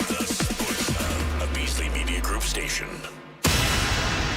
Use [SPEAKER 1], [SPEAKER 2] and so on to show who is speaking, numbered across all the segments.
[SPEAKER 1] The Sports Hub, a Beasley Media Group station.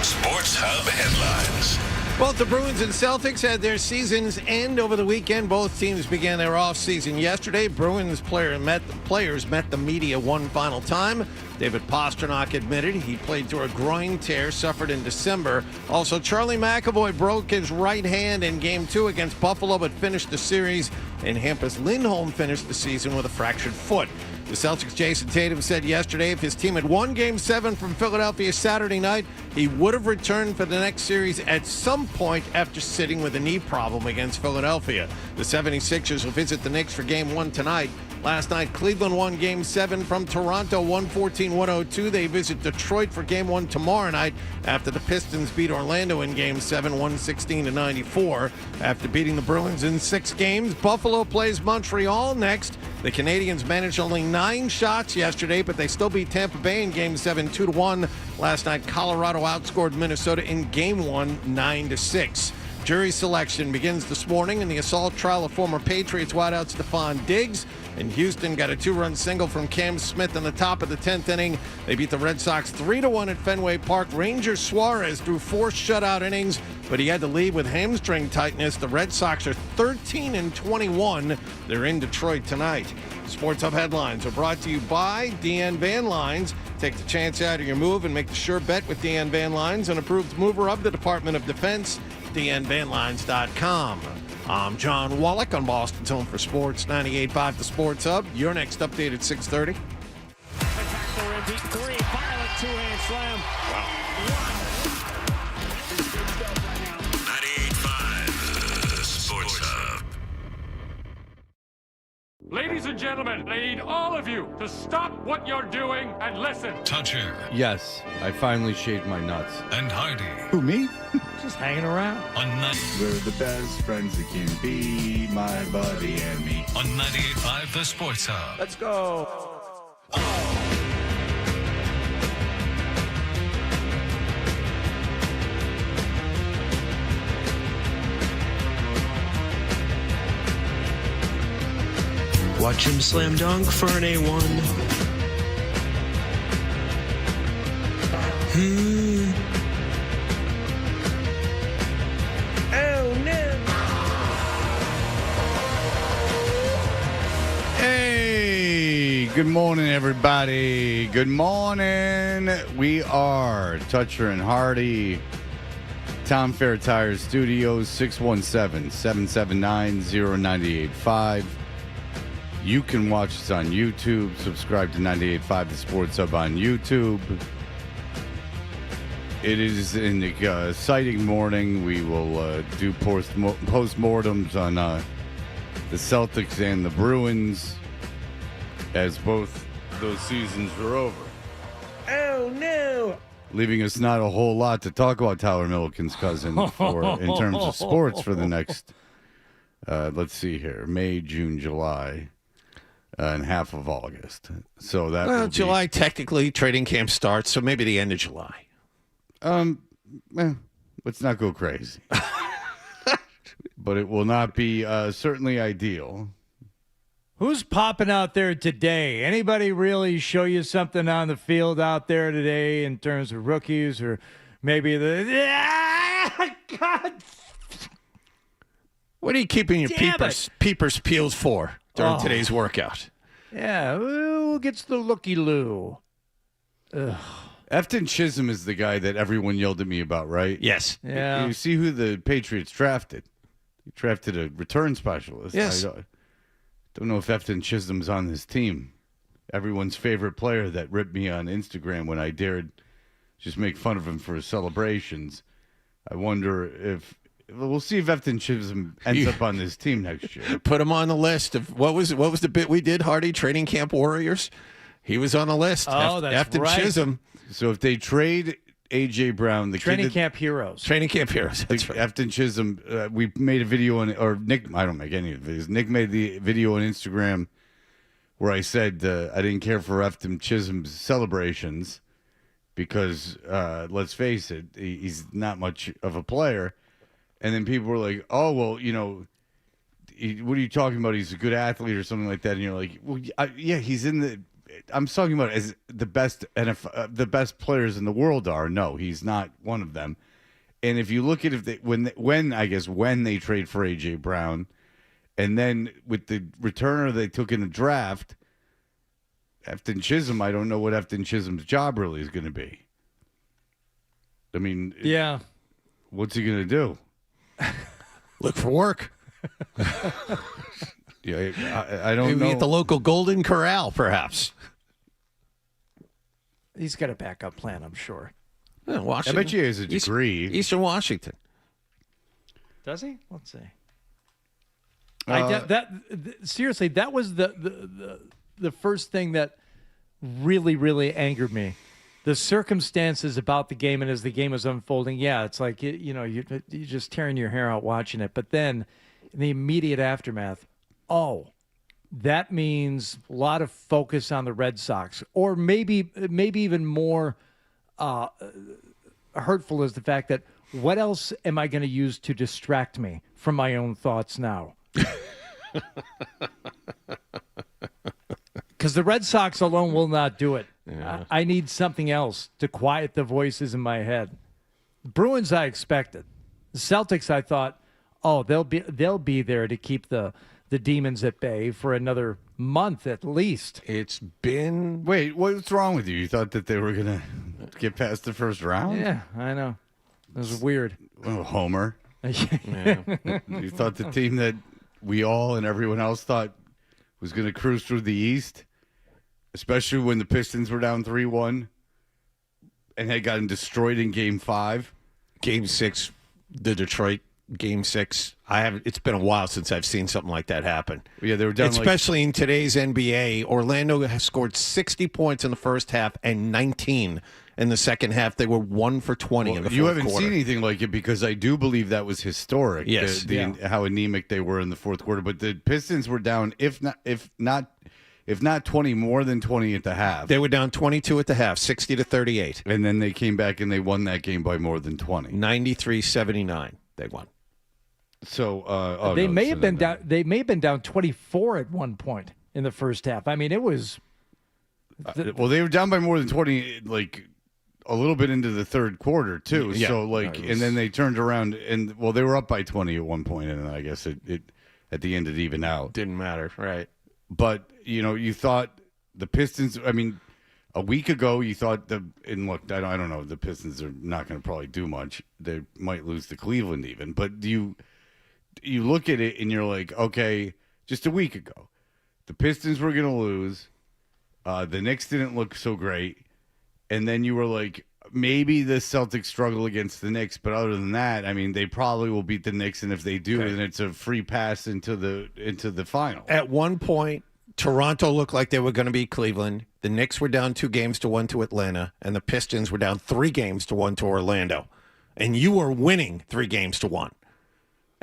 [SPEAKER 1] Sports Hub headlines.
[SPEAKER 2] Both the Bruins and Celtics had their seasons end over the weekend. Both teams began their offseason yesterday. Bruins players met the media one final time. David Pastrnak admitted he played through a groin tear suffered in December. Also, Charlie McAvoy broke his right hand in Game 2 against Buffalo, but finished the series. And Hampus Lindholm finished the season with a fractured foot. The Celtics' Jason Tatum said yesterday if his team had won Game 7 from Philadelphia Saturday night, he would have returned for the next series at some point after sitting with a knee problem against Philadelphia. The 76ers will visit the Knicks for Game 1 tonight. Last night, Cleveland won Game 7 from Toronto, 114-102. They visit Detroit for Game 1 tomorrow night after the Pistons beat Orlando in Game 7, 116-94. After beating the Bruins in 6 games, Buffalo plays Montreal next. The Canadiens managed only 9 shots yesterday, but they still beat Tampa Bay in Game 7, 2-1. Last night, Colorado outscored Minnesota in Game 1, 9-6. Jury selection begins this morning in the assault trial of former Patriots wideout Stephon Diggs. And Houston got a 2-run single from Cam Smith in the top of the 10th inning. They beat the Red Sox 3-1 at Fenway Park. Ranger Suarez threw 4 shutout innings, but he had to leave with hamstring tightness. The Red Sox are 13-21. They're in Detroit tonight. Sports Hub headlines are brought to you by Deanne Van Lines. Take the chance out of your move and make the sure bet with Deanne Van Lines, an approved mover of the Department of Defense. DeanneVanLines.com. I'm John Wallach on Boston's Home for Sports, 98.5 The Sports Hub. Your next update at 6:30.
[SPEAKER 3] Three, violent two-hand slam. Wow.
[SPEAKER 1] 98.5 The Sports Hub.
[SPEAKER 4] Ladies and gentlemen, I need all of you to stop what you're doing and listen.
[SPEAKER 1] Toucher
[SPEAKER 5] Yes, I finally shaved my nuts.
[SPEAKER 1] and Hardy
[SPEAKER 6] Who, me?
[SPEAKER 3] Just hanging around.
[SPEAKER 1] on
[SPEAKER 6] We're the best friends that can be, my buddy and me.
[SPEAKER 1] 98.5 The Sports Hub.
[SPEAKER 3] Let's go.
[SPEAKER 7] Watch him slam dunk for an A1. Oh no.
[SPEAKER 5] Hey, good morning, everybody. Good morning. We are Toucher and Hardy, Tom Fair Tire Studios, 617-779-0985. You can watch us on YouTube. Subscribe to 98.5 The Sports Hub on YouTube. It is an exciting morning. We will do post-mortems on the Celtics and the Bruins as both those seasons are over.
[SPEAKER 7] Oh no.
[SPEAKER 5] Leaving us not a whole lot to talk about Tyler Milliken's cousin in terms of sports for the next, let's see here, May, June, July. And half of August. So that will be,
[SPEAKER 2] July technically trading camp starts, so maybe the end of July.
[SPEAKER 5] let's not go crazy. But it will not be certainly ideal.
[SPEAKER 8] Who's popping out there today? Anybody really show you something on the field out there today in terms of rookies or maybe God.
[SPEAKER 2] What are you keeping your peepers peels for during today's workout?
[SPEAKER 8] Yeah, who gets the looky-loo?
[SPEAKER 5] Efton Chisholm is the guy that everyone yelled at me about, right?
[SPEAKER 2] Yes.
[SPEAKER 8] Yeah.
[SPEAKER 5] You see who the Patriots drafted? They drafted a return specialist.
[SPEAKER 2] Yes.
[SPEAKER 5] I don't know if Efton Chisholm's on this team. Everyone's favorite player that ripped me on Instagram when I dared just make fun of him for his celebrations. I wonder if we'll see if Efton Chisholm ends up on this team next year.
[SPEAKER 2] Put him on the list of what was the bit we did, Hardy? Training Camp Warriors. He was on the list.
[SPEAKER 8] Oh, that's
[SPEAKER 2] Efton
[SPEAKER 8] right.
[SPEAKER 2] Chisholm.
[SPEAKER 5] So if they trade A.J. Brown, the
[SPEAKER 8] Training
[SPEAKER 5] kid
[SPEAKER 8] camp heroes.
[SPEAKER 2] Training Camp Heroes. That's right.
[SPEAKER 5] Efton Chisholm, we made a video on, or Nick, I don't make any videos. Nick made the video on Instagram where I said I didn't care for Efton Chisholm's celebrations because, let's face it, he's not much of a player. And then people were like, oh, well, what are you talking about? He's a good athlete or something like that. And you're like, well, yeah, he's in the. I'm talking about as the best the best players in the world are. No, he's not one of them. And if you look at when they trade for AJ Brown, and then with the returner they took in the draft, Efton Chisholm, I don't know what Efton Chisholm's job really is going to be. I mean,
[SPEAKER 8] yeah,
[SPEAKER 5] what's he going to do?
[SPEAKER 2] Look for work.
[SPEAKER 5] Yeah, I don't know.
[SPEAKER 2] Maybe at the local Golden Corral, perhaps.
[SPEAKER 8] He's got a backup plan, I'm sure.
[SPEAKER 2] Yeah, Washington.
[SPEAKER 5] I bet you he has a degree.
[SPEAKER 2] Eastern Washington.
[SPEAKER 8] Does he? Let's see. Seriously, that was the first thing that really, really angered me. The circumstances about the game and as the game was unfolding, yeah, it's like, you're just tearing your hair out watching it. But then in the immediate aftermath, that means a lot of focus on the Red Sox. Or maybe even more hurtful is the fact that what else am I going to use to distract me from my own thoughts now? Because the Red Sox alone will not do it. Yeah. I need something else to quiet the voices in my head. Bruins, I expected. The Celtics, I thought, they'll be there to keep the demons at bay for another month at least.
[SPEAKER 2] It's been...
[SPEAKER 5] Wait, what's wrong with you? You thought that they were going to get past the first round?
[SPEAKER 8] Yeah, I know. It was weird.
[SPEAKER 5] Oh, Homer.
[SPEAKER 2] Yeah.
[SPEAKER 5] You thought the team that we all and everyone else thought was going to cruise through the East, especially when the Pistons were down 3-1 and had gotten destroyed in Game 5.
[SPEAKER 2] Game 6, the Detroit Game 6. It's been a while since I've seen something like that happen.
[SPEAKER 5] Yeah, they were down
[SPEAKER 2] especially in today's NBA. Orlando has scored 60 points in the first half and 19 in the second half. They were 1 for 20 in the fourth
[SPEAKER 5] You haven't
[SPEAKER 2] quarter.
[SPEAKER 5] seen anything like it because I do believe that was historic.
[SPEAKER 2] Yes.
[SPEAKER 5] How anemic they were in the fourth quarter. But the Pistons were down, if not 20, more than 20 at the half.
[SPEAKER 2] They were down 22 at the half, 60-38.
[SPEAKER 5] And then they came back and they won that game by more than 20.
[SPEAKER 2] 93-79. They won.
[SPEAKER 5] So
[SPEAKER 8] they may have been down. They may have been down 24 at one point in the first half. I mean, it was.
[SPEAKER 5] Well, they were down by more than 20, like a little bit into the third quarter too.
[SPEAKER 2] Yeah.
[SPEAKER 5] So and then they turned around and they were up by 20 at one point, and I guess it at the end it evened out.
[SPEAKER 2] Didn't matter, right?
[SPEAKER 5] But you thought the Pistons. I mean, a week ago you thought look, I don't know. The Pistons are not going to probably do much. They might lose to Cleveland even, but you look at it and you're like, okay, just a week ago, the Pistons were going to lose. The Knicks didn't look so great. And then you were like, maybe the Celtics struggle against the Knicks. But other than that, I mean, they probably will beat the Knicks. And if they do, then it's a free pass into the final.
[SPEAKER 2] At one point, Toronto looked like they were going to beat Cleveland. The Knicks were down 2-1 to Atlanta. And the Pistons were down 3-1 to Orlando. And you were winning 3-1.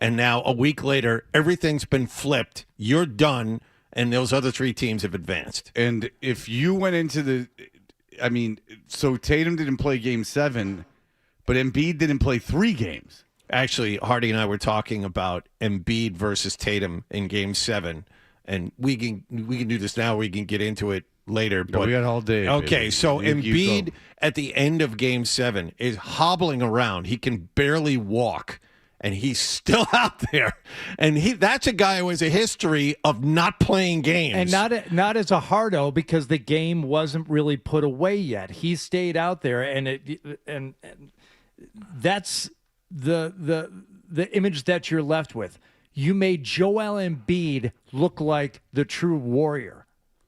[SPEAKER 2] And now, a week later, everything's been flipped. You're done, and those other 3 teams have advanced.
[SPEAKER 5] And if you went into so Tatum didn't play Game 7, but Embiid didn't play 3 games.
[SPEAKER 2] Actually, Hardy and I were talking about Embiid versus Tatum in Game 7, and we can do this now. We can get into it later. But
[SPEAKER 5] we got all day.
[SPEAKER 2] Okay,
[SPEAKER 5] baby.
[SPEAKER 2] so Embiid at the end of Game 7 is hobbling around. He can barely walk. And he's still out there. And that's a guy who has a history of not playing games.
[SPEAKER 8] And not as a hardo because the game wasn't really put away yet. He stayed out there, and that's the image that you're left with. You made Joel Embiid look like the true warrior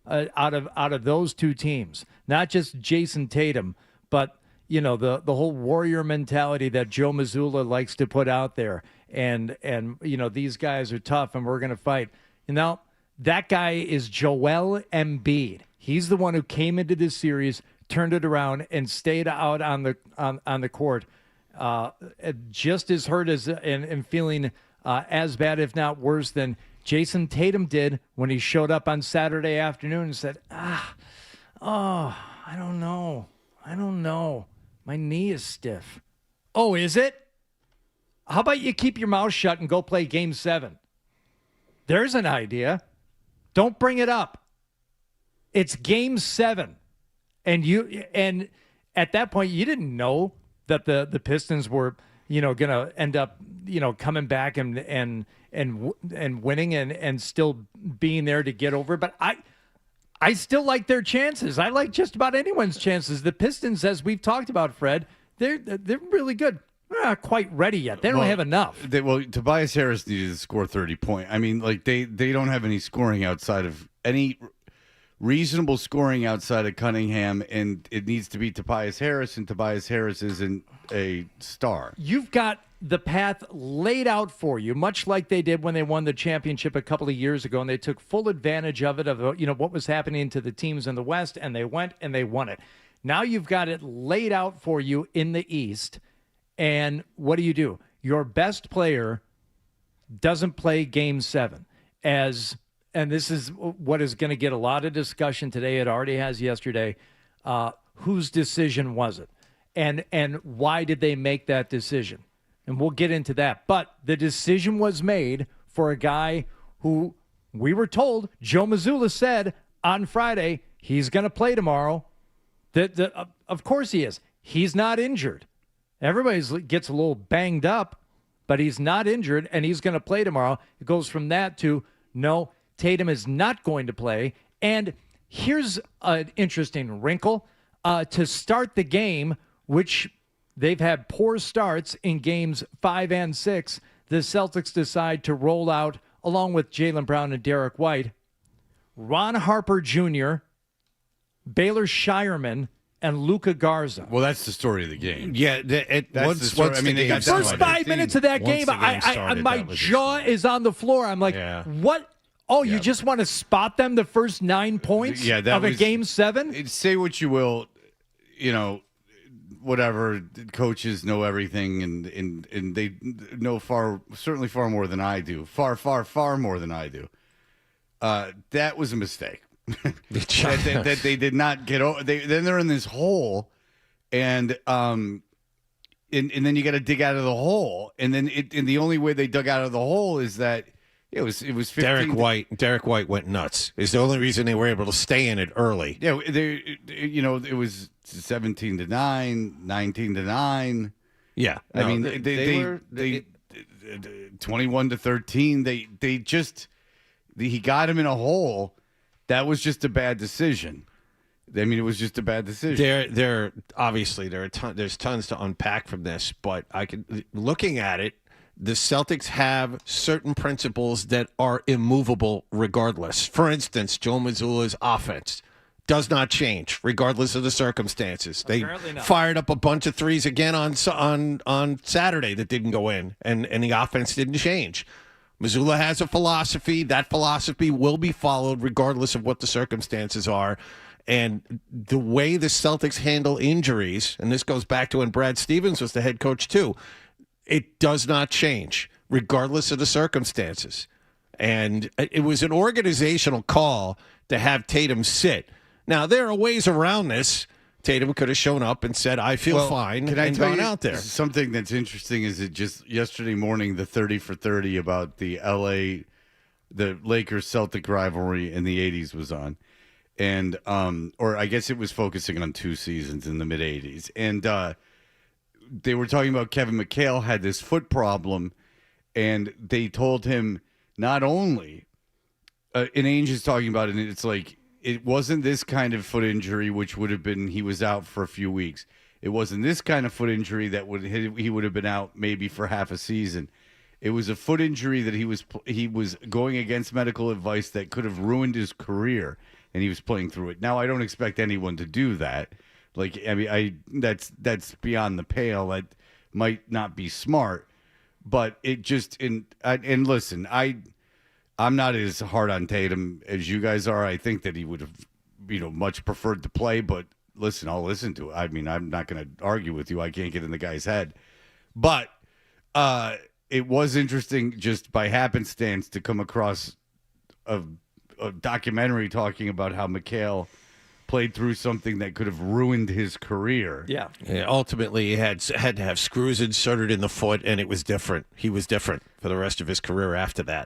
[SPEAKER 8] out of those 2 teams. Not just Jason Tatum, but the whole warrior mentality that Joe Mazzulla likes to put out there. And these guys are tough and we're going to fight. That guy is Joel Embiid. He's the one who came into this series, turned it around, and stayed out on the court just as hurt as and feeling as bad, if not worse, than Jason Tatum did when he showed up on Saturday afternoon and said, I don't know. My knee is stiff. Oh, is it? How about you keep your mouth shut and go play Game 7? There's an idea. Don't bring it up. It's Game 7. And at that point, you didn't know that the Pistons were, going to end up, coming back and winning and still being there to get over. But I still like their chances. I like just about anyone's chances. The Pistons, as we've talked about, Fred, they're really good. They're not quite ready yet. They don't have enough.
[SPEAKER 5] Tobias Harris needed to score 30 points. I mean, like they don't have any scoring outside of any reasonable scoring outside of Cunningham, and it needs to be Tobias Harris, and Tobias Harris isn't a star.
[SPEAKER 8] You've got the path laid out for you, much like they did when they won the championship a couple of years ago, and they took full advantage of it, of what was happening to the teams in the West, and they went and they won it. Now you've got it laid out for you in the East, and what do? Your best player doesn't play Game 7 and this is what is going to get a lot of discussion today. It already has yesterday. Whose decision was it? And why did they make that decision? And we'll get into that. But the decision was made for a guy who we were told, Joe Mazzulla said on Friday, he's going to play tomorrow. Of course he is. He's not injured. Everybody gets a little banged up, but he's not injured, and he's going to play tomorrow. It goes from that to, no, Tatum is not going to play. And here's an interesting wrinkle. To start the game, which they've had poor starts in games 5 and 6, the Celtics decide to roll out, along with Jaylen Brown and Derek White, Ron Harper Jr., Baylor Shireman, and Luka Garza.
[SPEAKER 5] Well, that's the story of the game.
[SPEAKER 2] Yeah,
[SPEAKER 5] That's the story. I mean, they got
[SPEAKER 8] First 5 minutes of that game,
[SPEAKER 2] started,
[SPEAKER 8] my jaw is on the floor. I'm like, what? Oh, you just want to spot them the first 9 points of a Game 7?
[SPEAKER 5] Say what you will, whatever. Coaches know everything, and they know certainly far more than I do. Far, far, far more than I do. That was a mistake. that they did not get over. Then they're in this hole, and then you got to dig out of the hole, and the only way they dug out of the hole is that. It was 15
[SPEAKER 2] Derek White went nuts. It's the only reason they were able to stay in it early.
[SPEAKER 5] Yeah, it was 17-9, 19-9.
[SPEAKER 2] Yeah,
[SPEAKER 5] I mean they 21-13. He got him in a hole. That was just a bad decision. I mean, it was just a bad decision.
[SPEAKER 2] There's tons to unpack from this, but looking at it. The Celtics have certain principles that are immovable regardless. For instance, Joe Mazzulla's offense does not change regardless of the circumstances. They fired up a bunch of threes again on Saturday that didn't go in, and the offense didn't change. Mazzulla has a philosophy. That philosophy will be followed regardless of what the circumstances are. And the way the Celtics handle injuries, and this goes back to when Brad Stevens was the head coach too, it does not change, regardless of the circumstances. And it was an organizational call to have Tatum sit. Now, there are ways around this. Tatum could have shown up and said, I feel fine, and gone out there.
[SPEAKER 5] Something that's interesting is that just yesterday morning, the 30 for 30 about the Lakers-Celtic rivalry in the 80s was on. And, or I guess it was focusing on 2 seasons in the mid-80s. And, they were talking about Kevin McHale had this foot problem, and they told him not only, and Ainge is talking about it, and it's like, it wasn't this kind of foot injury, which would have been, he was out for a few weeks. It wasn't this kind of foot injury that he would have been out maybe for half a season. It was a foot injury that he was going against medical advice that could have ruined his career, and he was playing through it. Now, I don't expect anyone to do that. Like, I mean, that's beyond the pale. That might not be smart, but it just and listen, I'm not as hard on Tatum as you guys are. I think that he would have, much preferred to play. But listen, I'll listen to it. I mean, I'm not going to argue with you. I can't get in the guy's head, but it was interesting just by happenstance to come across a documentary talking about how McHale played through something that could have ruined his career.
[SPEAKER 2] Yeah, ultimately, he had to have screws inserted in the foot, and it was different. He was different for the rest of his career after that.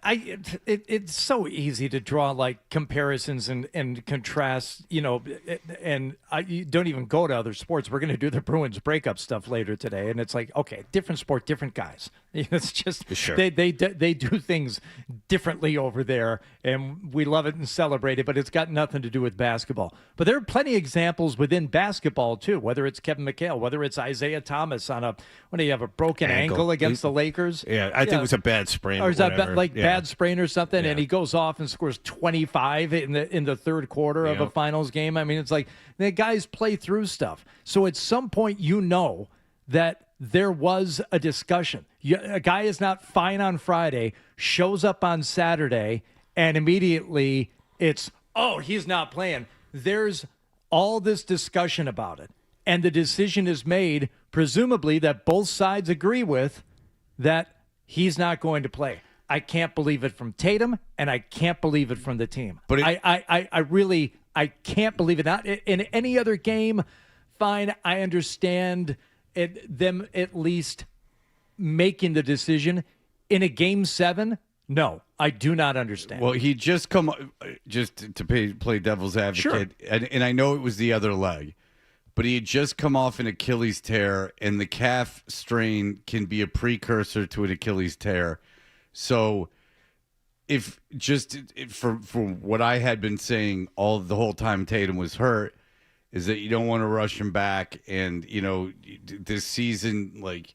[SPEAKER 8] It's so easy to draw like comparisons and contrasts, you don't even go to other sports. We're going to do the Bruins breakup stuff later today, and it's like, okay, different sport, different guys. It's just
[SPEAKER 2] Sure.
[SPEAKER 8] they do things differently over there, and we love it and celebrate it, but it's got nothing to do with basketball. But there are plenty of examples within basketball too, whether it's Kevin McHale, whether it's Isaiah Thomas on a broken ankle against the Lakers.
[SPEAKER 2] Yeah, I think it was a bad sprain.
[SPEAKER 8] Or is that
[SPEAKER 2] whatever.
[SPEAKER 8] bad sprain or something?
[SPEAKER 2] Yeah.
[SPEAKER 8] And he goes off and scores 25 in the third quarter of a finals game. I mean, it's like the guys play through stuff. So at some point, that there was a discussion. A guy is not fine on Friday, shows up on Saturday, and immediately it's, oh, he's not playing. There's all this discussion about it. And the decision is made, presumably, that both sides agree with, that he's not going to play. I can't believe it from Tatum, and I can't believe it from the team. But I can't believe it. Not in any other game, fine, I understand them at least making the decision. In a Game 7, no, I do not understand.
[SPEAKER 5] Well, he just play devil's advocate,
[SPEAKER 8] Sure.
[SPEAKER 5] and I know it was the other leg, but he had just come off an Achilles tear, and the calf strain can be a precursor to an Achilles tear. So for what I had been saying the whole time Tatum was hurt, is that you don't want to rush him back, and this season, like,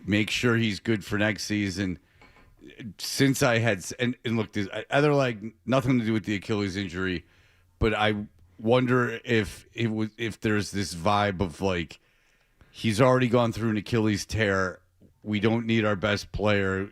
[SPEAKER 5] make sure he's good for next season. Since I had and look, this other leg, nothing to do with the Achilles injury, but I wonder if there's this vibe of like, he's already gone through an Achilles tear. We don't need our best player,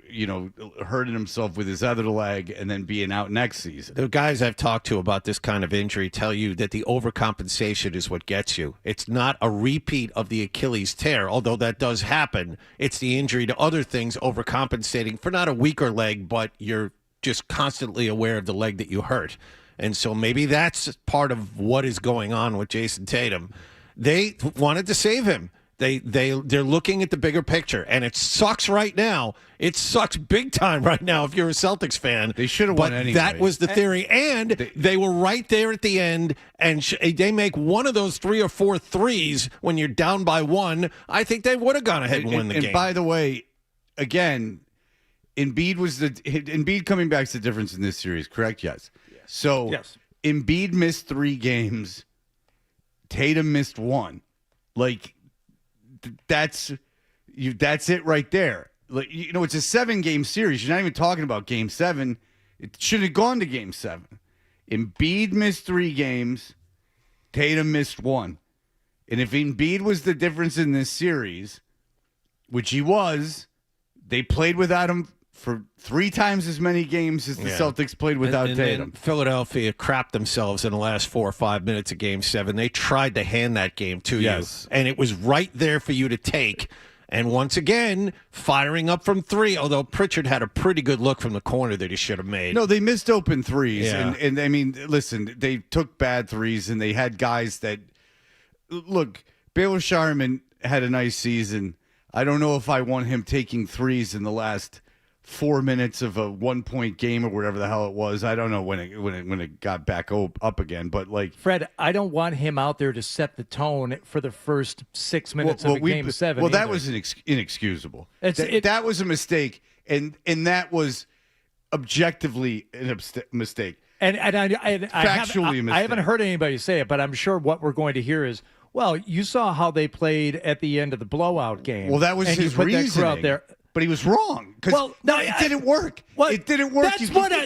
[SPEAKER 5] hurting himself with his other leg and then being out next season.
[SPEAKER 2] The guys I've talked to about this kind of injury tell you that the overcompensation is what gets you. It's not a repeat of the Achilles tear, although that does happen. It's the injury to other things overcompensating for not a weaker leg, but you're just constantly aware of the leg that you hurt. And so maybe that's part of what is going on with Jason Tatum. They wanted to save him. They're looking at the bigger picture, and it sucks right now. It sucks big time right now if you're a Celtics fan.
[SPEAKER 5] They should have won anyway.
[SPEAKER 2] That was the theory, and they were right there at the end, and they make one of those 3 or 4 threes when you're down by 1. I think they would have gone ahead and won the game.
[SPEAKER 5] And by the way, again, Embiid coming back is the difference in this series, correct? Yes. So
[SPEAKER 8] yes.
[SPEAKER 5] Embiid missed 3 games. Tatum missed 1. Like, that's it right there. Like, it's a 7-game series. You're not even talking about Game 7. It should have gone to Game 7. Embiid missed 3 games. Tatum missed 1. And if Embiid was the difference in this series, which he was, they played without him for 3 times as many games as the Celtics played without Tatum.
[SPEAKER 2] Philadelphia crapped themselves in the last 4 or 5 minutes of Game 7. They tried to hand that game to you, and it was right there for you to take. And once again, firing up from 3, although Pritchard had a pretty good look from the corner that he should have made.
[SPEAKER 5] No, they missed open threes.
[SPEAKER 2] Yeah.
[SPEAKER 5] And I mean, listen, they took bad threes, and they had guys that – look, Baylor Sharman had a nice season. I don't know if I want him taking threes in the last 4 minutes of a 1-point game or whatever the hell it was. I don't know when it got back up again, but like
[SPEAKER 8] Fred, I don't want him out there to set the tone for the first 6 minutes of Game 7.
[SPEAKER 5] Well, that
[SPEAKER 8] either.
[SPEAKER 5] was inexcususable.
[SPEAKER 8] That
[SPEAKER 5] that was a mistake, and that was objectively a mistake.
[SPEAKER 8] And
[SPEAKER 5] Factually a mistake.
[SPEAKER 8] I haven't heard anybody say it, but I'm sure what we're going to hear is, well, you saw how they played at the end of the blowout game.
[SPEAKER 5] Well, that was
[SPEAKER 8] and
[SPEAKER 5] his
[SPEAKER 8] you put that crew
[SPEAKER 5] reasoning.
[SPEAKER 8] out there.
[SPEAKER 5] But he was wrong.
[SPEAKER 8] Well, no,
[SPEAKER 5] it didn't work. It didn't work.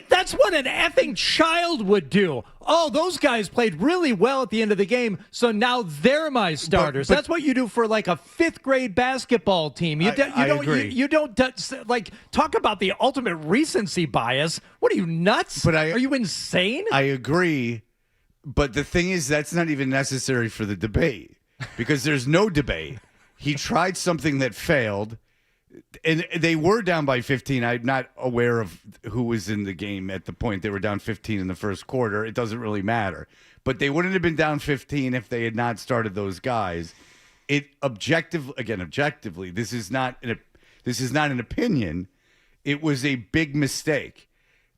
[SPEAKER 8] That's what an effing child would do. Oh, those guys played really well at the end of the game, so now they're my starters. That's what you do for like a 5th grade basketball team. You don't talk about the ultimate recency bias. What are you, nuts? Are you insane?
[SPEAKER 5] I agree. But the thing is, that's not even necessary for the debate because there's no debate. He tried something that failed. And they were down by 15. I'm not aware of who was in the game at the point. They were down 15 in the first quarter. It doesn't really matter. But they wouldn't have been down 15 if they had not started those guys. Objectively, this is not an opinion. It was a big mistake.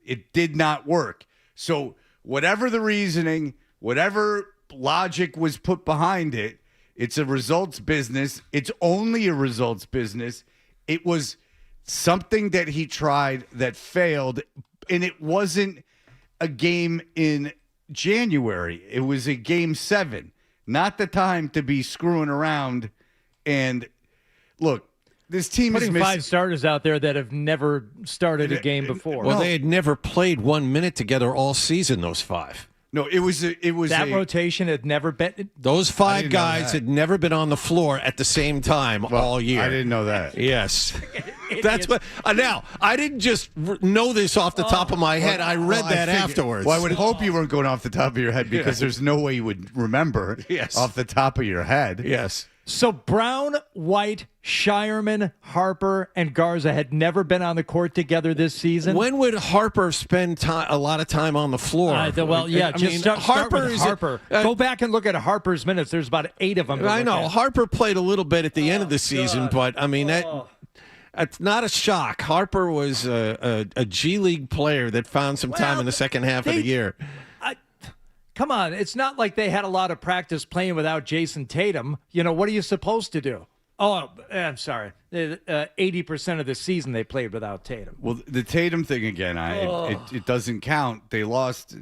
[SPEAKER 5] It did not work. So whatever the reasoning, whatever logic was put behind it, it's a results business. It's only a results business. It was something that he tried that failed, and it wasn't a game in January. It was a game 7. Not the time to be screwing around. And look, this team
[SPEAKER 8] putting
[SPEAKER 5] is
[SPEAKER 8] 5 starters out there that have never started a game before.
[SPEAKER 2] Well, they had never played 1 minute together all season, those 5.
[SPEAKER 5] No, it was
[SPEAKER 8] that rotation had never been.
[SPEAKER 2] Those 5 guys had never been on the floor at the same time all year.
[SPEAKER 5] I didn't know that.
[SPEAKER 2] Yes. That's what. Now, I didn't just know this off the top of my head. I read that afterwards.
[SPEAKER 5] Well, I would hope you weren't going off the top of your head because there's no way you would remember off the top of your head.
[SPEAKER 2] Yes.
[SPEAKER 8] So Brown, White, Shireman, Harper, and Garza had never been on the court together this season.
[SPEAKER 2] When would Harper spend a lot of time on the floor?
[SPEAKER 8] Start with Harper. Go back and look at Harper's minutes. There's about 8 of them.
[SPEAKER 2] I know. Harper played a little bit at the end of the season, but, I mean, that's not a shock. Harper was a G League player that found some time in the second half of the year.
[SPEAKER 8] Come on, it's not like they had a lot of practice playing without Jason Tatum. You know, what are you supposed to do? Oh, I'm sorry. 80% of the season they played without Tatum.
[SPEAKER 5] Well, the Tatum thing again, it doesn't count. They lost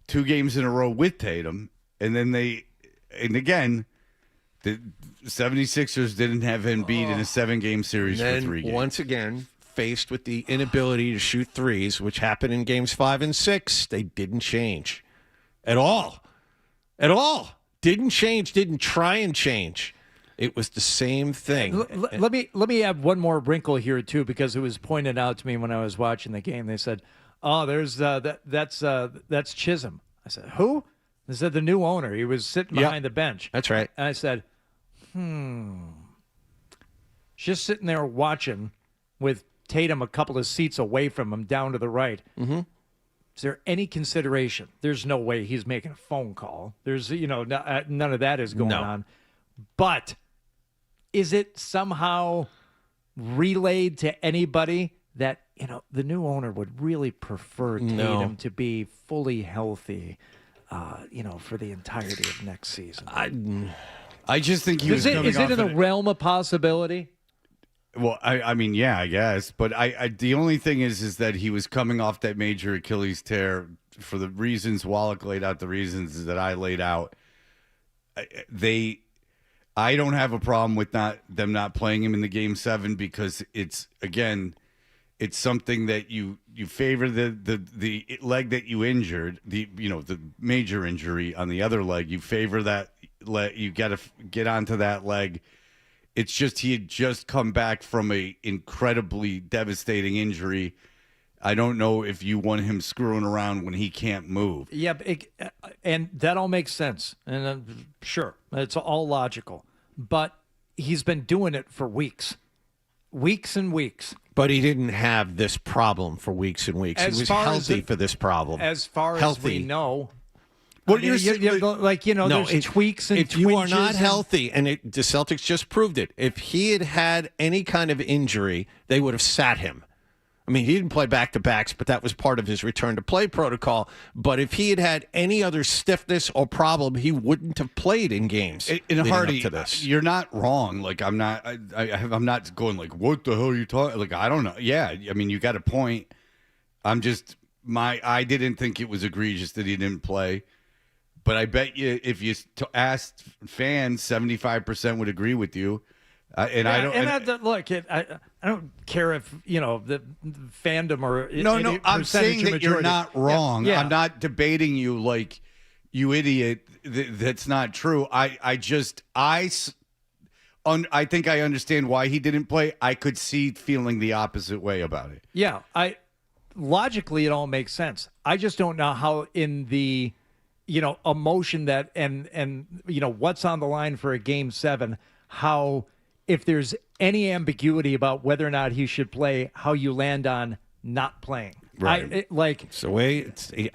[SPEAKER 5] 2 games in a row with Tatum, and then the 76ers didn't have Embiid in a 7-game series for 3 games.
[SPEAKER 2] Once again, faced with the inability to shoot threes, which happened in games 5 and 6, they didn't change. At all. Didn't change, didn't try and change. It was the same thing.
[SPEAKER 8] Let me add one more wrinkle here, too, because it was pointed out to me when I was watching the game. They said, oh, there's that's Chisholm. I said, who? They said the new owner. He was sitting behind the bench.
[SPEAKER 2] That's right.
[SPEAKER 8] And I said, just sitting there watching with Tatum a couple of seats away from him down to the right. Mm-hmm. Is there any consideration? There's no way he's making a phone call. There's, none of that is going on. But is it somehow relayed to anybody that, the new owner would really prefer Tatum to be fully healthy, for the entirety of next season?
[SPEAKER 5] I just think he was coming
[SPEAKER 8] Is it in the realm of possibility?
[SPEAKER 5] Well, I mean, yeah, I guess. But the only thing is that he was coming off that major Achilles tear for the reasons Wallach laid out, the reasons that I laid out. I don't have a problem with them not playing him in the game 7 because it's something that you favor the leg that you injured, the major injury on the other leg. You favor that leg. You got to get onto that leg. It's just he had just come back from a incredibly devastating injury. I don't know if you want him screwing around when he can't move.
[SPEAKER 8] Yeah, and that all makes sense. And sure, it's all logical. But he's been doing it for weeks and weeks.
[SPEAKER 2] But he didn't have this problem for weeks and weeks. He was healthy for this problem.
[SPEAKER 8] As far as we know.
[SPEAKER 2] Well,
[SPEAKER 8] there's tweaks and
[SPEAKER 2] if you are not healthy, and the Celtics just proved it, if he had any kind of injury, they would have sat him. I mean, he didn't play back-to-backs, but that was part of his return-to-play protocol. But if he had any other stiffness or problem, he wouldn't have played in games.
[SPEAKER 5] In Hardy, you're not wrong. Like, I'm not going like, what the hell are you talking? Like, I don't know. Yeah, I mean, you got a point. I didn't think it was egregious that he didn't play. But I bet you if you asked fans, 75% would agree with you. I don't care if the fandom or no. I'm saying that you're not wrong.
[SPEAKER 8] Yeah.
[SPEAKER 5] I'm not debating you like you idiot. That's not true. I think I understand why he didn't play. I could see feeling the opposite way about it.
[SPEAKER 8] Yeah, logically it all makes sense. I just don't know how in the emotion that and what's on the line for a game 7, how if there's any ambiguity about whether or not he should play, how you land on not playing.
[SPEAKER 2] Right.
[SPEAKER 8] It's
[SPEAKER 2] the way it's the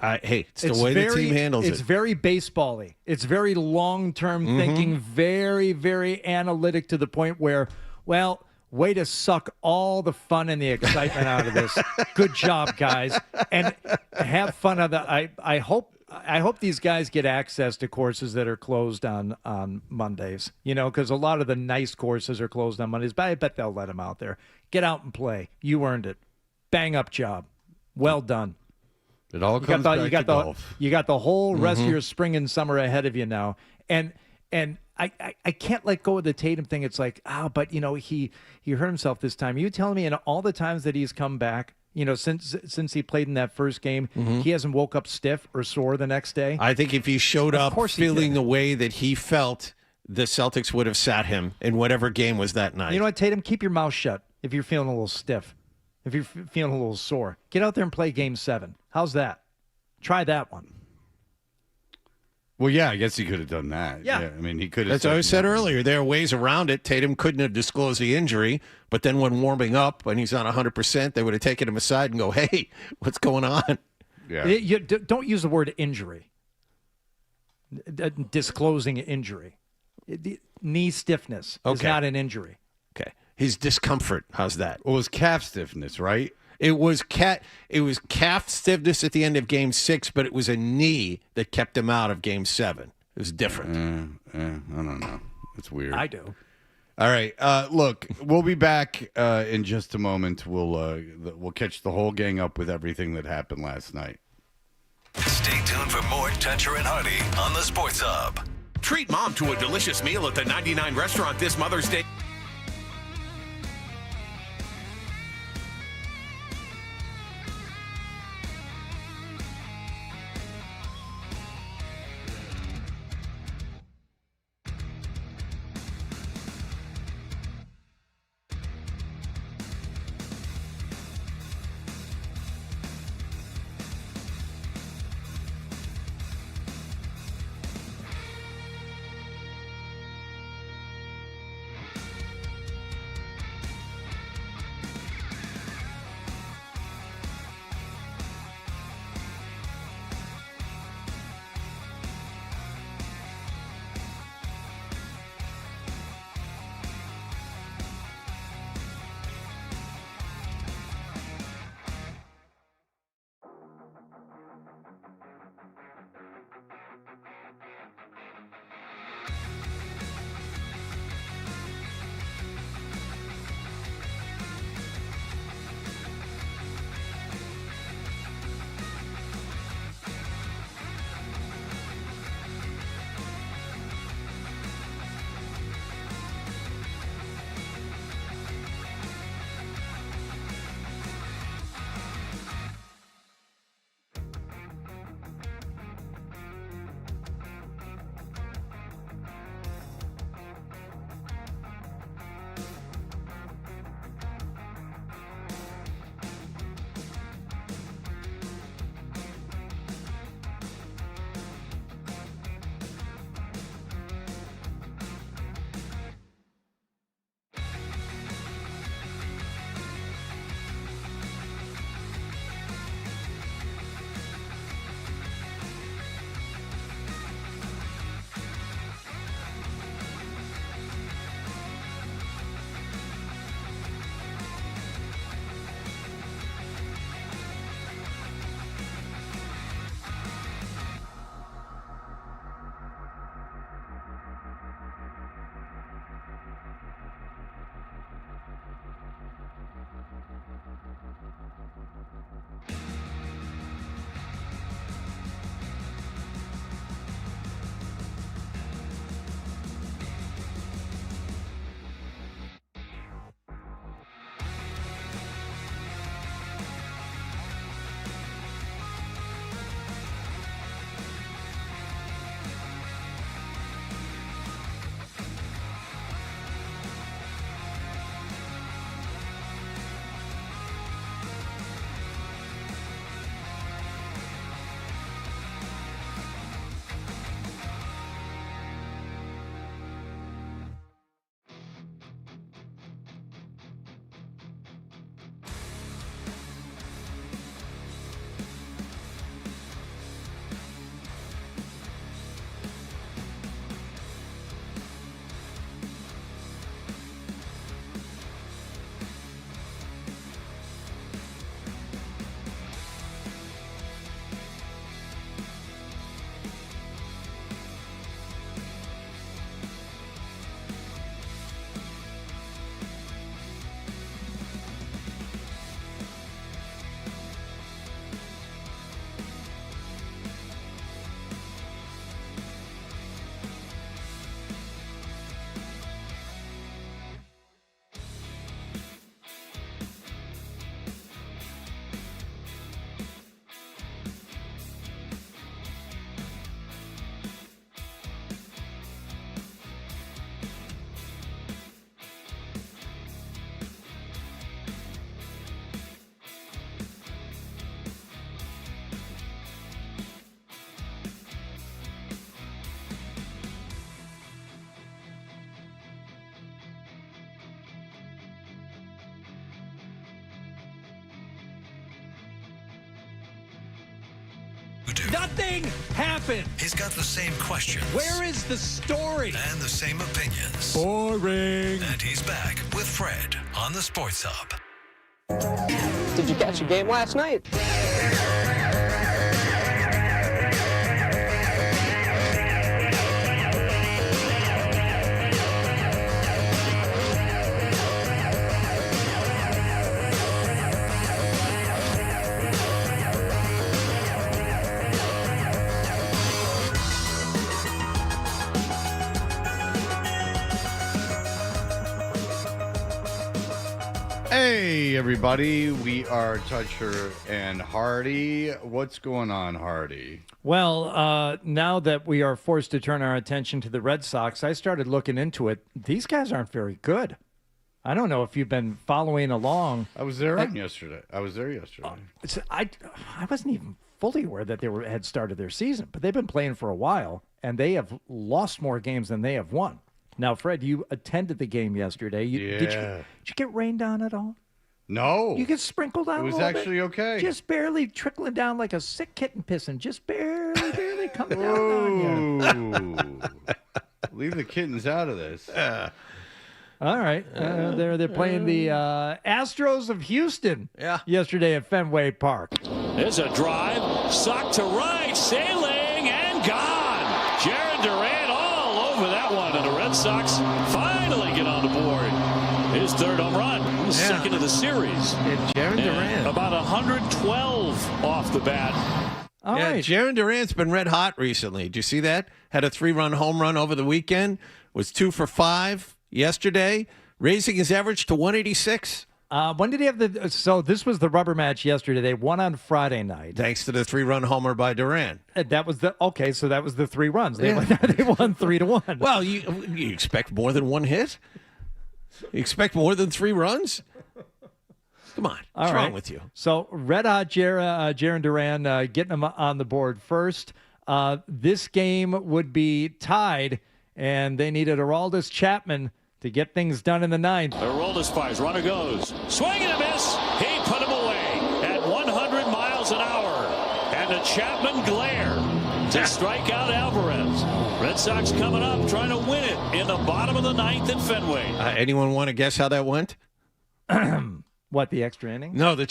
[SPEAKER 2] way the team handles it.
[SPEAKER 8] It's very baseball-y. It's very long-term thinking, very, very analytic to the point where, well, way to suck all the fun and the excitement out of this. Good job, guys, and have fun. I hope these guys get access to courses that are closed on Mondays. Because a lot of the nice courses are closed on Mondays, but I bet they'll let them out there. Get out and play. You earned it. Bang up job. Well done.
[SPEAKER 5] It all comes back to golf.
[SPEAKER 8] You got the whole rest of your spring and summer ahead of you now, and I can't let go of the Tatum thing. It's like, but he hurt himself this time. Are you telling me in all the times that he's come back, since he played in that first game, he hasn't woke up stiff or sore the next day?
[SPEAKER 2] I think if he showed up feeling the way that he felt, the Celtics would have sat him in whatever game was that night.
[SPEAKER 8] You know what, Tatum? Keep your mouth shut if you're feeling a little stiff. If you're feeling a little sore, get out there and play Game 7. How's that? Try that one.
[SPEAKER 5] Well, yeah, I guess he could have done that.
[SPEAKER 8] Yeah.
[SPEAKER 5] I mean, he could have.
[SPEAKER 2] That's what I said earlier. There are ways around it. Tatum couldn't have disclosed the injury, but then when warming up, when he's on 100%, they would have taken him aside and go, hey, what's going on?
[SPEAKER 5] Yeah.
[SPEAKER 8] Don't use the word injury. Disclosing injury. Knee stiffness is not an injury.
[SPEAKER 2] Okay. His discomfort. How's that?
[SPEAKER 5] Well, it was calf stiffness, right?
[SPEAKER 2] It was calf stiffness at the end of Game 6, but it was a knee that kept him out of Game 7. It was different.
[SPEAKER 5] I don't know. It's weird.
[SPEAKER 8] I do.
[SPEAKER 5] All right. Look, we'll be back in just a moment. We'll catch the whole gang up with everything that happened last night.
[SPEAKER 1] Stay tuned for more Toucher and Hardy on the Sports Hub. Treat mom to a delicious meal at the 99 restaurant this Mother's Day. do.
[SPEAKER 3] Nothing happened.
[SPEAKER 1] He's got the same questions.
[SPEAKER 3] Where is the story?
[SPEAKER 1] And the same opinions.
[SPEAKER 3] Boring.
[SPEAKER 1] And he's back with Fred on the Sports Hub.
[SPEAKER 9] Did you catch a game last night?
[SPEAKER 5] Hey, everybody. We are Toucher and Hardy. What's going on, Hardy?
[SPEAKER 8] Well, now that we are forced to turn our attention to the Red Sox, I started looking into it. These guys aren't very good. I don't know if you've been following along.
[SPEAKER 5] I was there yesterday. I
[SPEAKER 8] wasn't even fully aware that they had started their season, but they've been playing for a while, and they have lost more games than they have won. Now, Fred, you attended the game yesterday. Did you get rained on at all?
[SPEAKER 5] No.
[SPEAKER 8] You get sprinkled on.
[SPEAKER 5] It was actually okay.
[SPEAKER 8] Just barely trickling down like a sick kitten pissing. Just barely coming down on you.
[SPEAKER 5] Leave the kittens out of this.
[SPEAKER 8] All right. They're playing the Astros of Houston yesterday at Fenway Park.
[SPEAKER 4] There's a drive, socked to right, sailing, and gone. Jaylen Durant all over that one, and the Red Sox finally get on the board. His third home run, second of the series.
[SPEAKER 2] And Jaylen Durant.
[SPEAKER 4] About 112 off the bat.
[SPEAKER 8] All right.
[SPEAKER 2] Jaylen Durant's been red hot recently. Did you see that? Had a 3-run home run over the weekend. Was 2 for 5 yesterday, raising his average to 186.
[SPEAKER 8] When did he have so this was the rubber match yesterday. They won on Friday night.
[SPEAKER 2] Thanks to the 3-run homer by Durant.
[SPEAKER 8] That was so that was the 3 runs. They won 3-1.
[SPEAKER 2] Well, you expect more than one hit? You expect more than 3 runs? Come on. What's wrong with you?
[SPEAKER 8] So red hot Jaylen Durant getting him on the board first. This game would be tied, and they needed Aroldis Chapman to get things done in the 9th.
[SPEAKER 4] Aroldis fires, runner goes. Swing and a miss. He put him away at 100 miles an hour. And a Chapman glare to strike out Alvarez. Red Sox coming up, trying to win it in the bottom of the 9th at Fenway.
[SPEAKER 2] Anyone want to guess how that went?
[SPEAKER 8] What, the extra inning?
[SPEAKER 2] No, they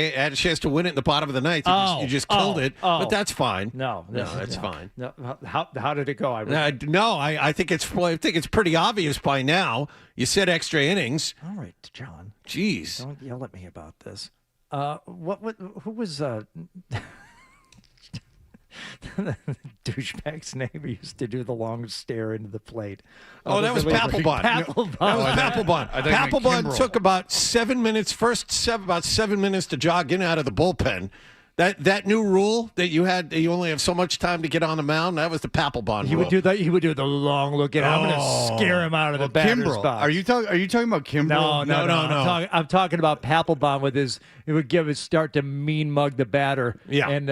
[SPEAKER 2] had a chance to win it in the bottom of the 9th. You just killed it, but that's fine.
[SPEAKER 8] No,
[SPEAKER 2] that's fine.
[SPEAKER 8] No, how did it go?
[SPEAKER 2] I think it's pretty obvious by now. You said extra innings.
[SPEAKER 8] All right, John.
[SPEAKER 2] Jeez,
[SPEAKER 8] don't yell at me about this. Who was douchebag's name who used to do the long stare into the plate?
[SPEAKER 2] That was Papelbon. That was Papelbon. Papelbon took about 7 minutes, about 7 minutes to jog in out of the bullpen. That new rule that you only have so much time to get on the mound, that was the Papelbon rule.
[SPEAKER 8] He would do the long look at I'm going to scare him out of the batter's box.
[SPEAKER 5] Are you talking about Kimbrel?
[SPEAKER 8] No. I'm talking about Papelbon he would start to mean mug the batter.
[SPEAKER 2] Yeah.
[SPEAKER 8] And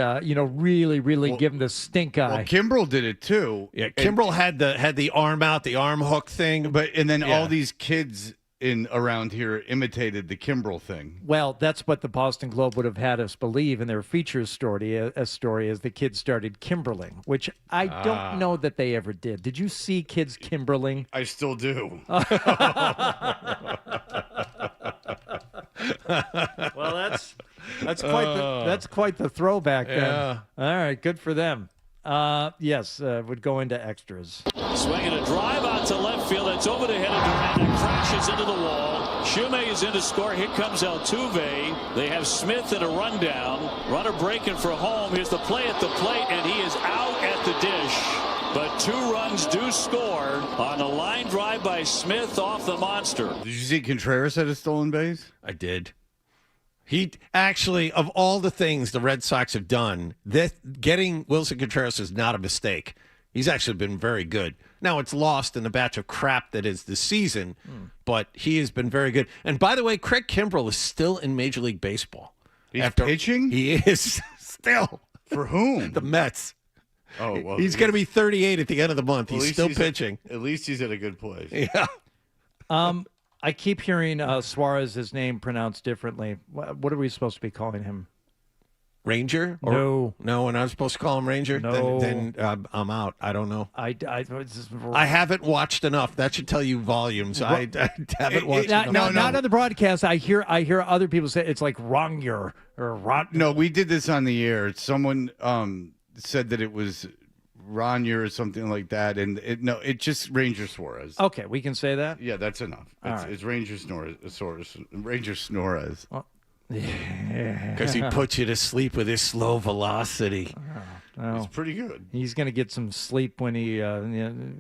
[SPEAKER 8] really give him the stink eye.
[SPEAKER 5] Well, Kimbrel did it too.
[SPEAKER 2] Yeah, Kimbrel had the arm out, the arm hook thing,
[SPEAKER 5] and then all these kids around here imitated the Kimbrel thing.
[SPEAKER 8] Well, that's what the Boston Globe would have had us believe in their features story as the kids started Kimberling, which I don't know that they ever did. Did you see kids Kimberling?
[SPEAKER 5] I still do.
[SPEAKER 8] Well, that's quite the throwback then.
[SPEAKER 2] Yeah.
[SPEAKER 8] All right, good for them. Yes, would go into extras.
[SPEAKER 4] Swinging a drive out to left field. That's over the head of Durant and crashes into the wall. Shumay is in to score. Here comes Altuve. They have Smith in a rundown. Runner breaking for home. Here's the play at the plate, and he is out at the dish. But 2 runs do score on a line drive by Smith off the monster.
[SPEAKER 5] Did you see Contreras had a stolen base?
[SPEAKER 2] I did. He actually, of all the things the Red Sox have done, getting Wilson Contreras is not a mistake. He's actually been very good. Now, it's lost in the batch of crap that is the season, but he has been very good. And by the way, Craig Kimbrel is still in Major League Baseball.
[SPEAKER 5] He's pitching?
[SPEAKER 2] He is still.
[SPEAKER 5] For whom?
[SPEAKER 2] The Mets.
[SPEAKER 5] Oh, well.
[SPEAKER 2] He's going to be 38 at the end of the month. He's still pitching.
[SPEAKER 5] At least he's at a good place.
[SPEAKER 2] Yeah.
[SPEAKER 8] I keep hearing Suarez's name pronounced differently. What are we supposed to be calling him?
[SPEAKER 2] Ranger?
[SPEAKER 8] No.
[SPEAKER 2] No, and I'm supposed to call him Ranger?
[SPEAKER 8] No.
[SPEAKER 2] Then I'm out. I don't know.
[SPEAKER 8] I
[SPEAKER 2] haven't watched enough. That should tell you volumes. I haven't watched enough.
[SPEAKER 8] Not on the broadcast. I hear other people say it's like Ronger or Ron.
[SPEAKER 5] No, we did this on the air. Someone said that it was Ronyer or something like that, and it just Ranger Suarez.
[SPEAKER 8] Okay, we can say that.
[SPEAKER 5] Yeah, that's enough. It's Ranger Suarez. Ranger Suarez.
[SPEAKER 2] Because he puts you to sleep with his slow velocity.
[SPEAKER 5] It's pretty good.
[SPEAKER 8] He's going to get some sleep when he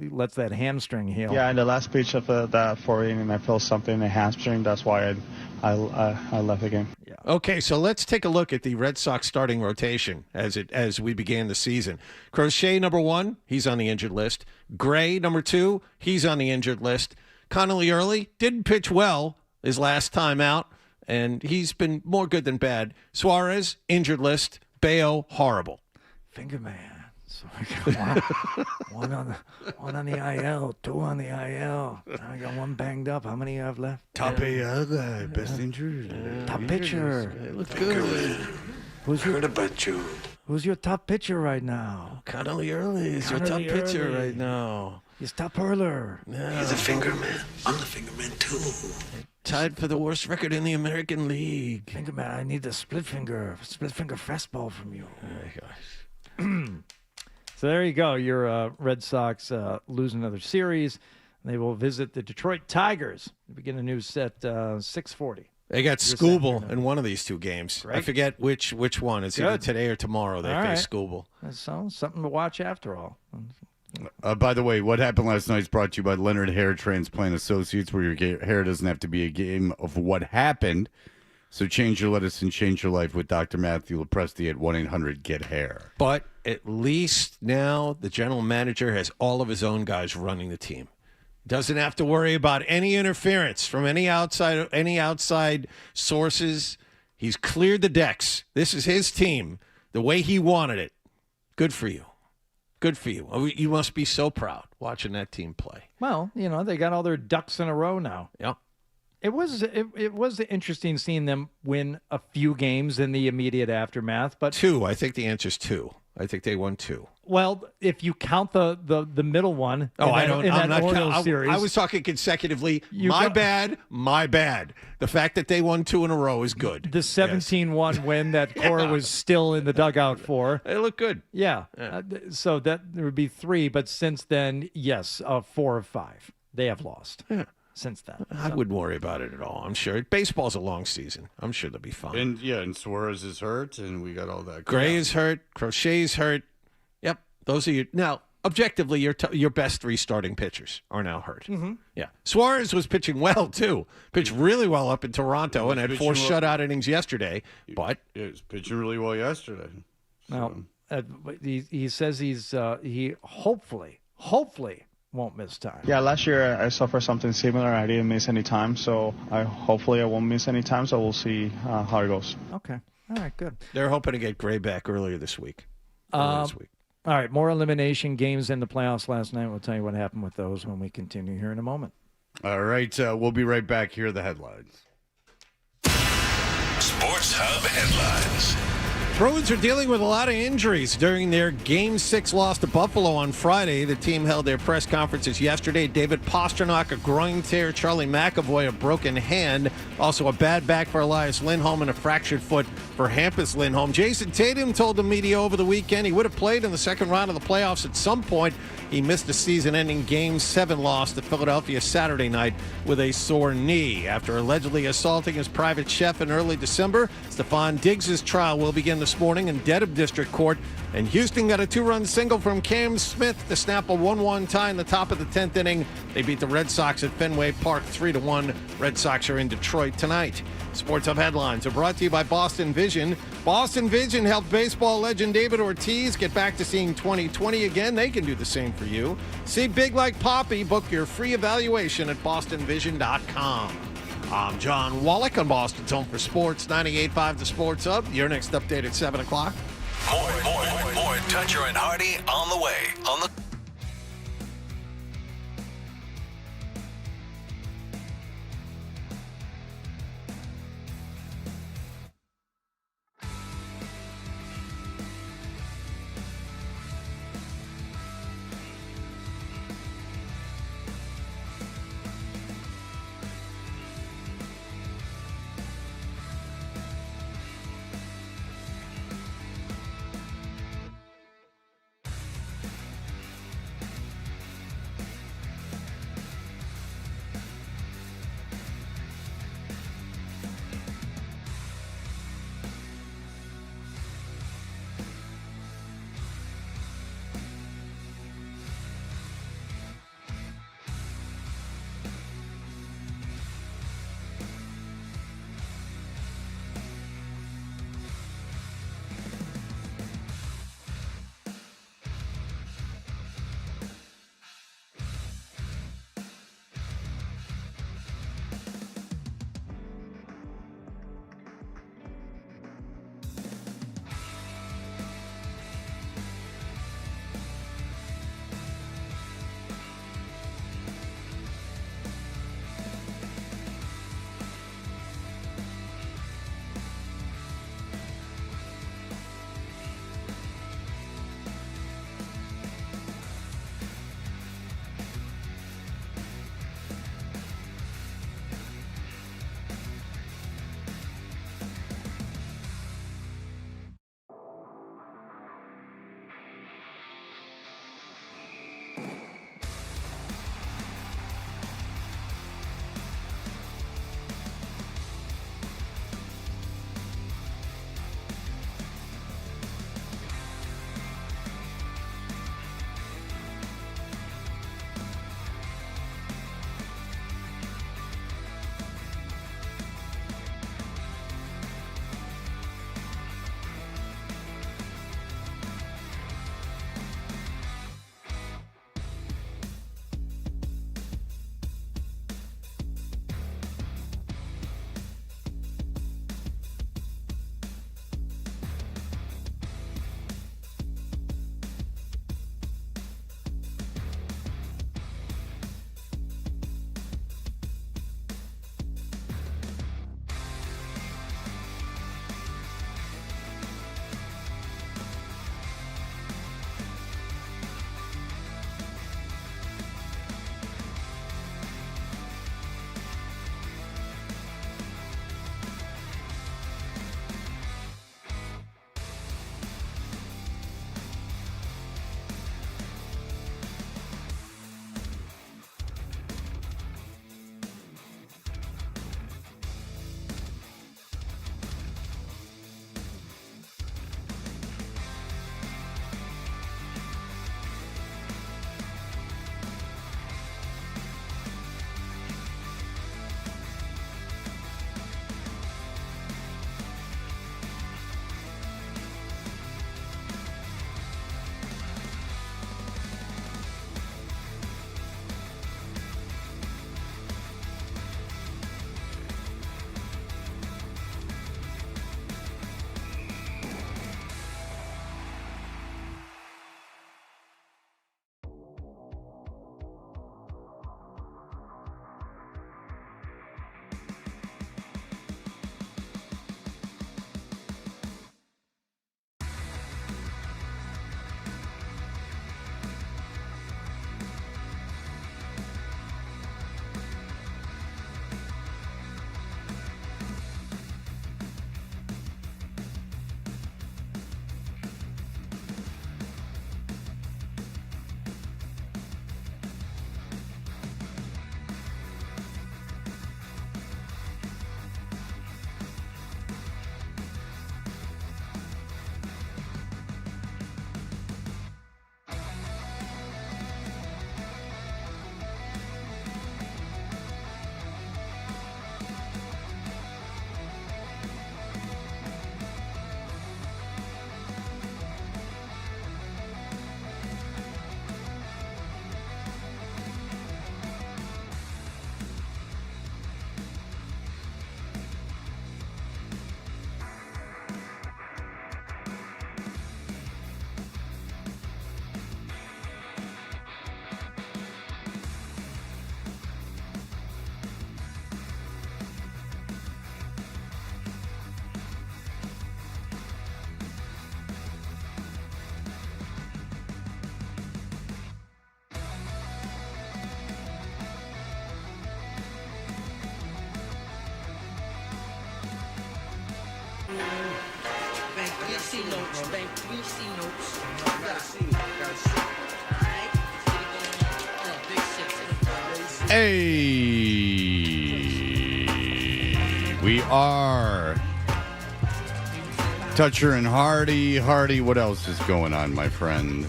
[SPEAKER 8] lets that hamstring heal.
[SPEAKER 10] Yeah, in the last pitch of that 4th inning, I felt something in the hamstring. That's why I left the game.
[SPEAKER 8] Yeah.
[SPEAKER 2] Okay, so let's take a look at the Red Sox starting rotation as we began the season. Crochet, number 1, he's on the injured list. Gray, number 2, he's on the injured list. Connolly Early didn't pitch well his last time out, and he's been more good than bad. Suarez, injured list. Bayo, horrible.
[SPEAKER 8] Finger man. So I got one on the IL, 2 on the IL. I got 1 banged up. How many I have left?
[SPEAKER 5] Top guy, best injured.
[SPEAKER 8] Top pitcher.
[SPEAKER 2] It looks good.
[SPEAKER 8] Heard about you. Who's your top pitcher right now?
[SPEAKER 2] Connolly Early is your top pitcher right now.
[SPEAKER 8] He's top hurler.
[SPEAKER 2] No.
[SPEAKER 7] He's a finger man. I'm the finger man too.
[SPEAKER 2] Tied for the worst record in the American League.
[SPEAKER 8] Finger man, I need the split finger fastball from you.
[SPEAKER 2] Oh my gosh.
[SPEAKER 8] So there you go. Your Red Sox lose another series. They will visit the Detroit Tigers. They begin a new set 6:40.
[SPEAKER 2] They got Scoobal in one of these 2 games.
[SPEAKER 8] Right.
[SPEAKER 2] I forget which one. It's either today or tomorrow they face Scoobal.
[SPEAKER 8] That sounds something to watch after all.
[SPEAKER 5] By the way, what happened last night is brought to you by Leonard Hair Transplant Associates, where your hair doesn't have to be a game of what happened. So change your lettuce and change your life with Dr. Matthew Lepresti at 1-800-GET-HAIR.
[SPEAKER 2] But at least now the general manager has all of his own guys running the team. Doesn't have to worry about any interference from any outside sources. He's cleared the decks. This is his team, the way he wanted it. Good for you. Good for you. You must be so proud watching that team play.
[SPEAKER 8] Well, they got all their ducks in a row now.
[SPEAKER 2] Yeah.
[SPEAKER 8] It was interesting seeing them win a few games in the immediate aftermath, but
[SPEAKER 2] 2. I think the answer's 2. I think they won 2.
[SPEAKER 8] Well, if you count the middle one,
[SPEAKER 2] I'm not
[SPEAKER 8] Orioles series,
[SPEAKER 2] I was talking consecutively.
[SPEAKER 8] Bad.
[SPEAKER 2] My bad. The fact that they won 2 in a row is good.
[SPEAKER 8] The 17-1 win that Cora was still in the dugout for.
[SPEAKER 2] They look good.
[SPEAKER 8] Yeah. So that there would be 3, but since then, yes, 4 of 5 they have lost.
[SPEAKER 2] Yeah.
[SPEAKER 8] Since then,
[SPEAKER 2] I wouldn't worry about it at all. I'm sure baseball's a long season. I'm sure they'll be fine.
[SPEAKER 5] And Suarez is hurt, and we got all that.
[SPEAKER 2] Gray is hurt. Crochet's hurt. Yep, those are your now. Objectively, your best 3 starting pitchers are now hurt.
[SPEAKER 8] Mm-hmm.
[SPEAKER 2] Yeah, Suarez was pitching well too. Pitched really well up in Toronto and had 4 shutout innings yesterday. But
[SPEAKER 5] he was pitching really well yesterday.
[SPEAKER 8] Now, he says he hopefully won't miss time.
[SPEAKER 10] Yeah, last year I suffered something similar. I didn't miss any time, so hopefully I won't miss any time. So we'll see how it goes.
[SPEAKER 8] Okay. All right. Good.
[SPEAKER 2] They're hoping to get Gray back earlier this week.
[SPEAKER 8] All right. More elimination games in the playoffs last night. We'll tell you what happened with those when we continue here in a moment.
[SPEAKER 5] All right. We'll be right back. Here are the headlines.
[SPEAKER 1] Sports Hub headlines.
[SPEAKER 2] Bruins are dealing with a lot of injuries during their Game 6 loss to Buffalo on Friday. The team held their press conferences yesterday. David Pastrnak, a groin tear. Charlie McAvoy, a broken hand. Also a bad back for Elias Lindholm and a fractured foot for Hampus Lindholm. Jason Tatum told the media over the weekend he would have played in the second round of the playoffs at some point. He missed a season-ending Game 7 loss to Philadelphia Saturday night with a sore knee. After allegedly assaulting his private chef in early December, Stephon Diggs' trial will begin this morning in Dedham District Court. And Houston got a 2-run single from Cam Smith to snap a 1-1 tie in the top of the 10th inning. They beat the Red Sox at Fenway Park 3-1. Red Sox are in Detroit tonight. Sports Hub headlines are brought to you by Boston Vision. Boston Vision helped baseball legend David Ortiz get back to seeing 20/20 again. They can do the same for you. See Big Like Poppy. Book your free evaluation at bostonvision.com. I'm John Wallach on Boston's Home for Sports, 98.5 The Sports Hub. Your next update at 7 o'clock.
[SPEAKER 1] More Toucher and Hardy on the way. On the
[SPEAKER 5] Hey, we are Toucher and Hardy. Hardy, what else is going on, my friend?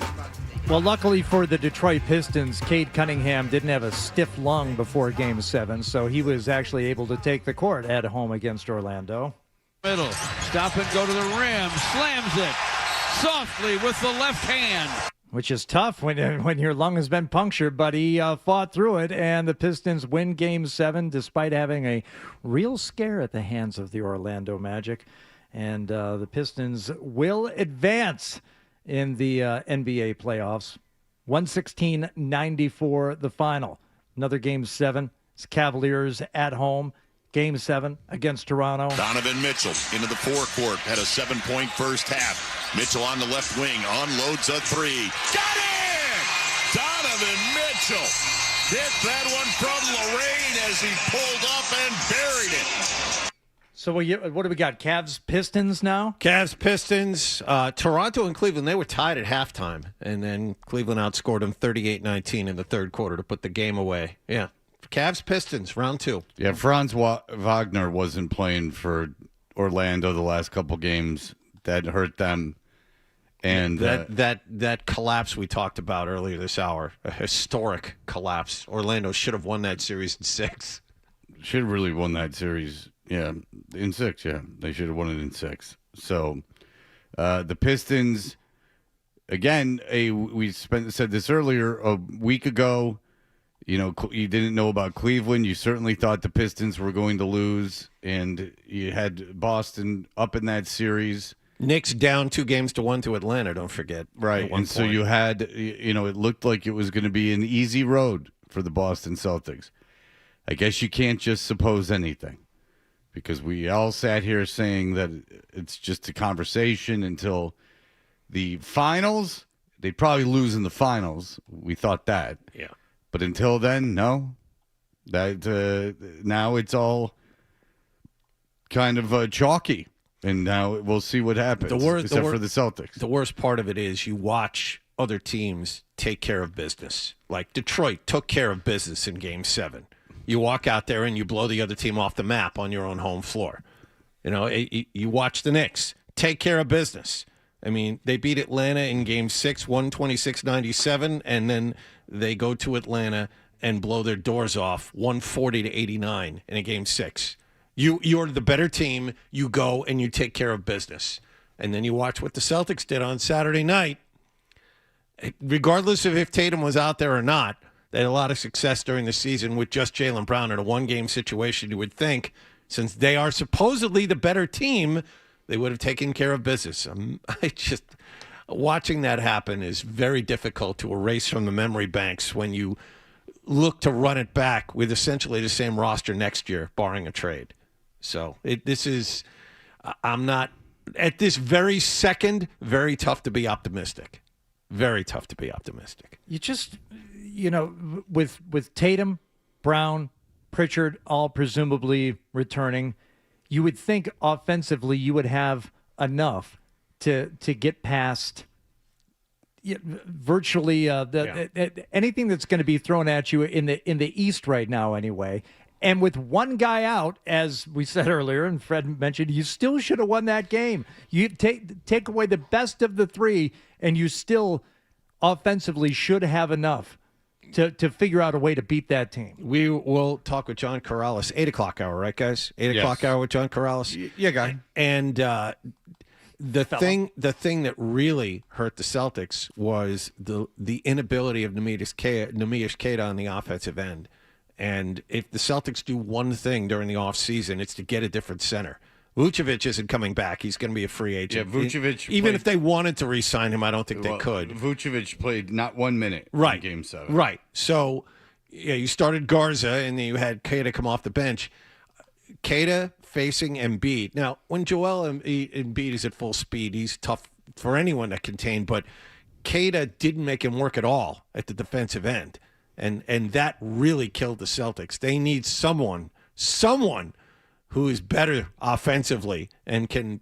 [SPEAKER 8] Well, luckily for the Detroit Pistons, Cade Cunningham didn't have a stiff lung before Game 7, so he was actually able to take the court at home against Orlando.
[SPEAKER 3] Middle. Stop and go to the rim. Slams it softly with the left hand.
[SPEAKER 8] Which is tough when your lung has been punctured, but he fought through it, and the Pistons win Game 7 despite having a real scare at the hands of the Orlando Magic. And the Pistons will advance in the NBA playoffs. 116-94 the final. Another Game 7. It's Cavaliers at home. Game 7 against Toronto.
[SPEAKER 1] Donovan Mitchell into the forecourt, had a 7-point first half. Mitchell on the left wing, unloads a three. Got it! Donovan Mitchell hit that one from Lorraine as he pulled up and buried it.
[SPEAKER 8] So what do we got? Cavs, Pistons now?
[SPEAKER 2] Cavs, Pistons, Toronto and Cleveland, they were tied at halftime. And then Cleveland outscored them 38-19 in the third quarter to put the game away. Yeah. Cavs, Pistons, round 2.
[SPEAKER 5] Yeah, Franz Wagner wasn't playing for Orlando the last couple games. That hurt them. And
[SPEAKER 2] that collapse we talked about earlier this hour, a historic collapse. Orlando should have won that series in 6.
[SPEAKER 5] Should have really won that series. Yeah, in 6. Yeah, they should have won it in 6. So the Pistons, again, we said this earlier a week ago. You know, you didn't know about Cleveland. You certainly thought the Pistons were going to lose, and you had Boston up in that series.
[SPEAKER 2] Knicks down 2-1 to Atlanta, don't forget.
[SPEAKER 5] Right, and so you had, it looked like it was going to be an easy road for the Boston Celtics. I guess you can't just suppose anything, because we all sat here saying that it's just a conversation until the finals. They'd probably lose in the finals. We thought that.
[SPEAKER 2] Yeah.
[SPEAKER 5] But until then, no. That now it's kind of chalky, and now we'll see what happens. Except for the Celtics.
[SPEAKER 2] The worst part of it is you watch other teams take care of business. Like Detroit took care of business in Game 7. You walk out there and you blow the other team off the map on your own home floor. You watch the Knicks take care of business. I mean, they beat Atlanta in Game 6, 126-97, and then they go to Atlanta and blow their doors off 140-89 in a Game 6. You're the better team. You go and you take care of business. And then you watch what the Celtics did on Saturday night. Regardless of if Tatum was out there or not, they had a lot of success during the season with just Jaylen Brown in a one-game situation. You would think, since they are supposedly the better team, they would have taken care of business. Watching that happen is very difficult to erase from the memory banks when you look to run it back with essentially the same roster next year, barring a trade. So I'm not, at this very second, very tough to be optimistic. Very tough to be optimistic.
[SPEAKER 8] You just, with Tatum, Brown, Pritchard all presumably returning, you would think offensively you would have enough to get past virtually anything that's going to be thrown at you in the East right now anyway. And with one guy out, as we said earlier, and Fred mentioned, you still should have won that game. You take away the best of the three, and you still offensively should have enough to figure out a way to beat that team.
[SPEAKER 2] We will talk with John Corrales, 8 o'clock hour, right, guys? 8 o'clock hour with John Corrales.
[SPEAKER 5] Yeah, guy.
[SPEAKER 2] And the thing that really hurt the Celtics was the inability of Neemias Queta on the offensive end. And if the Celtics do one thing during the offseason, it's to get a different center. Vucevic isn't coming back. He's going to be a free agent.
[SPEAKER 5] Yeah, Vucevic.
[SPEAKER 2] Even if they wanted to re-sign him, I don't think they could.
[SPEAKER 5] Vucevic played not 1 minute in Game 7.
[SPEAKER 2] Right. So, you started Garza, and then you had Queta come off the bench. Queta facing Embiid. Now, when Joel Embiid is at full speed, he's tough for anyone to contain, but Queta didn't make him work at all at the defensive end. And that really killed the Celtics. They need someone who is better offensively and can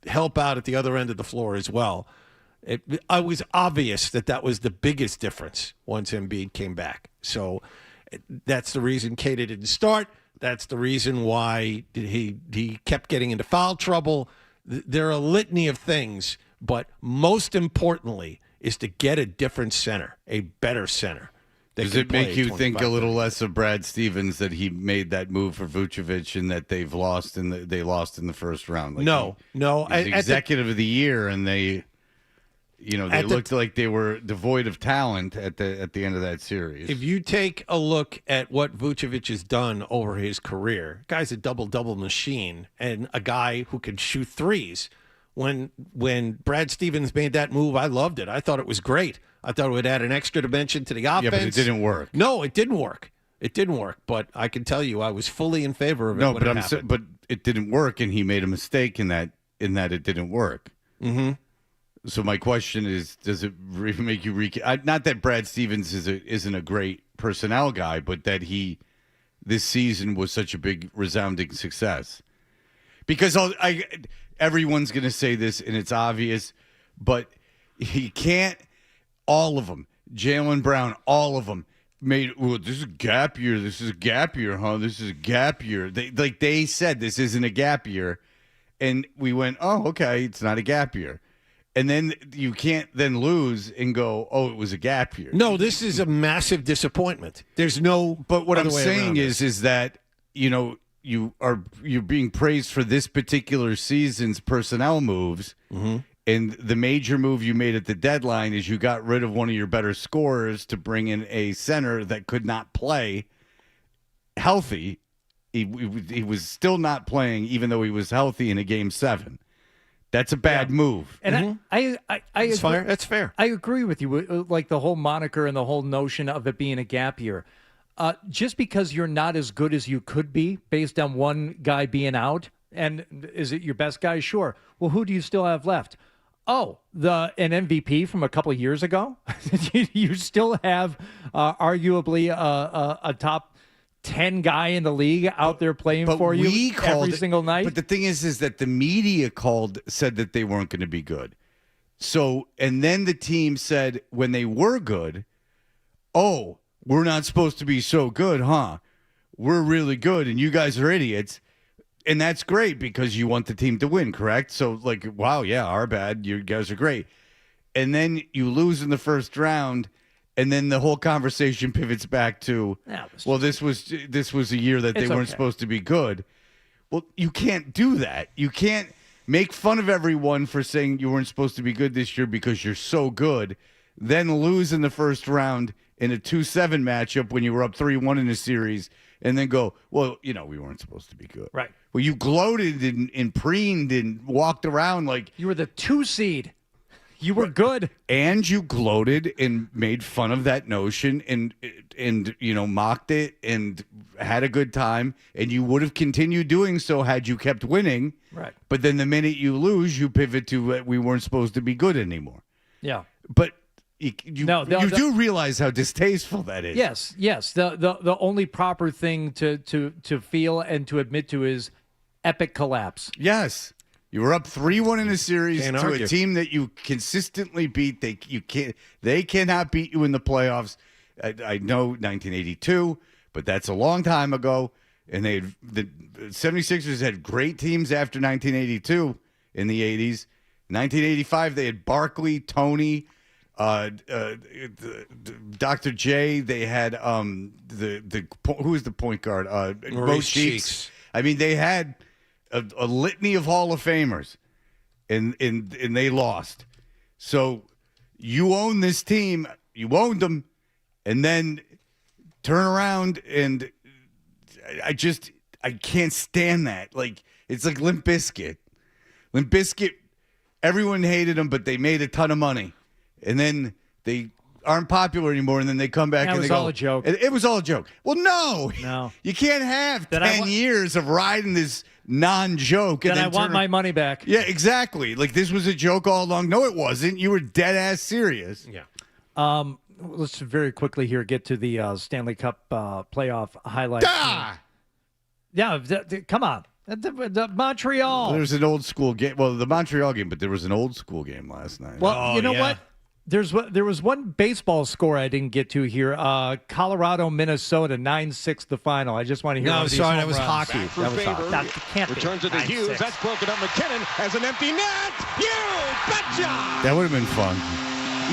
[SPEAKER 2] help out at the other end of the floor as well. It was obvious that was the biggest difference once Embiid came back. So that's the reason Kata didn't start. That's the reason why he kept getting into foul trouble. There are a litany of things, but most importantly is to get a different center, a better center.
[SPEAKER 5] Does it make you think a little less of Brad Stevens that he made that move for Vucevic and that they lost in the first round? Like
[SPEAKER 2] no.
[SPEAKER 5] He's executive of the year, and they looked like they were devoid of talent at the end of that series.
[SPEAKER 2] If you take a look at what Vucevic has done over his career, guy's a double-double machine and a guy who can shoot threes. When Brad Stevens made that move, I loved it. I thought it was great. I thought it would add an extra dimension to the offense.
[SPEAKER 5] Yeah, but it didn't work.
[SPEAKER 2] No, it didn't work. It didn't work. But I can tell you, I was fully in favor of it.
[SPEAKER 5] No,
[SPEAKER 2] when it happened.
[SPEAKER 5] But it didn't work, and he made a mistake in that it didn't work.
[SPEAKER 2] Mm-hmm.
[SPEAKER 5] So my question is, does it make you not that Brad Stevens isn't a great personnel guy, but that this season was such a big resounding success? Because everyone's going to say this, and it's obvious, but he can't. All of them, Jaylen Brown, all of them made. Well, this is a gap year. This is a gap year, huh? This is a gap year. They said this isn't a gap year, and we went, oh, okay, it's not a gap year. And then you can't then lose and go, oh, it was a gap year.
[SPEAKER 2] No, this is a massive disappointment. There's no.
[SPEAKER 5] But what I'm saying is that you're being praised for this particular season's personnel moves, and the major move you made at the deadline is you got rid of one of your better scorers to bring in a center that could not play healthy. He was still not playing, even though he was healthy in a Game 7. That's a bad move.
[SPEAKER 8] And
[SPEAKER 2] That's fair. That's fair.
[SPEAKER 8] I agree with you. Like the whole moniker and the whole notion of it being a gap year. Just because you're not as good as you could be based on one guy being out, and is it your best guy? Sure. Well, who do you still have left? Oh, an MVP from a couple of years ago? You still have arguably a top 10 guy in the league out there playing for you every single night.
[SPEAKER 5] But the thing is that the media said that they weren't going to be good. So, and then the team said when they were good, oh, we're not supposed to be so good, huh? We're really good, and you guys are idiots. And that's great because you want the team to win, correct? So, like, wow, yeah, our bad. You guys are great. And then you lose in the first round, and then the whole conversation pivots back to, well, this was a year that they weren't supposed to be good. Well, you can't do that. You can't make fun of everyone for saying you weren't supposed to be good this year because you're so good, then lose in the first round in a 2-7 matchup when you were up 3-1 in a series, and then go, well, we weren't supposed to be good.
[SPEAKER 8] Right.
[SPEAKER 5] Well, you gloated and preened and walked around like
[SPEAKER 8] you were the 2 seed. You were good.
[SPEAKER 5] And you gloated and made fun of that notion and mocked it and had a good time, and you would have continued doing so had you kept winning.
[SPEAKER 8] Right.
[SPEAKER 5] But then the minute you lose, you pivot to we weren't supposed to be good anymore.
[SPEAKER 8] Yeah.
[SPEAKER 5] But you do realize how distasteful that is.
[SPEAKER 8] Yes. The only proper thing to feel and to admit to is epic collapse.
[SPEAKER 5] Yes. You were up 3-1 in a series
[SPEAKER 2] Can't
[SPEAKER 5] to
[SPEAKER 2] argue.
[SPEAKER 5] a team that you consistently beat. They cannot beat you in the playoffs. I know 1982, but that's a long time ago. And the 76ers had great teams after 1982 in the 80s. 1985, they had Barkley, Tony, Dr. J. They had who was the point guard? Mo Cheeks. I mean, they had a litany of Hall of Famers, and they lost. So you own this team. You owned them, and then turn around and I can't stand that. Like, it's like Limp Bizkit. Limp Bizkit, everyone hated them, but they made a ton of money. And then they aren't popular anymore, and then they come back and they go,
[SPEAKER 8] all a joke.
[SPEAKER 5] It was all a joke. Well, no. You can't have 10 years of riding this non-joke.
[SPEAKER 8] Then I want my money back.
[SPEAKER 5] Yeah, exactly. Like, this was a joke all along. No, it wasn't. You were dead-ass serious.
[SPEAKER 2] Yeah.
[SPEAKER 8] Let's very quickly here get to the Stanley Cup playoff highlights.
[SPEAKER 5] Ah!
[SPEAKER 8] Yeah, come on. The Montreal.
[SPEAKER 5] There's an old school game. Well, the Montreal game, but there was an old school game last night.
[SPEAKER 8] Well, you know what? There was one baseball score I didn't get to here. Colorado, Minnesota, 9-6 the final. I just want to hear.
[SPEAKER 2] No, sorry, that was hockey.
[SPEAKER 8] That was hockey. That can't be.
[SPEAKER 11] Returns it to Hughes. That's broken up. McKinnon has an empty net. You betcha!
[SPEAKER 5] That would have been fun.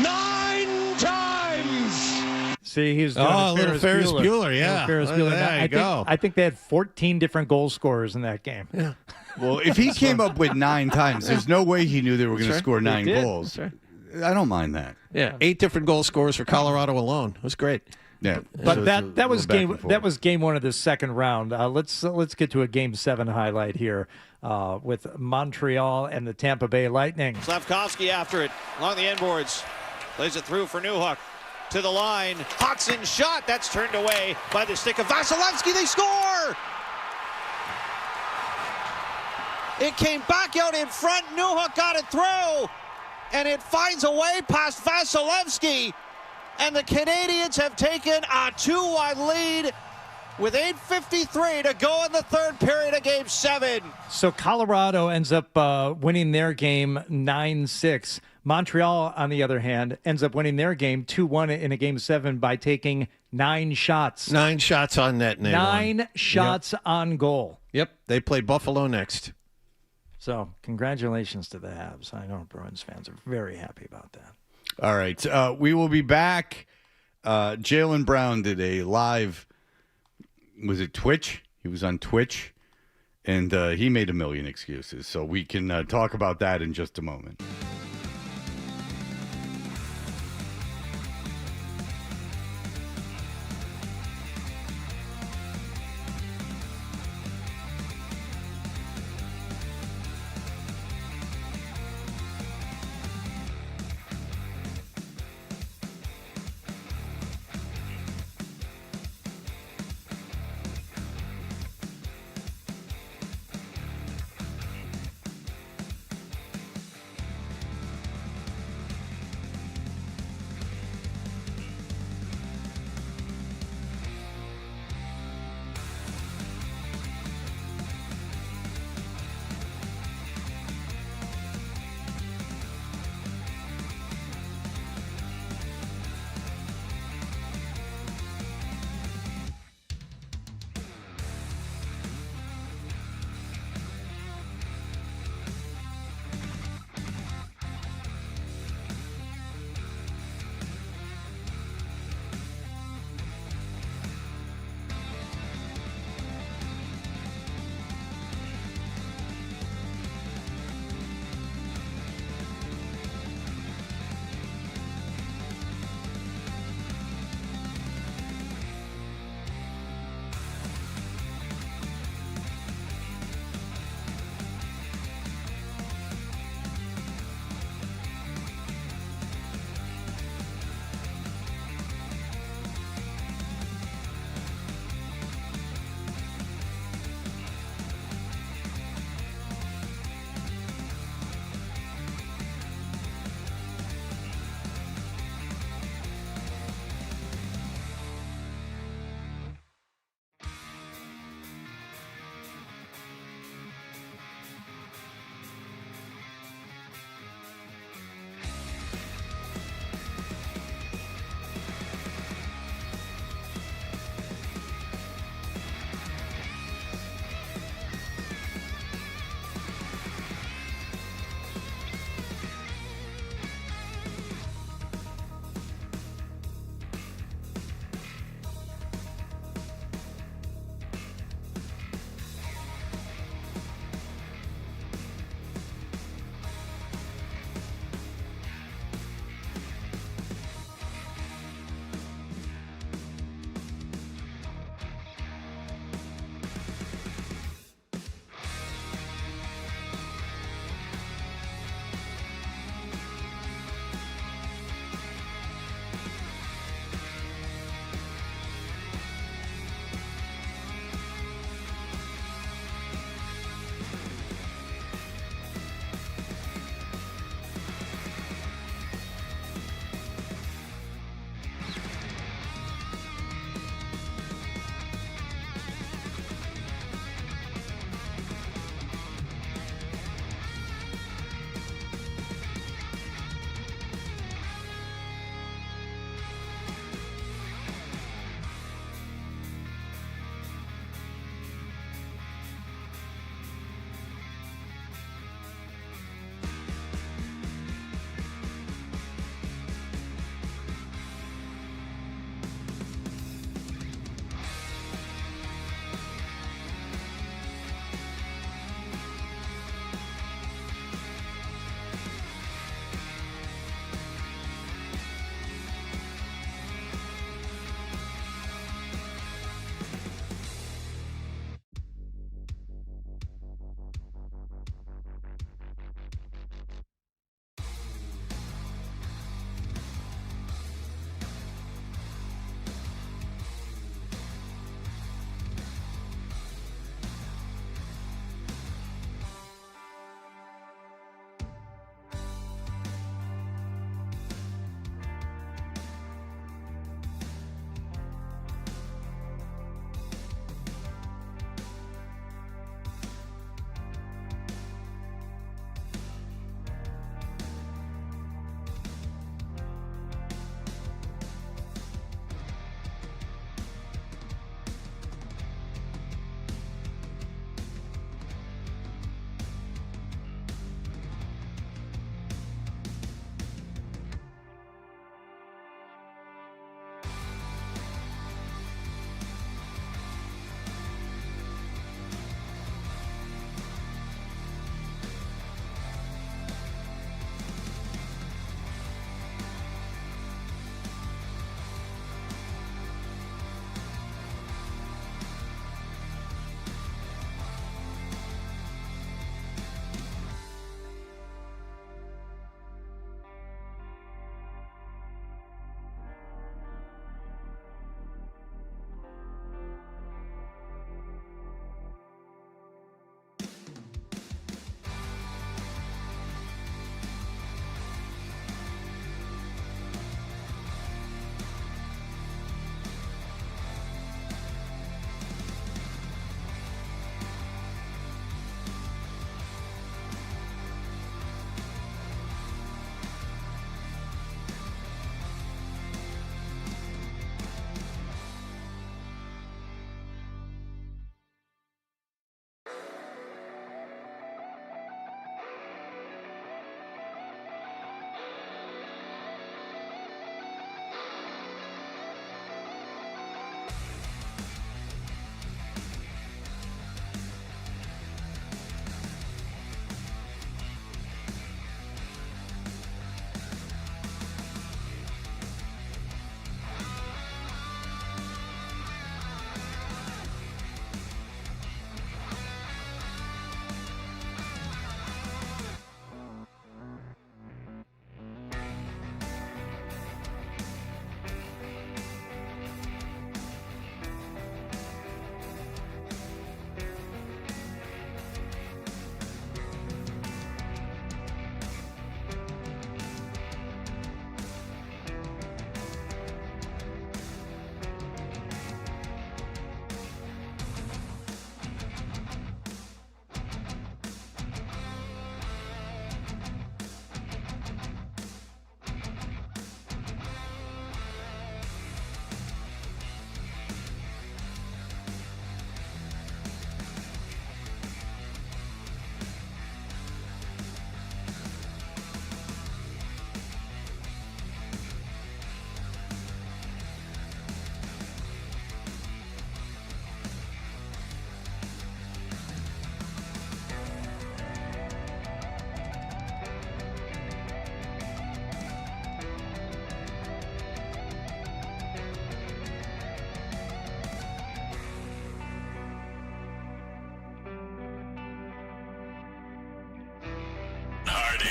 [SPEAKER 11] 9 times.
[SPEAKER 8] See, he's doing
[SPEAKER 2] a little Ferris Bueller, yeah.
[SPEAKER 8] Ferris Bueller.
[SPEAKER 2] There you go.
[SPEAKER 8] I think they had 14 different goal scorers in that game.
[SPEAKER 2] Yeah.
[SPEAKER 5] Well, if he came up with 9 times, there's no way he knew they were going to score 9 goals.
[SPEAKER 2] That's right.
[SPEAKER 5] I don't mind that.
[SPEAKER 2] Yeah, 8 different goal scorers for Colorado alone. It was great.
[SPEAKER 5] Yeah,
[SPEAKER 8] but
[SPEAKER 5] so
[SPEAKER 8] that was game 1 of the second round. Let's get to a game 7 highlight here with Montreal and the Tampa Bay Lightning.
[SPEAKER 12] Slavkovsky after it along the end boards, plays it through for Newhook to the line. Hodgson shot, that's turned away by the stick of Vasilevsky. They score. It came back out in front. Newhook got it through. And it finds a way past Vasilevsky. And the Canadians have taken a 2-1 lead with 8:53 to go in the third period of Game 7.
[SPEAKER 8] So Colorado ends up winning their game 9-6. Montreal, on the other hand, ends up winning their game 2-1 in a Game 7 by taking 9 shots.
[SPEAKER 2] 9 shots on net.
[SPEAKER 8] 9 shots on goal.
[SPEAKER 2] Yep, they play Buffalo next.
[SPEAKER 8] So, congratulations to the Habs. I know Bruins fans are very happy about that.
[SPEAKER 5] All right. We will be back. Jaylen Brown did a live, was it Twitch? He was on Twitch, and he made a million excuses. So we can talk about that in just a moment.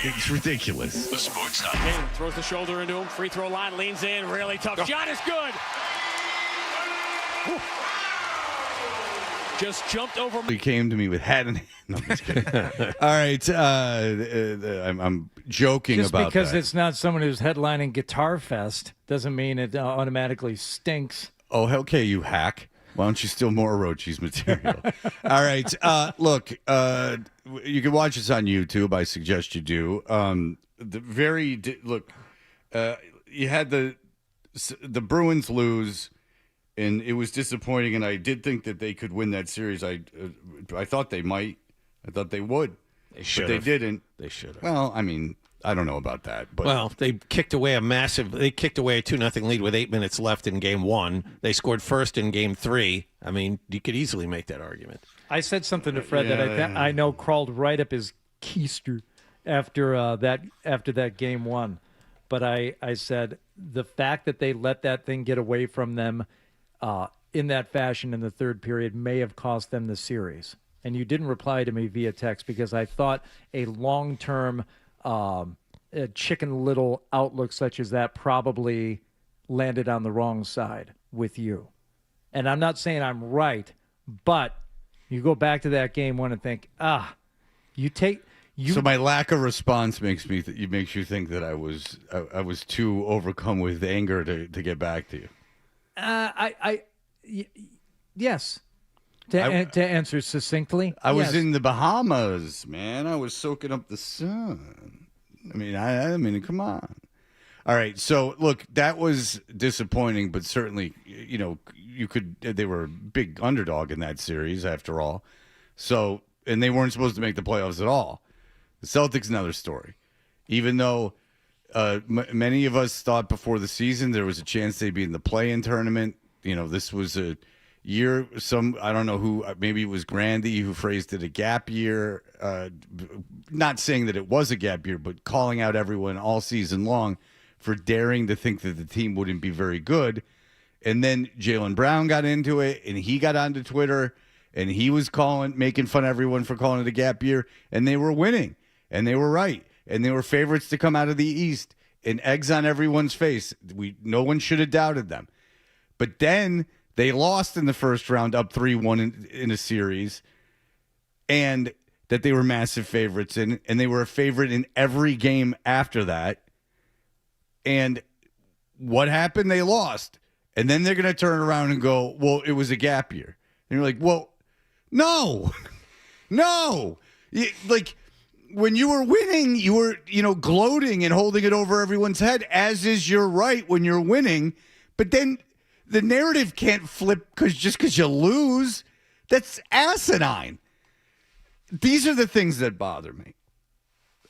[SPEAKER 5] It's ridiculous.
[SPEAKER 1] The Sports Hub.
[SPEAKER 11] Tatum throws the shoulder into him. Free throw line, leans in. Really tough shot is good. Just jumped over.
[SPEAKER 5] He came to me with hat in hand. No, I'm just kidding. All right. I'm joking
[SPEAKER 8] Just
[SPEAKER 5] about
[SPEAKER 8] because
[SPEAKER 5] that.
[SPEAKER 8] it's not someone who's headlining Guitar Fest doesn't mean it automatically stinks.
[SPEAKER 5] Oh, okay, you hack. Why don't you steal more Orochi's material? All right. Look, you can watch this on YouTube. I suggest you do. You had the Bruins lose, and it was disappointing, and I did think that they could win that series. I thought they might. I thought they would.
[SPEAKER 2] They should.
[SPEAKER 5] But they didn't.
[SPEAKER 2] They should have.
[SPEAKER 5] Well, I mean, I don't know about that. But
[SPEAKER 2] Well, they kicked away a 2-0 lead with 8 minutes left in game 1. They scored first in game 3. I mean, you could easily make that argument.
[SPEAKER 8] I said something to Fred that I know crawled right up his keister after that game 1. But I said the fact that they let that thing get away from them in that fashion in the third period may have cost them the series. And you didn't reply to me via text because I thought a long-term Chicken Little outlook such as that probably landed on the wrong side with you. And I'm not saying I'm right, but you go back to that game 1 and think,
[SPEAKER 5] So my lack of response makes you think that I was too overcome with anger to get back to you.
[SPEAKER 8] Yes. To answer succinctly,
[SPEAKER 5] I was in the Bahamas, man. I was soaking up the sun. I mean, come on. All right, so look, that was disappointing, but certainly, they were a big underdog in that series after all. So, and they weren't supposed to make the playoffs at all. The Celtics, another story. Even though many of us thought before the season there was a chance they'd be in the play-in tournament, this was a year, I don't know who, maybe it was Grandy who phrased it a gap year, not saying that it was a gap year, but calling out everyone all season long for daring to think that the team wouldn't be very good. And then Jaylen Brown got into it, and he got onto Twitter, and he was making fun of everyone for calling it a gap year, and they were winning, and they were right, and they were favorites to come out of the East, and eggs on everyone's face. No one should have doubted them. But then they lost in the first round, up 3-1 in a series, and that they were massive favorites in, and they were a favorite in every game after that. And what happened? They lost. And then they're going to turn around and go, well, it was a gap year. And you're like, well, no. No. Like, when you were winning, you were, gloating and holding it over everyone's head, as is your right when you're winning. But then the narrative can't flip just because you lose. That's asinine. These are the things that bother me.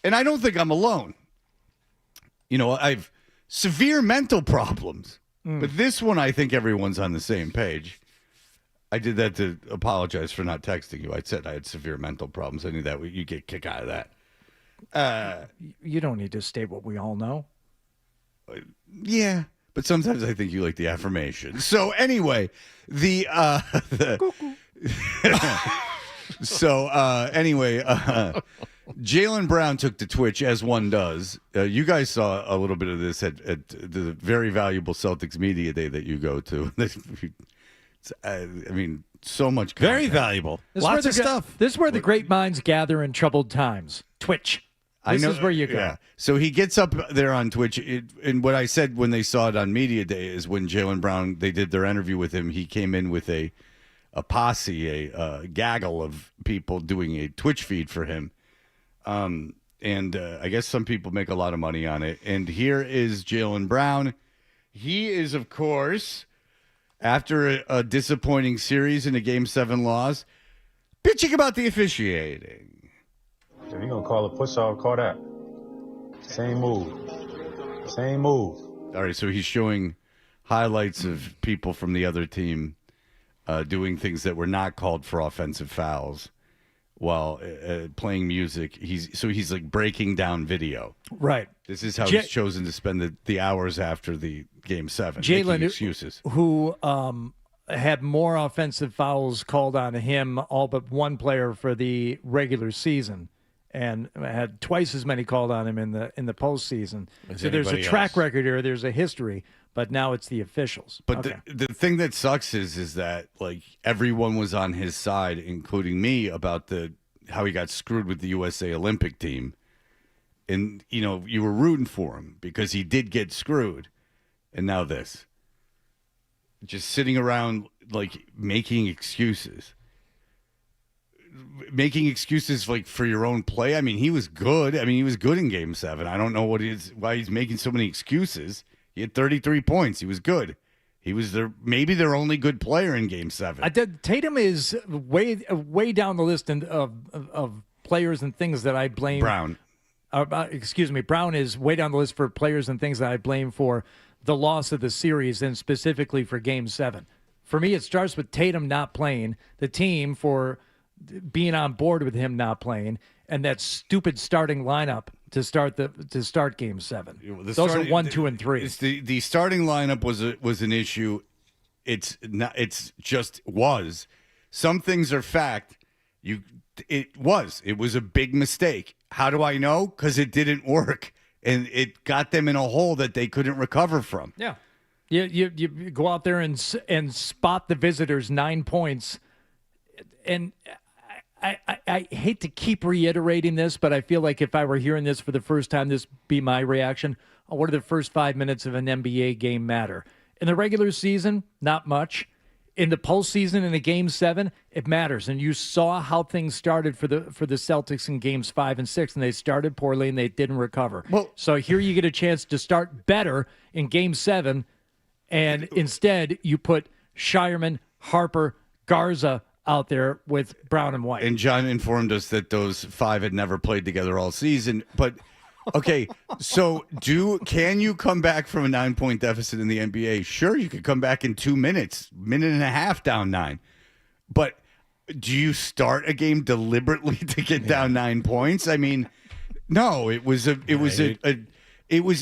[SPEAKER 5] And I don't think I'm alone. I've severe mental problems. But this one, I think everyone's on the same page. I did that to apologize for not texting you. I said I had severe mental problems. I knew that you get a kick out of that.
[SPEAKER 8] You don't need to state what we all know.
[SPEAKER 5] Yeah. But sometimes I think you like the affirmation. So anyway, Jaylen Brown took to Twitch, as one does. You guys saw a little bit of this at the very valuable Celtics Media Day that you go to. So much content.
[SPEAKER 2] Very valuable. Lots of stuff.
[SPEAKER 8] This is where the great minds gather in troubled times. Twitch. This is where you go.
[SPEAKER 5] Yeah. So he gets up there on Twitch, and what I said when they saw it on Media Day is when Jaylen Brown, they did their interview with him, he came in with a posse, a gaggle of people doing a Twitch feed for him. And I guess some people make a lot of money on it. And here is Jaylen Brown. He is, of course, after a disappointing series in a Game 7 loss, bitching about the officiating.
[SPEAKER 13] If you're going to call a push-off, call that. Same move. Same move.
[SPEAKER 5] All right, so he's showing highlights of people from the other team doing things that were not called for offensive fouls while playing music. He's like breaking down video.
[SPEAKER 8] Right.
[SPEAKER 5] This is how he's chosen to spend the hours after the Game 7.
[SPEAKER 8] Jaylen,
[SPEAKER 5] excuses.
[SPEAKER 8] Who had more offensive fouls called on him, all but one player for the regular season. and had twice as many called on him in the postseason.
[SPEAKER 2] As
[SPEAKER 8] So there's a
[SPEAKER 2] anybody
[SPEAKER 8] track
[SPEAKER 2] else.
[SPEAKER 8] record here. There's a history, but now it's the officials.
[SPEAKER 5] But
[SPEAKER 8] Okay.
[SPEAKER 5] the thing that sucks is that like everyone was on his side, including me, about how he got screwed with the USA Olympic team. And, you were rooting for him because he did get screwed. And now this. Just sitting around, like, making excuses. Making excuses, like, for your own play. I mean, he was good. He was good in Game 7. I don't know why he's making so many excuses. He had 33 points. He was good. He was maybe their only good player in Game 7.
[SPEAKER 8] Tatum is way down the list of players and things that I blame.
[SPEAKER 5] Brown.
[SPEAKER 8] Brown is way down the list for players and things that I blame for the loss of the series, and specifically for Game 7. For me, it starts with Tatum not playing, the team for being on board with him not playing, and that stupid starting lineup to start Game 7. Those are 1, 2, and 3.
[SPEAKER 5] It's the starting lineup was an issue. It's not. It's just was. Some things are fact. It was a big mistake. How do I know? Because it didn't work, and it got them in a hole that they couldn't recover from.
[SPEAKER 8] Yeah, you go out there and spot the visitors 9 points, and I hate to keep reiterating this, but I feel like if I were hearing this for the first time, this would be my reaction. What do the first 5 minutes of an NBA game matter? In the regular season, not much. In the postseason, in a Game 7, it matters. And you saw how things started for the Celtics in Games 5 and 6, and they started poorly and they didn't recover.
[SPEAKER 5] Well,
[SPEAKER 8] so here you get a chance to start better in Game 7, and instead you put Shireman, Harper, Garza out there with Brown and White.
[SPEAKER 5] And John informed us that those 5 had never played together all season. But okay, so can you come back from a 9-point deficit in the NBA? Sure, you could come back in 2 minutes, minute and a half down 9. But do you start a game deliberately to get down 9 points? No, it was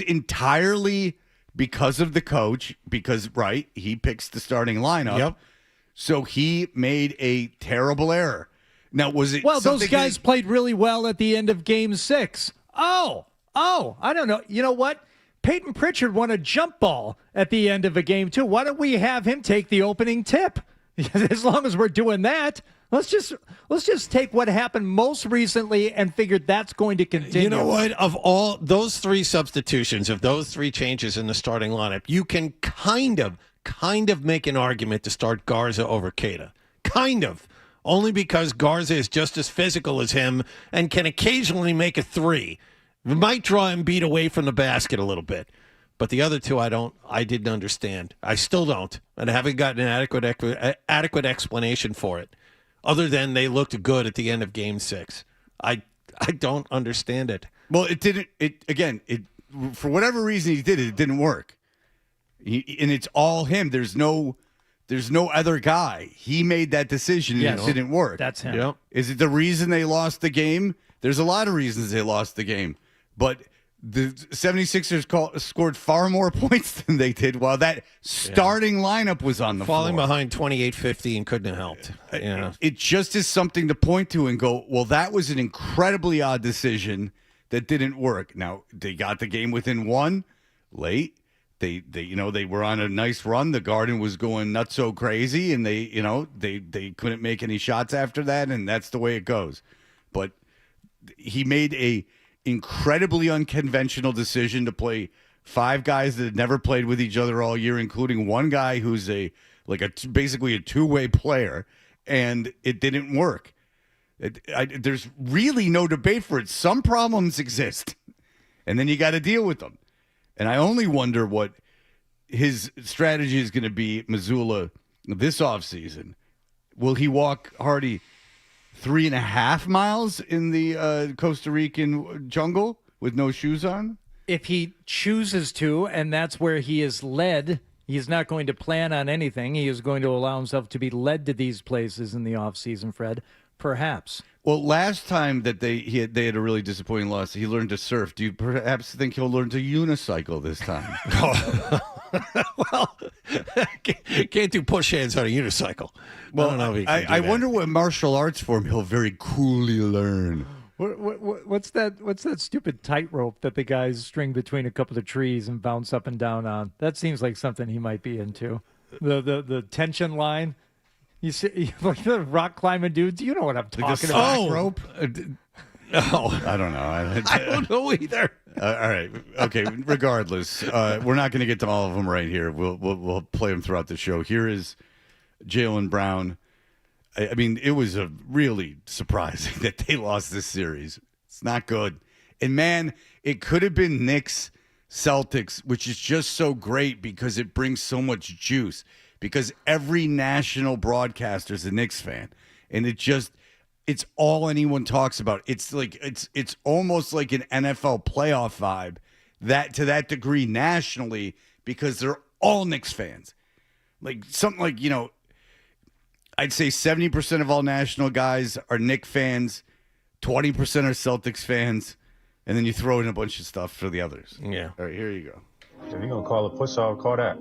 [SPEAKER 5] entirely because of the coach, because he picks the starting lineup.
[SPEAKER 2] Yep.
[SPEAKER 5] So he made a terrible error. Now, was it
[SPEAKER 8] those guys played really well at the end of Game 6. Oh, I don't know. You know what? Peyton Pritchard won a jump ball at the end of a game, too. Why don't we have him take the opening tip? As long as we're doing that, let's just take what happened most recently and figure that's going to continue.
[SPEAKER 2] You know what? Of all those 3 substitutions, of those 3 changes in the starting lineup, you can kind of make an argument to start Garza over Keita. Kind of. Only because Garza is just as physical as him and can occasionally make a 3. It might draw Embiid away from the basket a little bit. But the other 2, I didn't understand. I still don't. And I haven't gotten an adequate explanation for it. Other than they looked good at the end of Game 6. I don't understand it.
[SPEAKER 5] Well, it didn't. For whatever reason he did it, it didn't work. And it's all him. There's no other guy. He made that decision and it didn't work.
[SPEAKER 8] That's him.
[SPEAKER 2] Yep.
[SPEAKER 5] Is it the reason they lost the game? There's a lot of reasons they lost the game. But the 76ers scored far more points than they did while that starting lineup was on the
[SPEAKER 2] Falling
[SPEAKER 5] floor.
[SPEAKER 2] behind 28-15 couldn't have helped. Yeah.
[SPEAKER 5] It just is something to point to and go, well, that was an incredibly odd decision that didn't work. Now, they got the game within 1 late. They were on a nice run. The Garden was going nuts so crazy, and they couldn't make any shots after that, and that's the way it goes. But he made a incredibly unconventional decision to play 5 guys that had never played with each other all year, including one guy who's basically a 2-way player, and it didn't work. There's really no debate for it. Some problems exist, and then you got to deal with them. And I only wonder what his strategy is going to be at Missoula this offseason. Will he walk Hardy 3.5 miles in the Costa Rican jungle with no shoes on?
[SPEAKER 8] If he chooses to, and that's where he is led, he's not going to plan on anything. He is going to allow himself to be led to these places in the offseason, Fred. Perhaps.
[SPEAKER 5] Well, last time that they had a really disappointing loss, he learned to surf. Do you perhaps think he'll learn to unicycle this time?
[SPEAKER 2] Well, can't do push hands on a unicycle.
[SPEAKER 5] Well,
[SPEAKER 2] I don't know if he can do
[SPEAKER 5] I
[SPEAKER 2] that.
[SPEAKER 5] wonder what martial arts form he'll very coolly learn.
[SPEAKER 8] What's that stupid tightrope that the guys string between a couple of trees and bounce up and down on? That seems like something he might be into. The tension line. You see, like the rock climbing dudes. You know what I'm talking about?
[SPEAKER 5] Rope.
[SPEAKER 2] Oh,
[SPEAKER 5] I don't know.
[SPEAKER 2] I don't know either.
[SPEAKER 5] All right. Okay. Regardless, we're not going to get to all of them right here. We'll play them throughout the show. Here is Jaylen Brown. I mean, it was really surprising that they lost this series. It's not good. And, man, it could have been Knicks Celtics, which is just so great because it brings so much juice. Because every national broadcaster is a Knicks fan. And it's all anyone talks about. It's like it's almost like an NFL playoff vibe to that degree nationally because they're all Knicks fans. Like something like, I'd say 70% of all national guys are Knicks fans, 20% are Celtics fans, and then you throw in a bunch of stuff for the others.
[SPEAKER 2] Yeah.
[SPEAKER 5] All right, here you go.
[SPEAKER 13] If you're going to call a push-off, call that.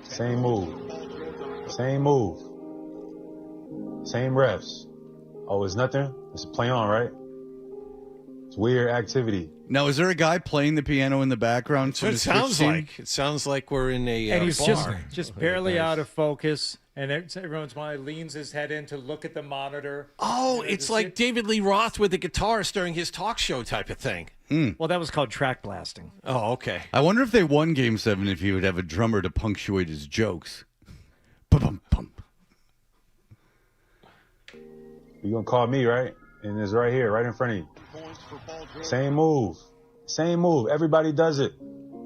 [SPEAKER 13] Same move. Same move. Same refs. Oh, it's nothing? It's a play on, right? It's weird activity.
[SPEAKER 5] Now, is there a guy playing the piano in the background?
[SPEAKER 2] So it sounds like. It sounds like we're in a
[SPEAKER 8] and he's
[SPEAKER 2] bar.
[SPEAKER 8] just barely out of focus. And every once in a while, he leans his head in to look at the monitor.
[SPEAKER 2] Oh, it's like David Lee Roth with the guitarist during his talk show type of thing.
[SPEAKER 8] Well, that was called track blasting.
[SPEAKER 2] Oh, okay.
[SPEAKER 5] I wonder if they won Game 7 if he would have a drummer to punctuate his jokes. Bum-bum-bum.
[SPEAKER 13] You're going to call me, right? And it's right here, right in front of you. Same move. Same move. Everybody does it.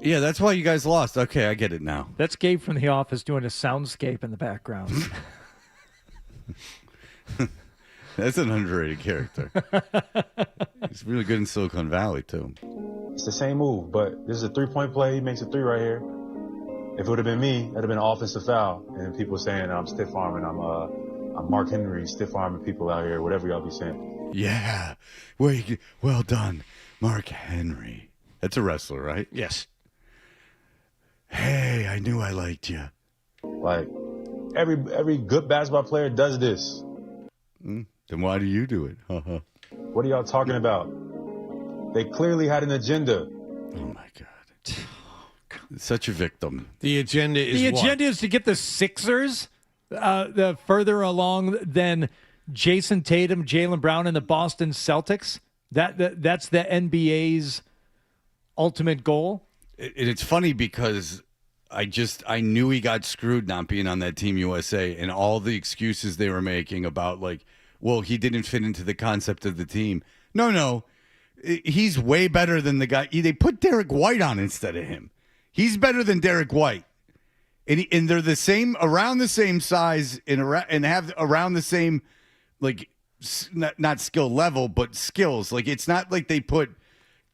[SPEAKER 5] Yeah, that's why you guys lost. Okay, I get it now.
[SPEAKER 8] That's Gabe from The Office doing a soundscape in the background.
[SPEAKER 5] That's an underrated character. He's really good in Silicon Valley, too.
[SPEAKER 13] It's the same move, but this is a three-point play. He makes a three right here. If it would have been me, it would have been an offensive foul. And people saying I'm stiff-arming, I'm Mark Henry stiff-arming people out here, whatever y'all be saying.
[SPEAKER 5] Yeah. Well done, Mark Henry. That's a wrestler, right?
[SPEAKER 2] Yes.
[SPEAKER 5] Hey, I knew I liked you.
[SPEAKER 13] Like, every good basketball player does this.
[SPEAKER 5] Then why do you do it?
[SPEAKER 13] What are y'all talking about? They clearly had an agenda.
[SPEAKER 5] Oh, my God. Such a victim.
[SPEAKER 2] The agenda is
[SPEAKER 8] to get the Sixers the further along than Jason Tatum, Jaylen Brown, and the Boston Celtics. That's the NBA's ultimate goal.
[SPEAKER 5] It's funny because I knew he got screwed not being on that Team USA and all the excuses they were making about like, well, he didn't fit into the concept of the team. No. He's way better than the guy. They put Derek White on instead of him. He's better than Derek White. And they're the same, around the same size and have around the same, like, not skill level, but skills. Like, it's not like they put,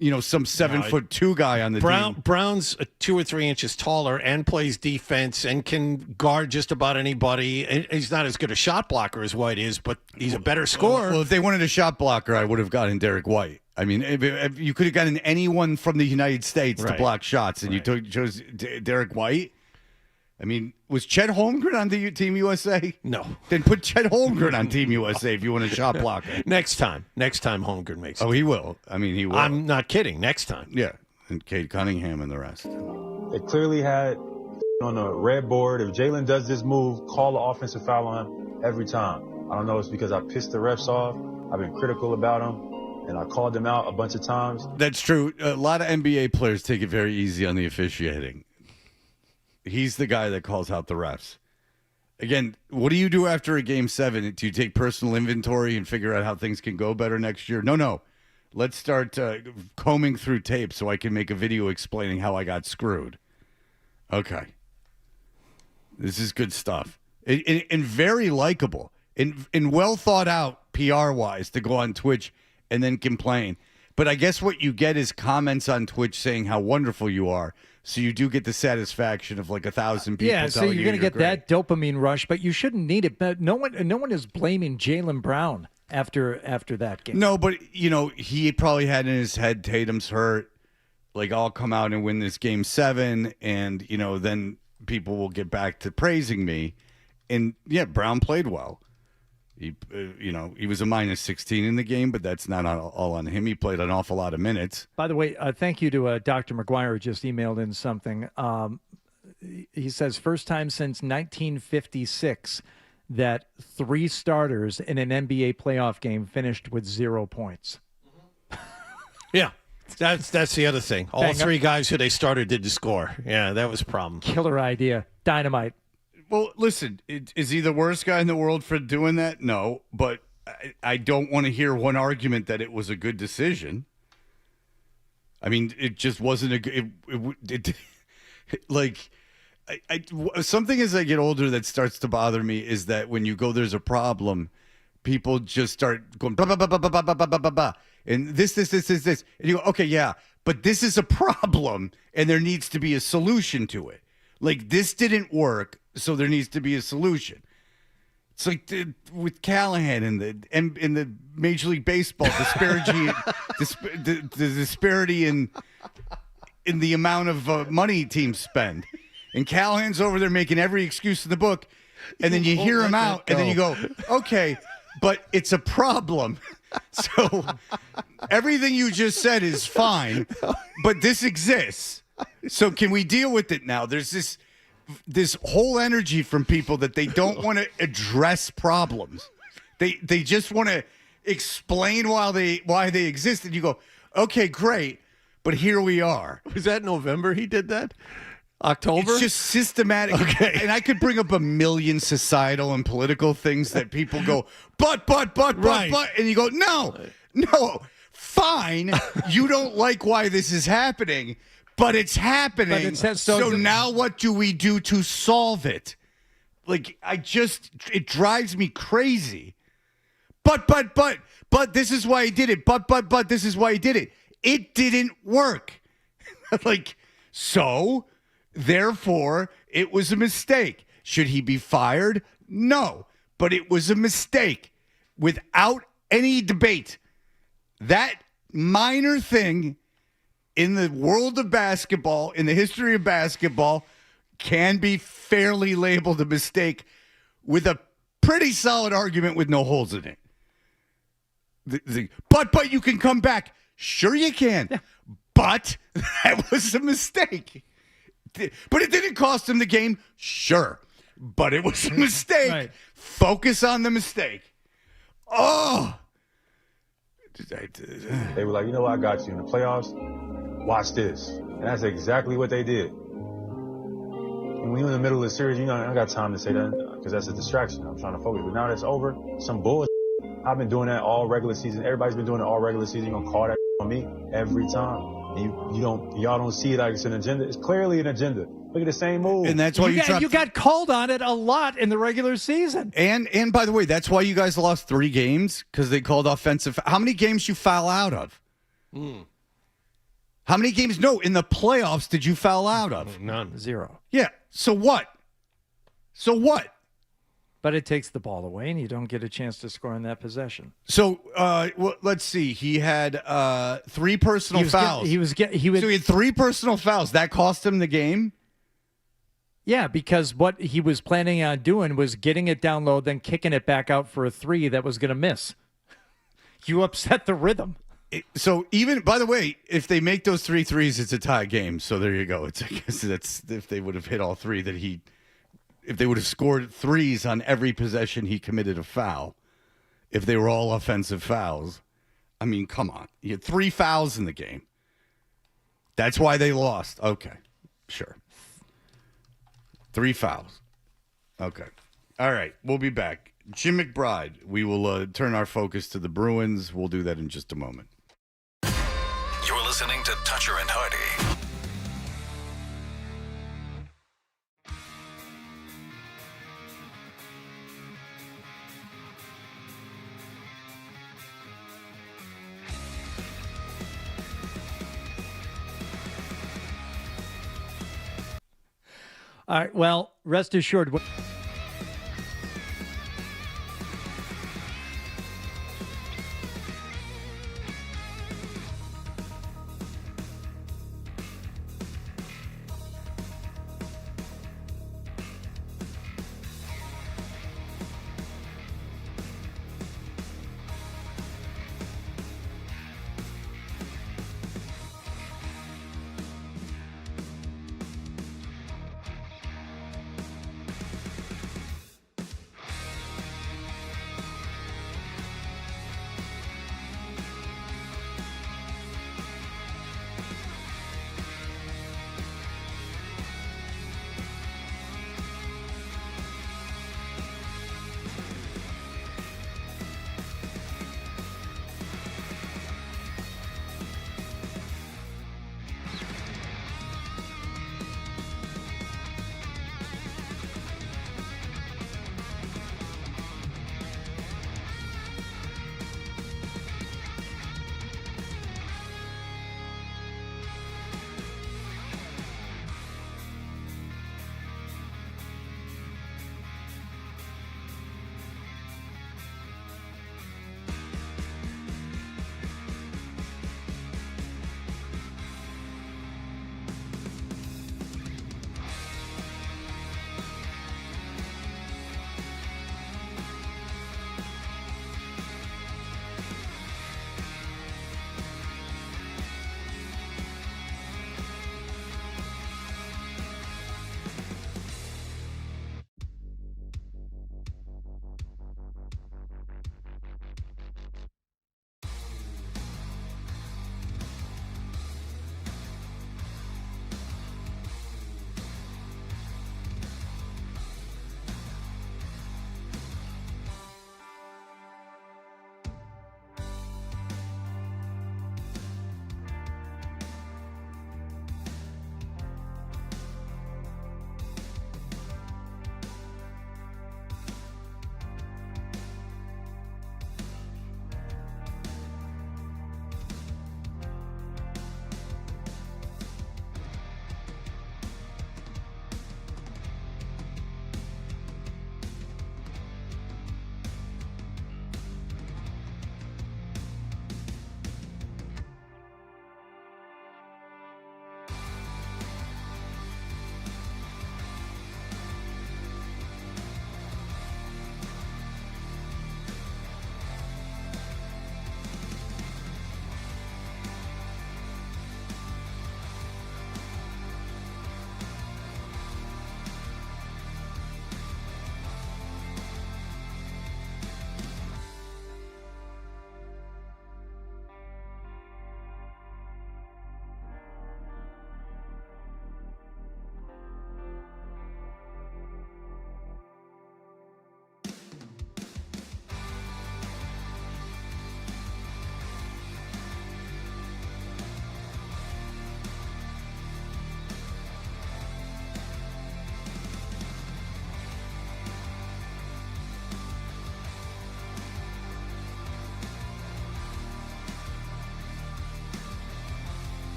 [SPEAKER 5] some 7'2" guy on the team.
[SPEAKER 2] Brown's 2 or 3 inches taller and plays defense and can guard just about anybody. And he's not as good a shot blocker as White is, but he's a better scorer.
[SPEAKER 5] Well, if they wanted a shot blocker, I would have gotten Derek White. I mean, if you could have gotten anyone from the United States to block shots, and you chose Derek White. I mean, was Chet Holmgren on the Team USA?
[SPEAKER 2] No.
[SPEAKER 5] Then put Chet Holmgren on Team USA if you want a shot blocker.
[SPEAKER 2] Next time Holmgren makes it.
[SPEAKER 5] Oh, he will. I mean, he will.
[SPEAKER 2] I'm not kidding. Next time.
[SPEAKER 5] Yeah. And Cade Cunningham and the rest.
[SPEAKER 13] They clearly had on the red board. If Jaylen does this move, call an offensive foul on him every time. I don't know. It's because I pissed the refs off. I've been critical about them, and I called them out a bunch of times.
[SPEAKER 5] That's true. A lot of NBA players take it very easy on the officiating. He's the guy that calls out the refs. Again, what do you do after a Game 7? Do you take personal inventory and figure out how things can go better next year? No. Let's start combing through tape so I can make a video explaining how I got screwed. Okay. This is good stuff. And very likable. And well thought out PR-wise to go on Twitch and then complain. But I guess what you get is comments on Twitch saying how wonderful you are. So you do get the satisfaction of like 1,000 people.
[SPEAKER 8] Yeah, so you're going to get that dopamine rush, but you shouldn't need it. But no one is blaming Jaylen Brown after that game.
[SPEAKER 5] No, but he probably had in his head Tatum's hurt. Like, I'll come out and win this Game 7, and then people will get back to praising me. And yeah, Brown played well. He, he was a minus 16 in the game, but that's not all on him. He played an awful lot of minutes.
[SPEAKER 8] By the way, thank you to Dr. McGuire, who just emailed in something. He says, first time since 1956 that 3 starters in an NBA playoff game finished with 0 points.
[SPEAKER 2] Yeah, that's the other thing. All 3 guys who they started didn't score. Yeah, that was a problem.
[SPEAKER 8] Killer idea. Dynamite.
[SPEAKER 5] Well, listen, is he the worst guy in the world for doing that? No, but I don't want to hear one argument that it was a good decision. I mean, it just wasn't something as I get older that starts to bother me is that when you go, there's a problem, people just start going, blah, blah, blah, blah, blah, blah, blah, blah, blah, and this. And you go, okay, yeah, but this is a problem, and there needs to be a solution to it. Like, this didn't work, so there needs to be a solution. It's like with Callahan in the Major League Baseball disparity, the disparity in the amount of money teams spend. And Callahan's over there making every excuse in the book, and then you hear him out, and then you go, okay, but it's a problem. So everything you just said is fine, but this exists. So can we deal with it now? There's this whole energy from people that they don't want to address problems. They just want to explain why they exist, and you go, okay, great, but here we are.
[SPEAKER 2] Was that November he did that? October?
[SPEAKER 5] It's just systematic.
[SPEAKER 2] Okay.
[SPEAKER 5] And I could bring up a million societal and political things that people go, but,
[SPEAKER 2] Right.
[SPEAKER 5] and you go, no, fine. You don't like why this is happening, but it's happening.
[SPEAKER 8] But it
[SPEAKER 5] so now what do we do to solve it? Like, it drives me crazy. But this is why he did it. But this is why he did it. It didn't work. So therefore, it was a mistake. Should he be fired? No, but it was a mistake without any debate. That minor thing in the world of basketball, in the history of basketball, can be fairly labeled a mistake with a pretty solid argument with no holes in it. But you can come back. Sure you can. Yeah. But that was a mistake. But it didn't cost him the game. Sure. But it was a mistake.
[SPEAKER 8] Right.
[SPEAKER 5] Focus on the mistake. Oh.
[SPEAKER 13] They were like, you know what, I got you in the playoffs. Watch this. And that's exactly what they did. And when you're in the middle of the series, I don't got time to say that because that's a distraction. I'm trying to focus. But now that's over. Some bullshit. I've been doing that all regular season. Everybody's been doing it all regular season. You're going to call that on me every time. Y'all don't see it like it's an agenda. It's clearly an agenda. Look at the same move.
[SPEAKER 5] And that's why
[SPEAKER 8] you got called on it a lot in the regular season.
[SPEAKER 5] And by the way, that's why you guys lost 3 games, because they called offensive. How many games you foul out of? How many games? No, in the playoffs did you foul out of?
[SPEAKER 2] None.
[SPEAKER 8] 0.
[SPEAKER 5] Yeah. So what?
[SPEAKER 8] But it takes the ball away, and you don't get a chance to score in that possession.
[SPEAKER 5] So let's see. He had 3 personal fouls. So he had 3 personal fouls. That cost him the game?
[SPEAKER 8] Yeah, because what he was planning on doing was getting it down low, then kicking it back out for a 3 that was going to miss. You upset the rhythm.
[SPEAKER 5] So even, by the way, if they make those 3 threes, it's a tie game. So there you go. I guess that's if they would have hit all 3 if they would have scored 3s on every possession he committed a foul, if they were all offensive fouls. I mean, come on. He had 3 fouls in the game. That's why they lost. Okay, sure. 3 fouls. Okay. All right, we'll be back. Jim McBride, we will turn our focus to the Bruins. We'll do that in just a moment.
[SPEAKER 14] You're listening to Toucher and Hardy.
[SPEAKER 8] All right, well, rest assured.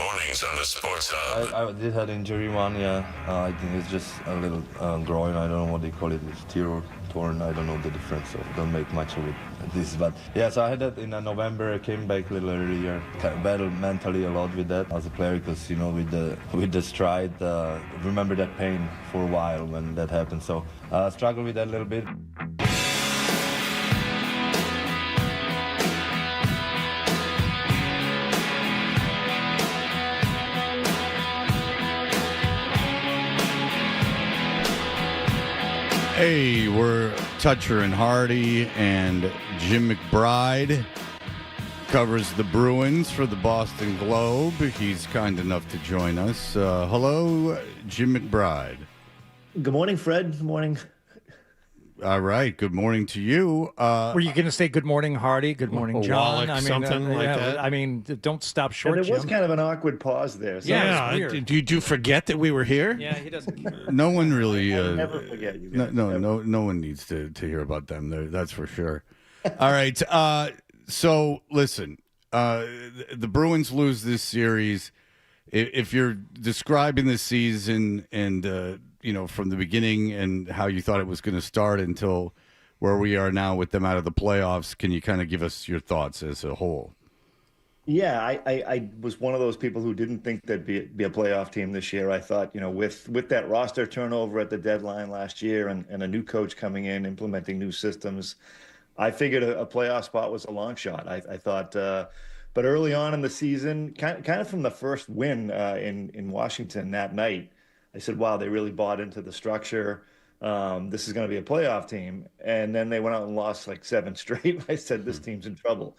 [SPEAKER 14] mornings on the Sports Hub.
[SPEAKER 15] I did have injury one, yeah. I think it's just a little groin. I don't know what they call it. It's tear or torn. I don't know the difference, so don't make much of it. This, but yeah. So I had that in November. I came back a little earlier. Battled mentally a lot with that as a player, because with the stride, remember that pain for a while when that happened. So struggled with that a little bit.
[SPEAKER 5] Hey, we're Toucher and Hardy, and Jim McBride covers the Bruins for the Boston Globe. He's kind enough to join us. Hello, Jim McBride.
[SPEAKER 16] Good morning, Fred. Good morning.
[SPEAKER 5] All right. Good morning to you.
[SPEAKER 8] Were you going to say good morning, Hardy? Good morning, John?
[SPEAKER 2] Wallach, something like that.
[SPEAKER 8] I mean, don't stop short,
[SPEAKER 16] There was
[SPEAKER 8] Jim.
[SPEAKER 16] kind of an awkward pause there. So
[SPEAKER 2] Did you forget that we were here?
[SPEAKER 8] Yeah, he doesn't care.
[SPEAKER 5] No one really.
[SPEAKER 16] I never forget you guys.
[SPEAKER 5] No one needs to hear about them. That's for sure. All right. So listen, the Bruins lose this series. If you're describing the season and from the beginning and how you thought it was going to start until where we are now with them out of the playoffs, can you kind of give us your thoughts as a whole?
[SPEAKER 16] Yeah, I was one of those people who didn't think there'd be a playoff team this year. I thought, with that roster turnover at the deadline last year and a new coach coming in, implementing new systems, I figured a playoff spot was a long shot. I thought, but early on in the season, kind of from the first win in Washington that night, I said, wow, they really bought into the structure. This is going to be a playoff team. And then they went out and lost like 7 straight. I said, this team's in trouble.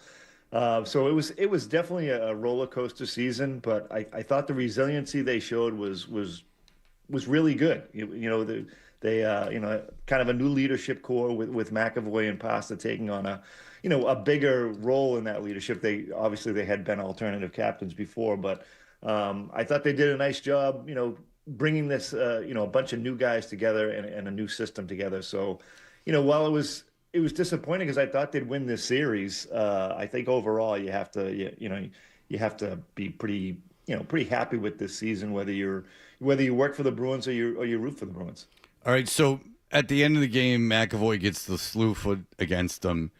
[SPEAKER 16] So it was definitely a roller coaster season, but I thought the resiliency they showed was really good. They kind of a new leadership core with McAvoy and Pasta taking on a bigger role in that leadership. They had been alternative captains before, but I thought they did a nice job, bringing this, a bunch of new guys together and a new system together. So, while it was disappointing because I thought they'd win this series, I think overall you have to be pretty happy with this season, whether you work for the Bruins or you root for the Bruins.
[SPEAKER 5] All right. So at the end of the game, McAvoy gets the slew foot against him,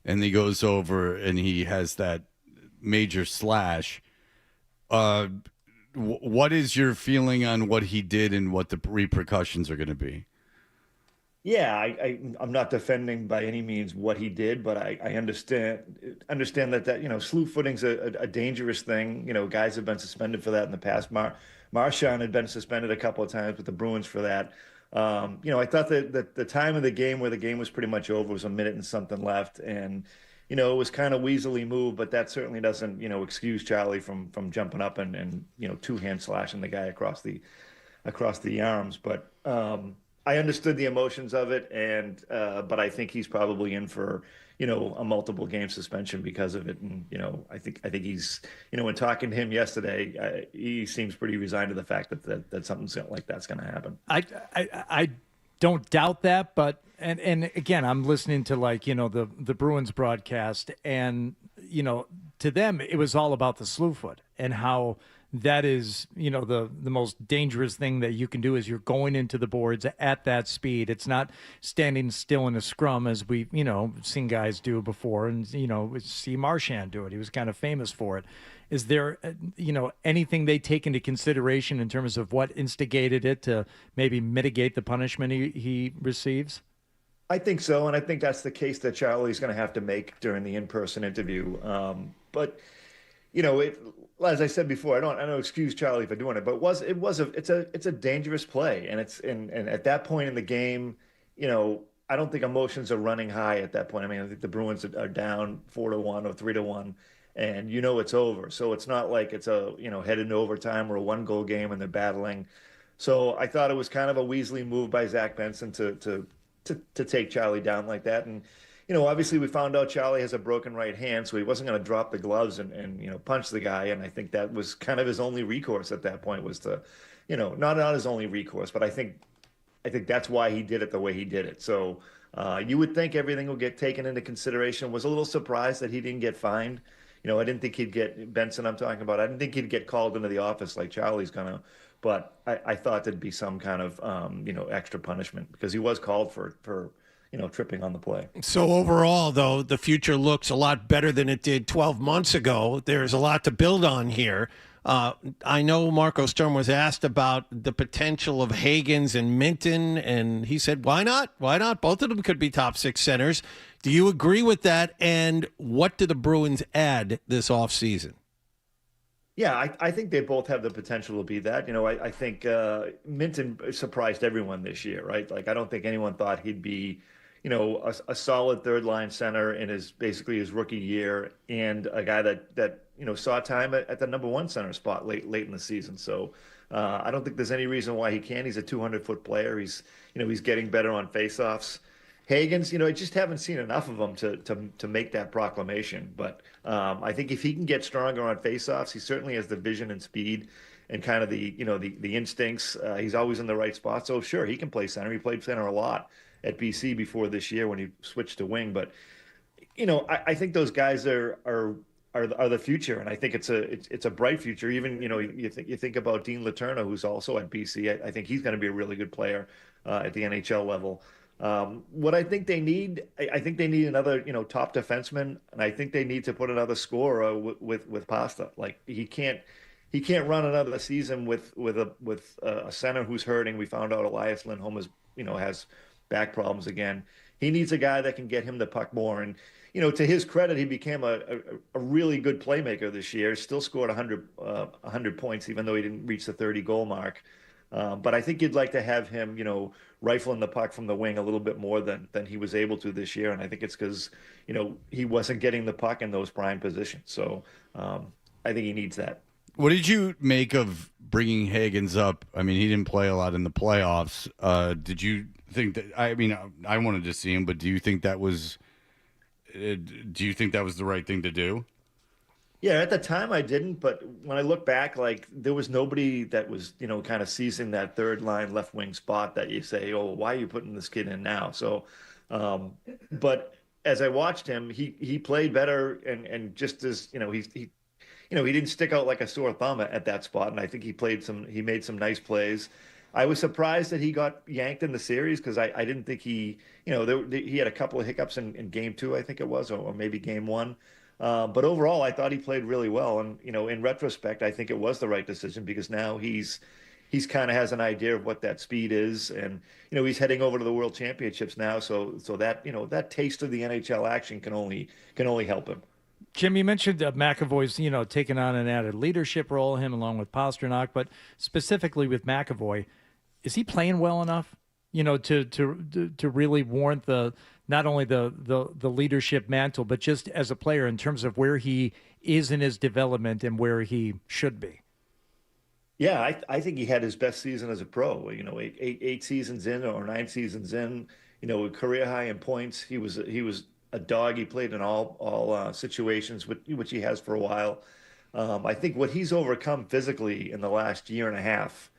[SPEAKER 5] and he goes over and he has that major slash. What is your feeling on what he did and what the repercussions are going to be?
[SPEAKER 16] Yeah, I'm not defending by any means what he did, but I understand that slew footing's a dangerous thing. Guys have been suspended for that in the past. Marchand had been suspended a couple of times with the Bruins for that. I thought that the time of the game where the game was pretty much over was a minute and something left, and it was kind of weaselly moved, but that certainly doesn't excuse Charlie from jumping up and two-hand slashing the guy across the arms. But I understood the emotions of it, and but I think he's probably in for a multiple game suspension because of it. And I think he's when talking to him yesterday, he seems pretty resigned to the fact that something like that's going to happen.
[SPEAKER 8] I don't doubt that, but and again, I'm listening to the Bruins broadcast, and to them it was all about the slew foot and how that is, the most dangerous thing that you can do is you're going into the boards at that speed. It's not standing still in a scrum as we've, seen guys do before, and, see Marchand do it. He was kind of famous for it. Is there, anything they take into consideration in terms of what instigated it to maybe mitigate the punishment he receives?
[SPEAKER 16] I think so, and I think that's the case that Charlie's going to have to make during the in-person interview. But as I said before, I don't excuse Charlie for doing it, but it's a dangerous play, and and at that point in the game, I don't think emotions are running high at that point. I mean, I think the Bruins are down 4-1 or 3-1, and it's over. So it's not like it's headed into overtime or a 1-goal game and they're battling. So I thought it was kind of a Weasley move by Zach Benson to take Charlie down like that. And obviously we found out Charlie has a broken right hand, so he wasn't going to drop the gloves and punch the guy. And I think that was kind of his only recourse at that point, was to, not his only recourse, but I think that's why he did it the way he did it. So you would think everything will get taken into consideration. Was a little surprised that he didn't get fined. I didn't think he'd get Benson. I'm talking about. I didn't think he'd get called into the office like Charlie's gonna. But I thought there'd be some kind of extra punishment because he was called for tripping on the play.
[SPEAKER 2] So overall, though, the future looks a lot better than it did 12 months ago. There's a lot to build on here. I know Marco Sturm was asked about the potential of Higgins and Minton, and he said, why not? Why not? Both of them could be top 6 centers. Do you agree with that? And what do the Bruins add this offseason?
[SPEAKER 16] Yeah, I think they both have the potential to be that. I think Minton surprised everyone this year, right? Like, I don't think anyone thought he'd be, a solid third-line center in basically his rookie year, and a guy that saw time at the number 1 center spot late in the season. So I don't think there's any reason why he can't. He's a 200-foot player. He's getting better on faceoffs. Higgins, I just haven't seen enough of him to make that proclamation. But I think if he can get stronger on faceoffs, he certainly has the vision and speed and kind of the instincts. He's always in the right spot. So sure, he can play center. He played center a lot at BC before this year when he switched to wing. But I think those guys are the future, and I think it's a bright future. Even you think about Dean Letourneau, who's also at BC. I think he's going to be a really good player at the NHL level. What I think they need, I think they need another, top defenseman, and I think they need to put another scorer with Pasta. Like he can't run another season with a center who's hurting. We found out Elias Lindholm has back problems again. He needs a guy that can get him the puck more. And to his credit, he became a really good playmaker this year. Still scored 100 points, even though he didn't reach the 30-goal mark. But I think you'd like to have him, rifling the puck from the wing a little bit more than he was able to this year. And I think it's because, he wasn't getting the puck in those prime positions. So I think he needs that.
[SPEAKER 5] What did you make of bringing Higgins up? I mean, he didn't play a lot in the playoffs. Did you think that? I mean, I wanted to see him, but do you think that was the right thing to do?
[SPEAKER 16] Yeah, at the time I didn't, but when I look back, like there was nobody that was, kind of seizing that third line left wing spot that you say, oh, why are you putting this kid in now? So, but as I watched him, he played better and just as, he didn't stick out like a sore thumb at that spot. And I think he made some nice plays. I was surprised that he got yanked in the series because I didn't think he had a couple of hiccups in game 2, I think it was, or maybe game 1. But overall, I thought he played really well. And, in retrospect, I think it was the right decision because now he's kind of has an idea of what that speed is. And, he's heading over to the World Championships now. So that, that taste of the NHL action can only help him.
[SPEAKER 8] Jim, you mentioned McAvoy's, taking on an added leadership role, him along with Pastrnak, but specifically with McAvoy, is he playing well enough, to really warrant not only the leadership mantle, but just as a player in terms of where he is in his development and where he should be?
[SPEAKER 16] Yeah, I think he had his best season as a pro. Eight seasons in or 9 seasons in, career high in points. He was a dog. He played in all situations, which he has for a while. I think what he's overcome physically in the last year and a half,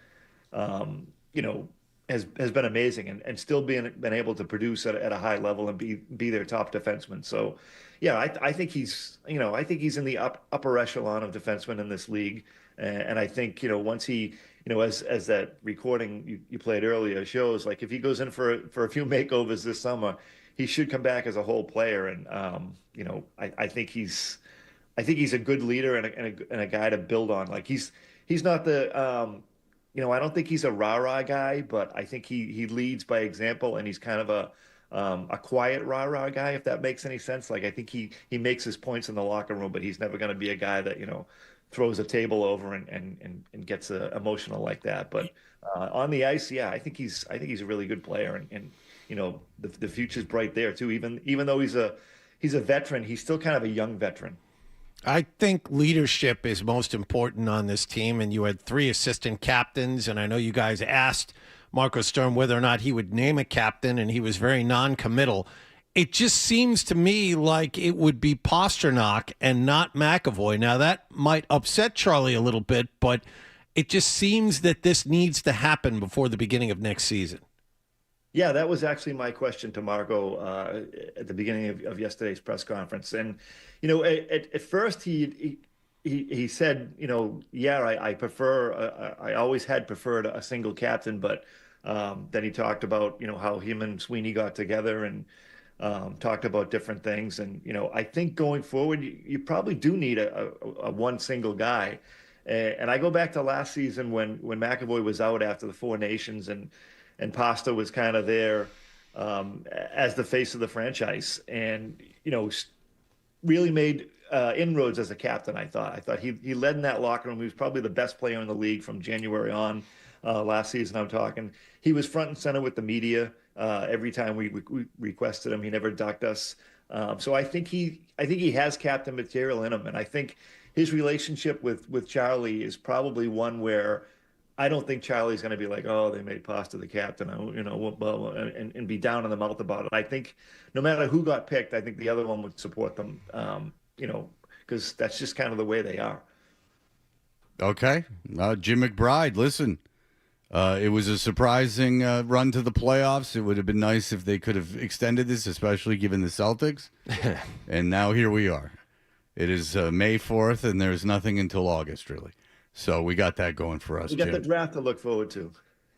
[SPEAKER 16] has been amazing and still been able to produce at a high level and be their top defenseman. So, yeah, I think he's in the upper echelon of defensemen in this league. And I think, once he, as that recording you played earlier shows, like if he goes in for a few makeovers this summer, he should come back as a whole player. And, I think he's a good leader and a guy to build on. Like he's not the, I don't think he's a rah-rah guy, but I think he leads by example, and he's kind of a quiet rah-rah guy, if that makes any sense. Like I think he makes his points in the locker room, but he's never going to be a guy that, throws a table over and gets emotional like that. But on the ice, yeah, I think he's a really good player, and the future's bright there too. Even though he's a veteran, he's still kind of a young veteran.
[SPEAKER 2] I think leadership is most important on this team, and you had 3 assistant captains, and I know you guys asked Marco Sturm whether or not he would name a captain, and he was very non-committal. It just seems to me like it would be Pastrnak and not McAvoy. Now, that might upset Charlie a little bit, but it just seems that this needs to happen before the beginning of next season.
[SPEAKER 16] Yeah, that was actually my question to Marco at the beginning of yesterday's press conference. And, at first he said, yeah, I prefer, I always had preferred a single captain, but then he talked about, how him and Sweeney got together and talked about different things. And, I think going forward, you probably do need a one single guy. And I go back to last season when McAvoy was out after the Four Nations and Pasta was kind of there as the face of the franchise, and really made inroads as a captain. I thought he led in that locker room. He was probably the best player in the league from January on. Last season, I'm talking. He was front and center with the media every time we requested him. He never ducked us. So I think he has captain material in him, and I think his relationship with Charlie is probably one where I don't think Charlie's going to be like, oh, they made Pasta the captain, and be down in the mouth about it. I think no matter who got picked, I think the other one would support them, because that's just kind of the way they are.
[SPEAKER 5] Okay. Jim McBride, listen, it was a surprising run to the playoffs. It would have been nice if they could have extended this, especially given the Celtics. And now here we are. It is May 4th, and there's nothing until August, really. So we got that going for us,
[SPEAKER 16] We got
[SPEAKER 5] Jim.
[SPEAKER 16] the draft to look forward to.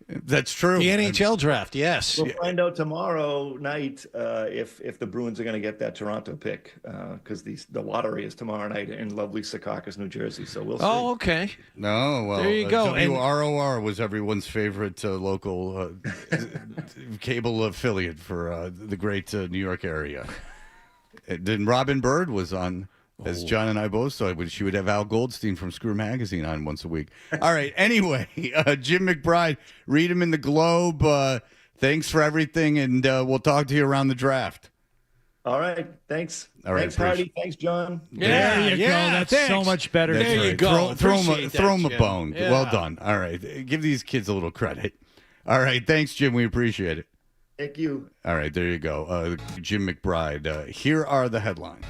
[SPEAKER 5] That's true.
[SPEAKER 2] The NHL draft, yes.
[SPEAKER 16] We'll find out tomorrow night if the Bruins are going to get that Toronto pick, because the lottery is tomorrow night in lovely Secaucus, New Jersey. So we'll see.
[SPEAKER 2] Oh, okay.
[SPEAKER 5] No, well,
[SPEAKER 2] There you go.
[SPEAKER 5] WROR was everyone's favorite local cable affiliate for the great New York area. Then Robin Bird was on. As John and I both saw, she would have Al Goldstein from Screw Magazine on once a week. All right. Anyway, Jim McBride, read him in the Globe. Thanks for everything, and we'll talk to you around the draft.
[SPEAKER 16] All right. Thanks.
[SPEAKER 5] All right,
[SPEAKER 16] thanks, Hardy. Thanks, John.
[SPEAKER 8] There you go. That's so much better.
[SPEAKER 5] That's
[SPEAKER 2] There you go.
[SPEAKER 5] Throw him a
[SPEAKER 2] Jim.
[SPEAKER 5] bone.
[SPEAKER 2] Yeah.
[SPEAKER 5] Well done. All right. Give these kids a little credit. All right. Thanks, Jim. We appreciate it.
[SPEAKER 16] Thank you.
[SPEAKER 5] All right. There you go. Jim McBride. Here are the headlines.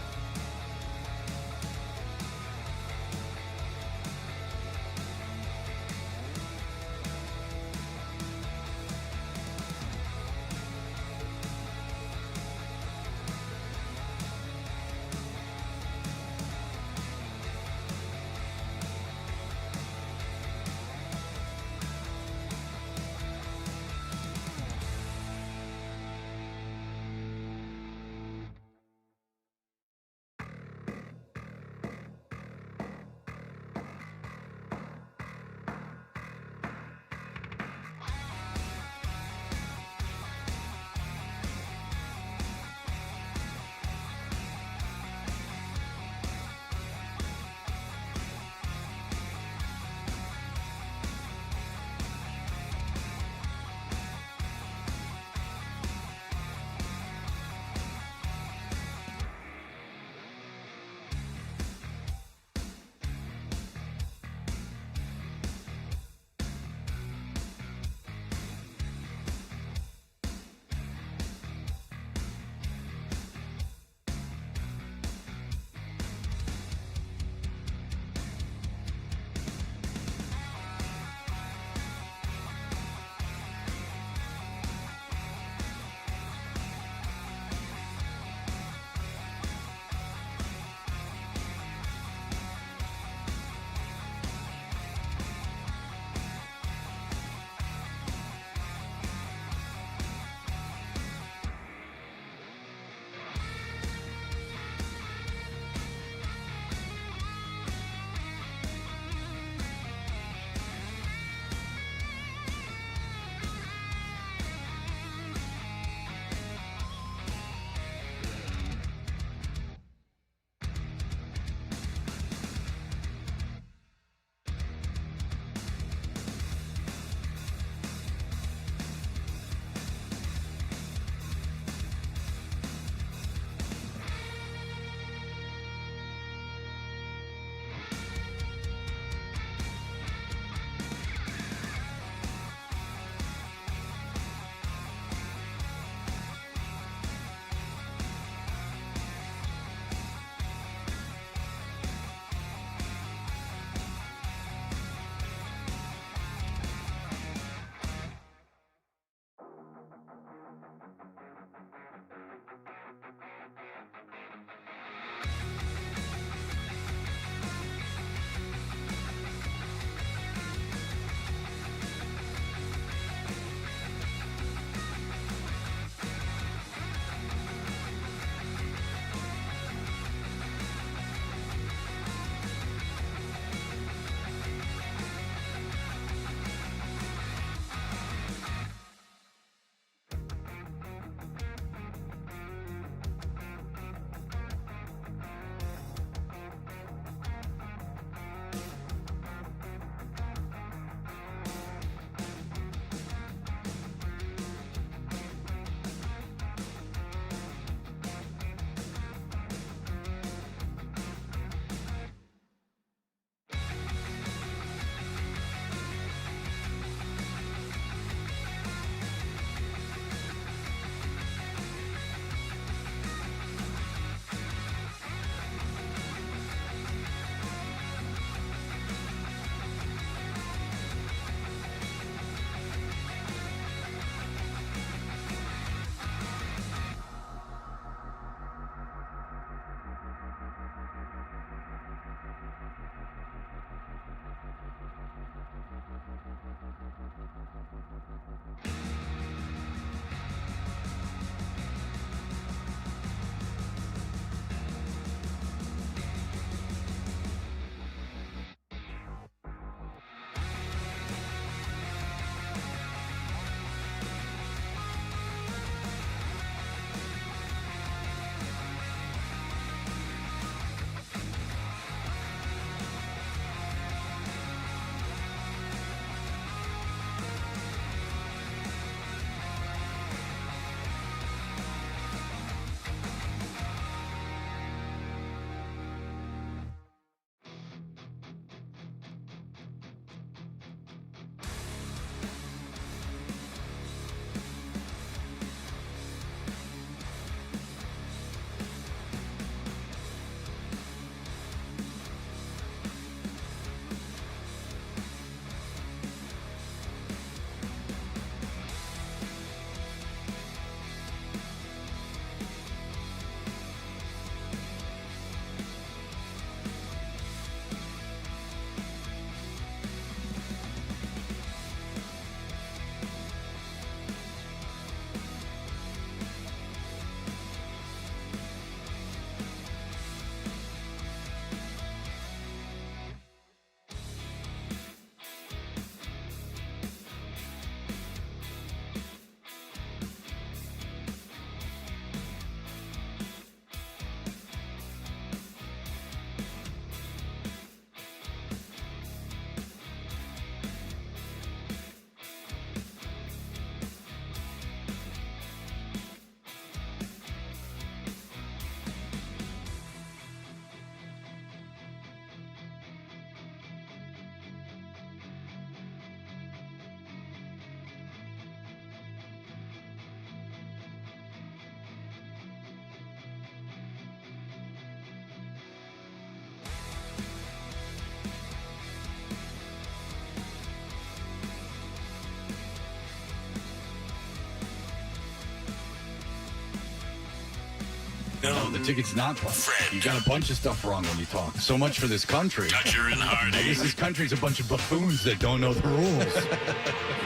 [SPEAKER 5] the tickets not playing. You got a bunch of stuff wrong when you talk. So much for this country.
[SPEAKER 14] Toucher and Hardy.
[SPEAKER 5] This country's a bunch of buffoons that don't know the rules.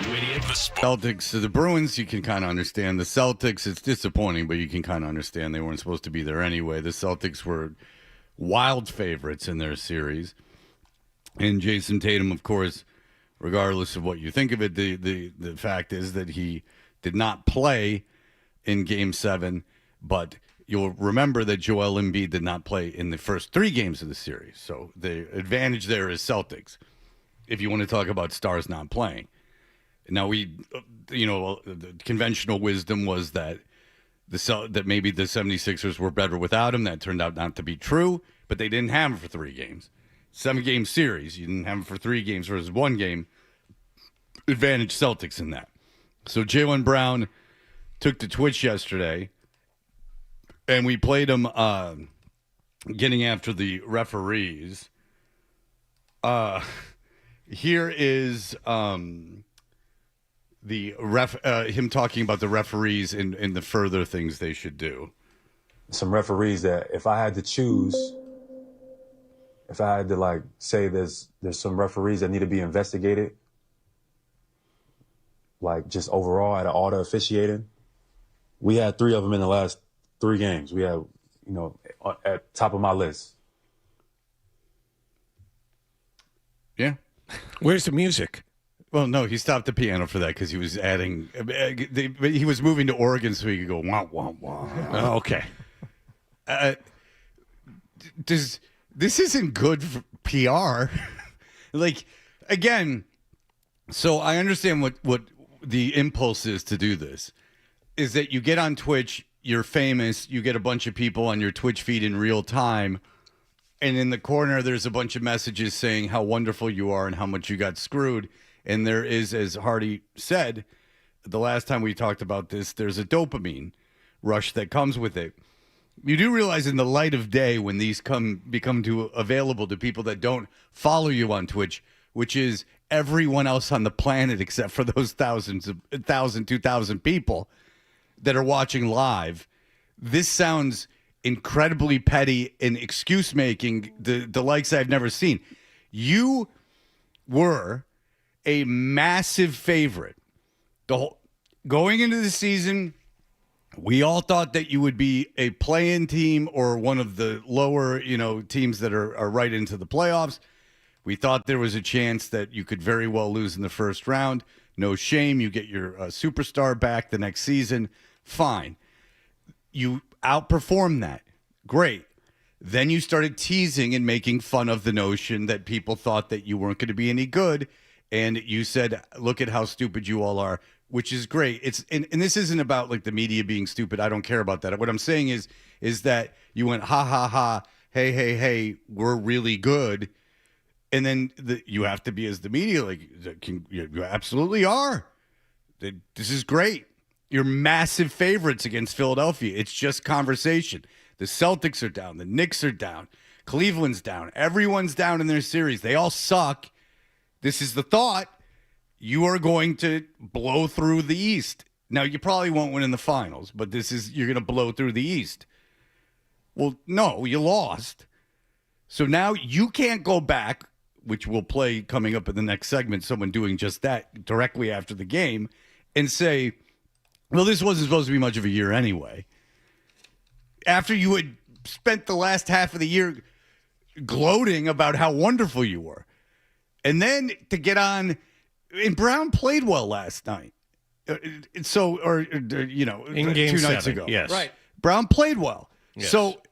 [SPEAKER 14] You idiot. The
[SPEAKER 5] Celtics, the Bruins, you can kind of understand. The Celtics, it's disappointing, but you can kind of understand. They weren't supposed to be there anyway. The Celtics were wild favorites in their series. And Jason Tatum, of course, regardless of what you think of it, the fact is that he did not play in Game 7, but you'll remember that Joel Embiid did not play in the first 3 games of the series. So the advantage there is Celtics, if you want to talk about stars not playing. Now, the conventional wisdom was that that maybe the 76ers were better without him. That turned out not to be true, but they didn't have him for 3 games. 7-game series, you didn't have him for 3 games versus 1 game. Advantage Celtics in that. So Jaylen Brown took to Twitch yesterday, and we played him getting after the referees. Here is him talking about the referees and the further things they should do.
[SPEAKER 13] Some referees that if I had to choose, if I had to say there's some referees that need to be investigated, just overall out of all the officiating, we had 3 of them in the last 3 games. We have, at top of my list.
[SPEAKER 5] Yeah.
[SPEAKER 2] Where's the music?
[SPEAKER 5] Well, no, he stopped the piano for that because he was adding. He was moving to Oregon so he could go wah wah wah.
[SPEAKER 2] Oh, okay.
[SPEAKER 5] This isn't good for PR. Again, so I understand what the impulse is to do this. Is that you get on Twitch, you're famous, you get a bunch of people on your Twitch feed in real time, and in the corner there's a bunch of messages saying how wonderful you are and how much you got screwed. And there is, as Hardy said, the last time we talked about this, there's a dopamine rush that comes with it. You do realize in the light of day when these become available to people that don't follow you on Twitch, which is everyone else on the planet except for those 2,000 people that are watching live, this sounds incredibly petty and excuse-making, the likes I've never seen. You were a massive favorite. Going into the season, we all thought that you would be a play-in team or one of the lower, teams that are right into the playoffs. We thought there was a chance that you could very well lose in the first round. No shame. You get your superstar back the next season. Fine. You outperformed that. Great. Then you started teasing and making fun of the notion that people thought that you weren't going to be any good. And you said, look at how stupid you all are, which is great. And this isn't about the media being stupid. I don't care about that. What I'm saying is that you went, ha, ha, ha, hey, we're really good. And then you have to be, as the media, you absolutely are. This is great. You're massive favorites against Philadelphia. It's just conversation. The Celtics are down. The Knicks are down. Cleveland's down. Everyone's down in their series. They all suck. This is the thought. You are going to blow through the East. Now, you probably won't win in the finals, but you're going to blow through the East. Well, no, you lost. So now you can't go back, which we'll play coming up in the next segment, someone doing just that directly after the game, and say, well, this wasn't supposed to be much of a year anyway. After you had spent the last half of the year gloating about how wonderful you were. And then to get on, and Brown played well last night. In
[SPEAKER 2] game
[SPEAKER 8] 2
[SPEAKER 2] nights
[SPEAKER 8] 7,
[SPEAKER 2] ago.
[SPEAKER 8] Yes.
[SPEAKER 2] Right.
[SPEAKER 5] Brown played well.
[SPEAKER 2] Yes.
[SPEAKER 5] So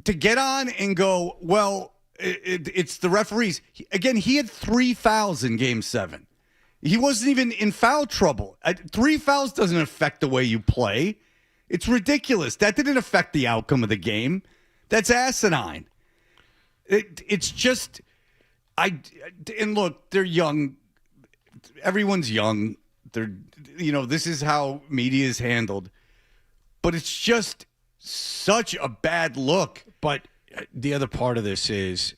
[SPEAKER 5] to get on and go, well, it's the referees. He had 3 fouls in Game 7. He wasn't even in foul trouble. 3 fouls doesn't affect the way you play. It's ridiculous. That didn't affect the outcome of the game. That's asinine. It's just, and look, they're young. Everyone's young. This is how media is handled. But it's just such a bad look.
[SPEAKER 2] But the other part of this is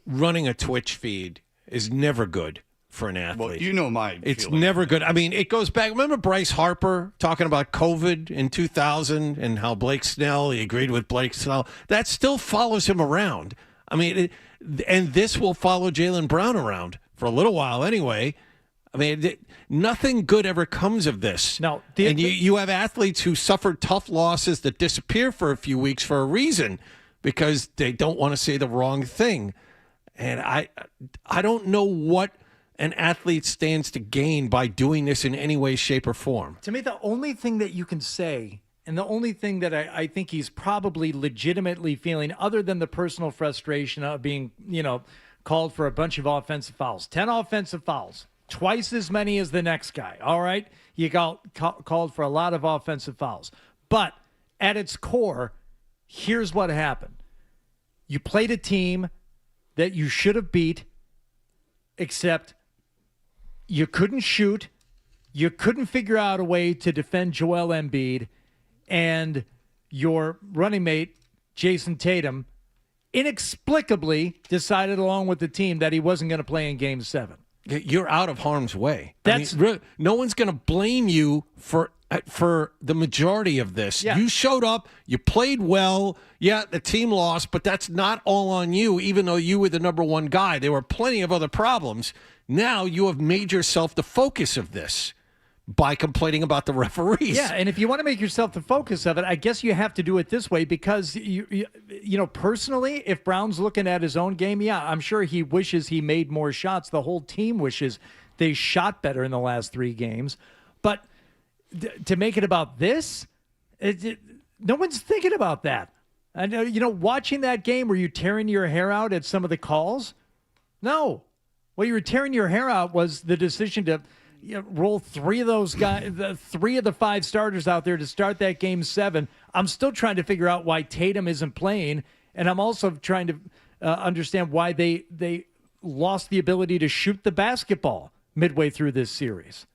[SPEAKER 2] running a Twitch feed is never good for an athlete.
[SPEAKER 5] Well, you know my
[SPEAKER 2] It's
[SPEAKER 5] feeling.
[SPEAKER 2] never good. I mean, it goes back. Remember Bryce Harper talking about COVID in 2000 and how Blake Snell, he agreed with Blake Snell. That still follows him around. I mean, and this will follow Jaylen Brown around for a little while anyway. I mean, nothing good ever comes of this.
[SPEAKER 8] No,
[SPEAKER 2] and you have athletes who suffer tough losses that disappear for a few weeks for a reason because they don't want to say the wrong thing. And I don't know what an athlete stands to gain by doing this in any way, shape, or form.
[SPEAKER 8] To me, the only thing that you can say, and the only thing that I think he's probably legitimately feeling, other than the personal frustration of being, called for a bunch of offensive fouls, 10 offensive fouls, twice as many as the next guy. All right, you got called for a lot of offensive fouls, but at its core, here's what happened: you played a team that you should have beat, except you couldn't shoot, you couldn't figure out a way to defend Joel Embiid, and your running mate, Jason Tatum, inexplicably decided along with the team that he wasn't going to play in Game 7.
[SPEAKER 2] You're out of harm's way. No one's going to blame you for the majority of this.
[SPEAKER 8] Yeah.
[SPEAKER 2] You showed up, you played well. Yeah, the team lost, but that's not all on you, even though you were the number one guy. There were plenty of other problems. Now you have made yourself the focus of this by complaining about the referees.
[SPEAKER 8] Yeah, and if you want to make yourself the focus of it, I guess you have to do it this way because, personally, if Brown's looking at his own game, yeah, I'm sure he wishes he made more shots. The whole team wishes they shot better in the last 3 games. But to make it about this, no one's thinking about that. I know, watching that game, were you tearing your hair out at some of the calls? No. What you were tearing your hair out was the decision to roll 3 of those guys, 3 of the 5 starters out there to start that Game 7. I'm still trying to figure out why Tatum isn't playing, and I'm also trying to understand why they lost the ability to shoot the basketball midway through this series.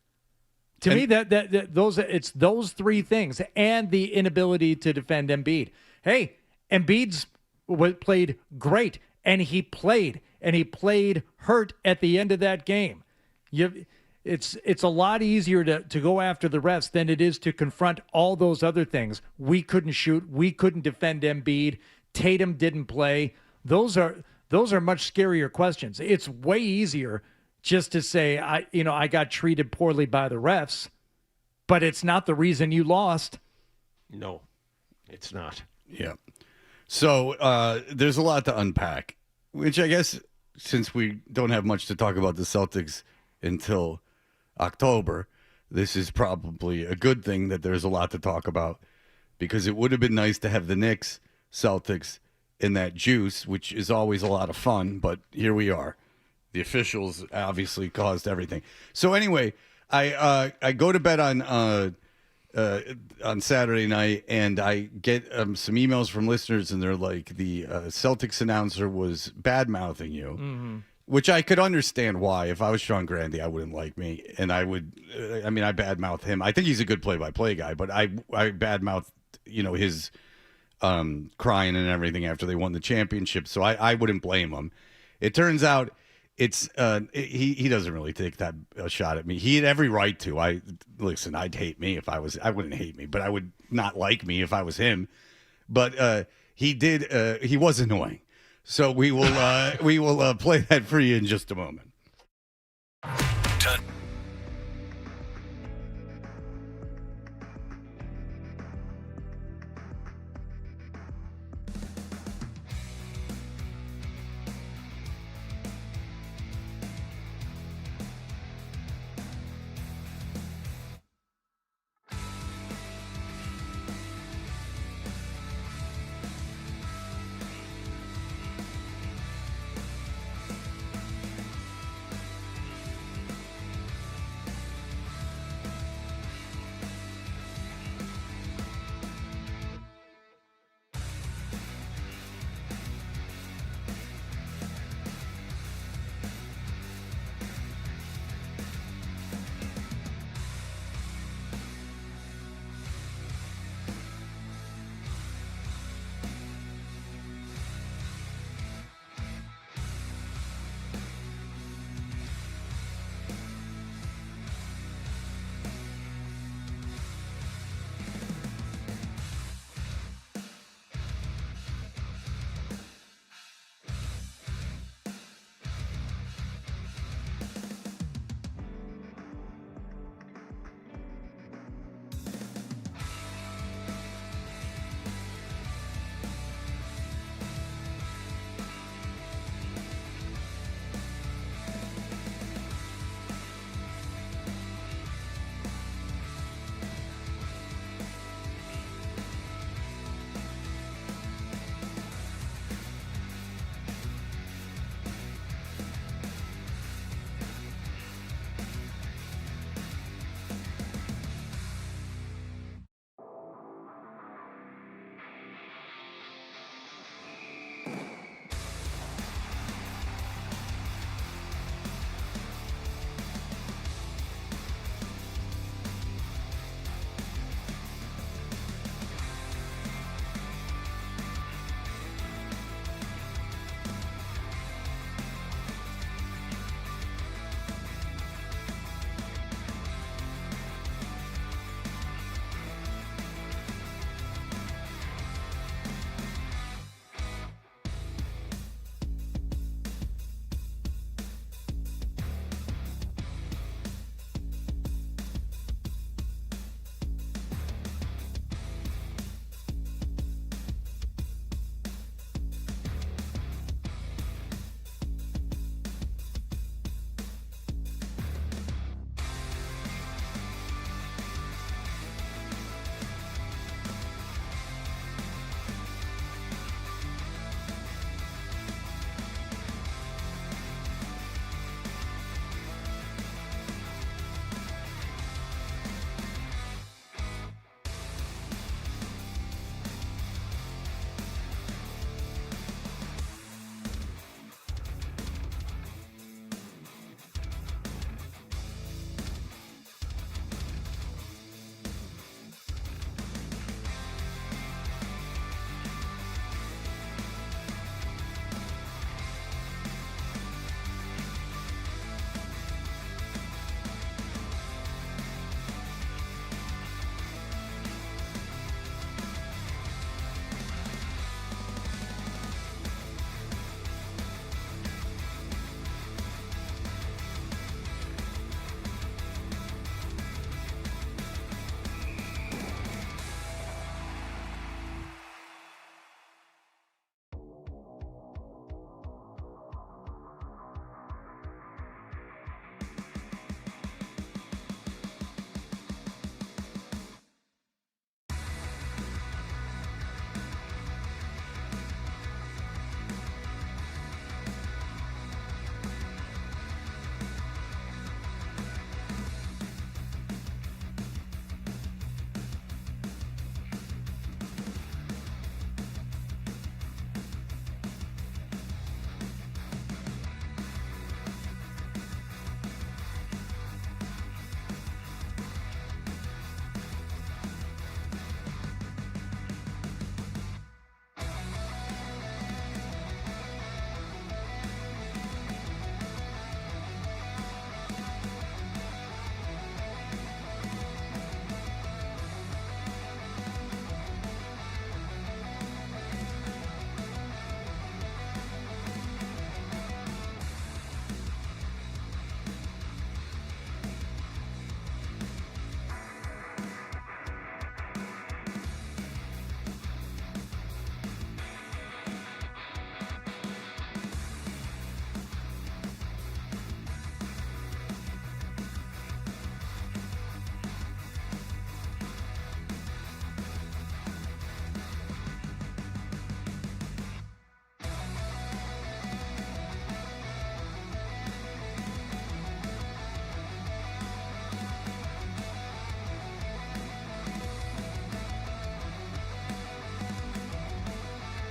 [SPEAKER 8] To me, it's those 3 things and the inability to defend Embiid. Hey, Embiid's played great, and he played hurt at the end of that game. It's a lot easier to go after the refs than it is to confront all those other things. We couldn't shoot. We couldn't defend Embiid. Tatum didn't play. Those are much scarier questions. It's way easier just to say, I got treated poorly by the refs, but it's not the reason you lost.
[SPEAKER 2] No, it's not.
[SPEAKER 5] Yeah. So there's a lot to unpack, which I guess since we don't have much to talk about the Celtics until October, this is probably a good thing that there's a lot to talk about, because it would have been nice to have the Knicks, Celtics in that juice, which is always a lot of fun, but here we are. The officials obviously caused everything. So anyway, I go to bed on Saturday night, and I get some emails from listeners, and they're like, the Celtics announcer was bad-mouthing you. Mm-hmm. Which I could understand why. If I was Sean Grande, I wouldn't like me, and I would. I badmouth him. I think he's a good play-by-play guy, but I badmouth, his crying and everything after they won the championship. So I wouldn't blame him. It turns out it's he doesn't really take that shot at me. He had every right to. I'd hate me if I was. I wouldn't hate me, but I would not like me if I was him. But he did. He was annoying. So we will play that for you in just a moment.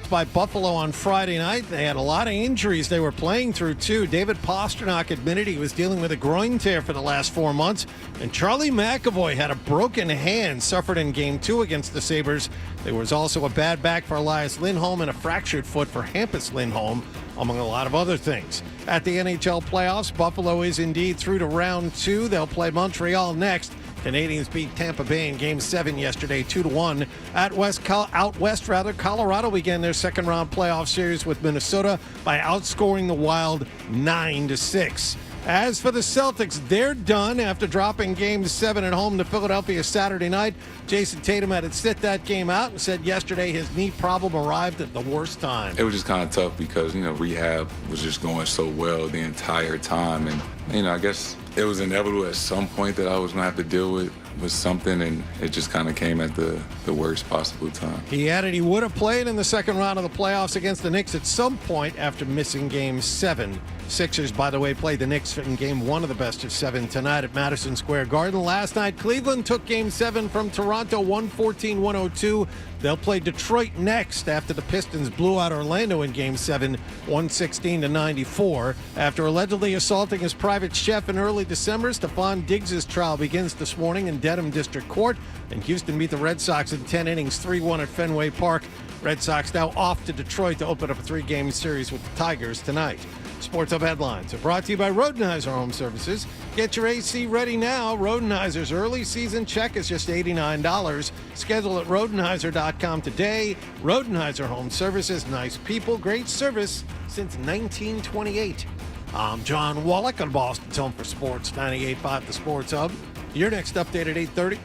[SPEAKER 2] swept by Buffalo on Friday night. They had a lot of injuries they were playing through, too. David Pastrnak admitted he was dealing with a groin tear for the last 4 months. And Charlie McAvoy had a broken hand suffered in Game 2 against the Sabres. There was also a bad back for Elias Lindholm and a fractured foot for Hampus Lindholm, among a lot of other things. At the NHL playoffs, Buffalo is indeed through to round 2. They'll play Montreal next. Canadians beat Tampa Bay in Game 7 yesterday, 2-1. Out west, Colorado began their second-round playoff series with Minnesota by outscoring the Wild 9-6. As for the Celtics, they're done after dropping Game 7 at home to Philadelphia Saturday night. Jason Tatum had to sit that game out and said yesterday his knee problem arrived at the worst time.
[SPEAKER 17] It was just kind of tough because, rehab was just going so well the entire time. And, I guess it was inevitable at some point that I was going to have to deal with something, and it just kind of came at the worst possible time.
[SPEAKER 2] He added he would have played in the second round of the playoffs against the Knicks at some point after missing Game 7. Sixers, by the way, played the Knicks in Game 1 of the best of 7 tonight at Madison Square Garden. Last night, Cleveland took Game 7 from Toronto, 114-102. They'll play Detroit next after the Pistons blew out Orlando in Game 7, 116-94. After allegedly assaulting his private chef in early December, Stephon Diggs' trial begins this morning in Dedham District Court. And Houston beat the Red Sox in 10 innings, 3-1 at Fenway Park. Red Sox now off to Detroit to open up a 3-game series with the Tigers tonight. Sports Hub headlines are brought to you by Rodenhiser Home Services. Get your AC ready now. Rodenhiser's early season check is just $89. Schedule at Rodenhiser.com today. Rodenhiser Home Services, nice people, great service since 1928. I'm John Wallach on Boston's Home for Sports, 98.5 The Sports Hub. Your next update at 8:30.